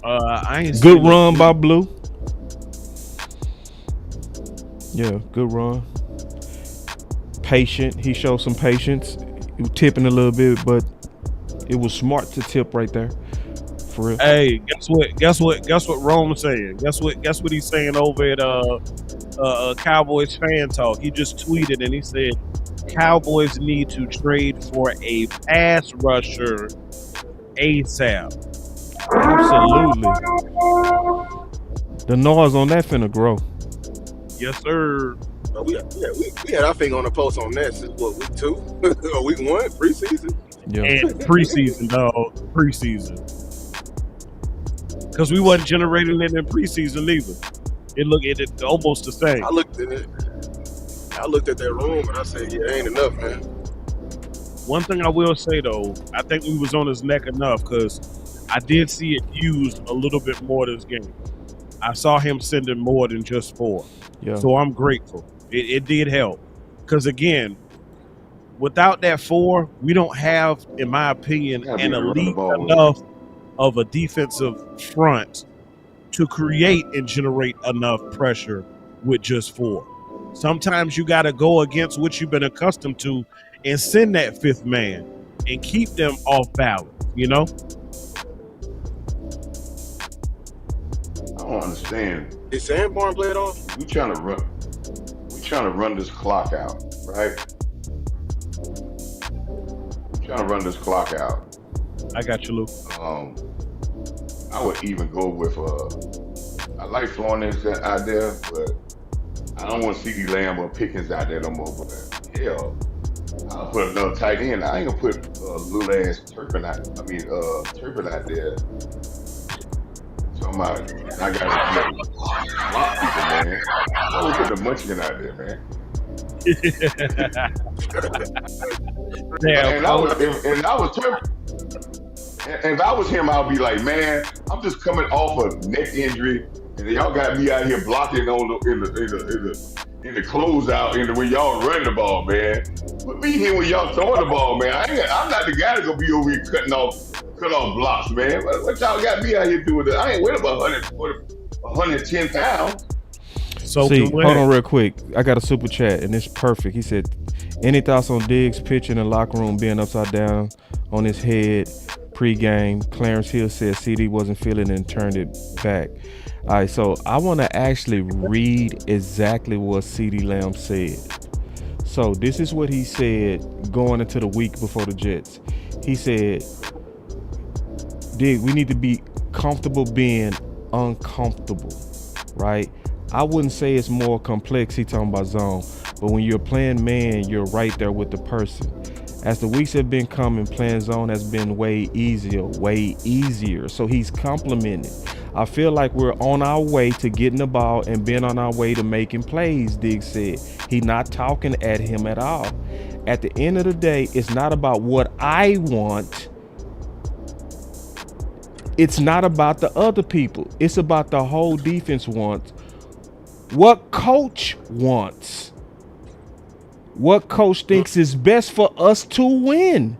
I ain't good run by Blue. Yeah, good run. Patient. He showed some patience. He was tipping a little bit, but it was smart to tip right there. For real. Hey, guess what Rome's saying? Guess what he's saying over at Cowboys fan talk? He just tweeted and he said Cowboys need to trade for a pass rusher ASAP. Absolutely. The noise on that finna grow. Yes, sir. We had our finger on the pulse on that since what, week 2 or week 1 preseason. Yeah, and preseason, dog. Preseason. Because we wasn't generating it in preseason either. It looked almost the same. I looked at that room and I said, yeah, ain't enough, man. One thing I will say though, I think we was on his neck enough because I did see it used a little bit more this game. I saw him sending more than just 4. Yeah. So I'm grateful. It did help. Because again, without that 4, we don't have, in my opinion, an elite enough of a defensive front to create and generate enough pressure with just 4. Sometimes you got to go against what you've been accustomed to and send that 5th man and keep them off balance, you know? I don't understand. Did Sanborn play it off? We trying to run this clock out, right? Trying to run this clock out. I got you, Luke. I would even go with I like Florence out there, but I don't want CeeDee Lamb or Pickens out there no more. But hell, I'll put another tight end. I ain't gonna put little ass Turpin out. Turpin out there. So I gotta block people, man. I would put the Munchkin out there, man. If I was him, I'd be like, man, I'm just coming off a neck injury, and y'all got me out here blocking in the closeout, when y'all run the ball, man. Put me here when y'all throwing the ball, man. I'm not the guy that's gonna be over here cut off blocks, man. What y'all got me out here doing? I ain't weighing about 110 pounds. So See, can win. hold on real quick. I got a super chat, and it's perfect. He said, any thoughts on Diggs pitching in the locker room being upside down on his head pre-game? Clarence Hill said CD wasn't feeling it and turned it back. All right, so I want to actually read exactly what CD Lamb said. So this is what he said going into the week before the Jets. He said, Dig, we need to be comfortable being uncomfortable, right? I wouldn't say it's more complex, he talking about zone, but when you're playing man, you're right there with the person. As the weeks have been coming, playing zone has been way easier. So he's complimenting. I feel like we're on our way to getting the ball and being on our way to making plays, Diggs said. He's not talking at him at all. At the end of the day, it's not about what I want. It's not about the other people. It's about the whole defense wants. What coach wants. What coach thinks is best for us to win.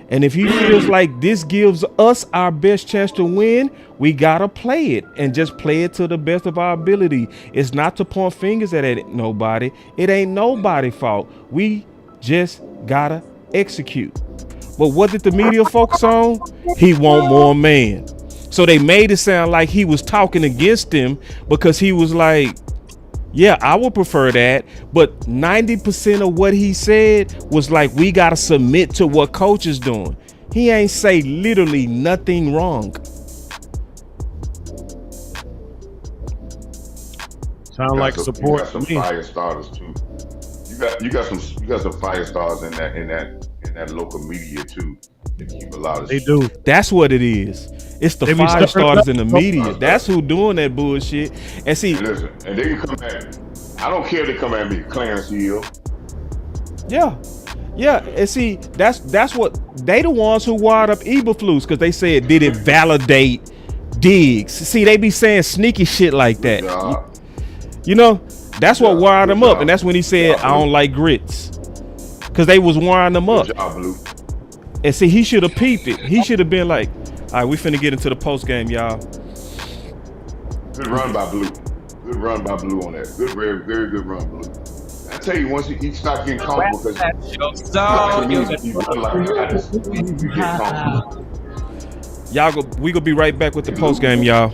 And if he feels like this gives us our best chance to win, we gotta play it and just play it to the best of our ability. It's not to point fingers at nobody. It ain't nobody's fault. We just gotta execute. But what did the media focus on? He want more man. So they made it sound like he was talking against him because he was like, yeah, I would prefer that. But 90% of what he said was like, we got to submit to what coach is doing. He ain't say literally nothing wrong. Sound like support. You got some fire starters too. You got some fire stars in that local media too. That keep a lot of. They do. That's what it is. It's the fire starters in the media. That's who doing that bullshit. And see, listen, and they can come at. I don't care if they come at me, Clarence Hill. Yeah. And see, that's what they the ones who wired up Eberflus because they said did it validate Diggs. See, they be saying sneaky shit like that. You know, that's what wired them up, and that's when he said I don't like grits because they was wiring them up. And see, he should have peeped it. He should have been like, all right, we finna get into the post game, y'all. Good run by Blue. Good run by Blue on that. Very, very good run, Blue. I tell you, once he starts getting comfortable, because we gonna be right back with the post game, y'all.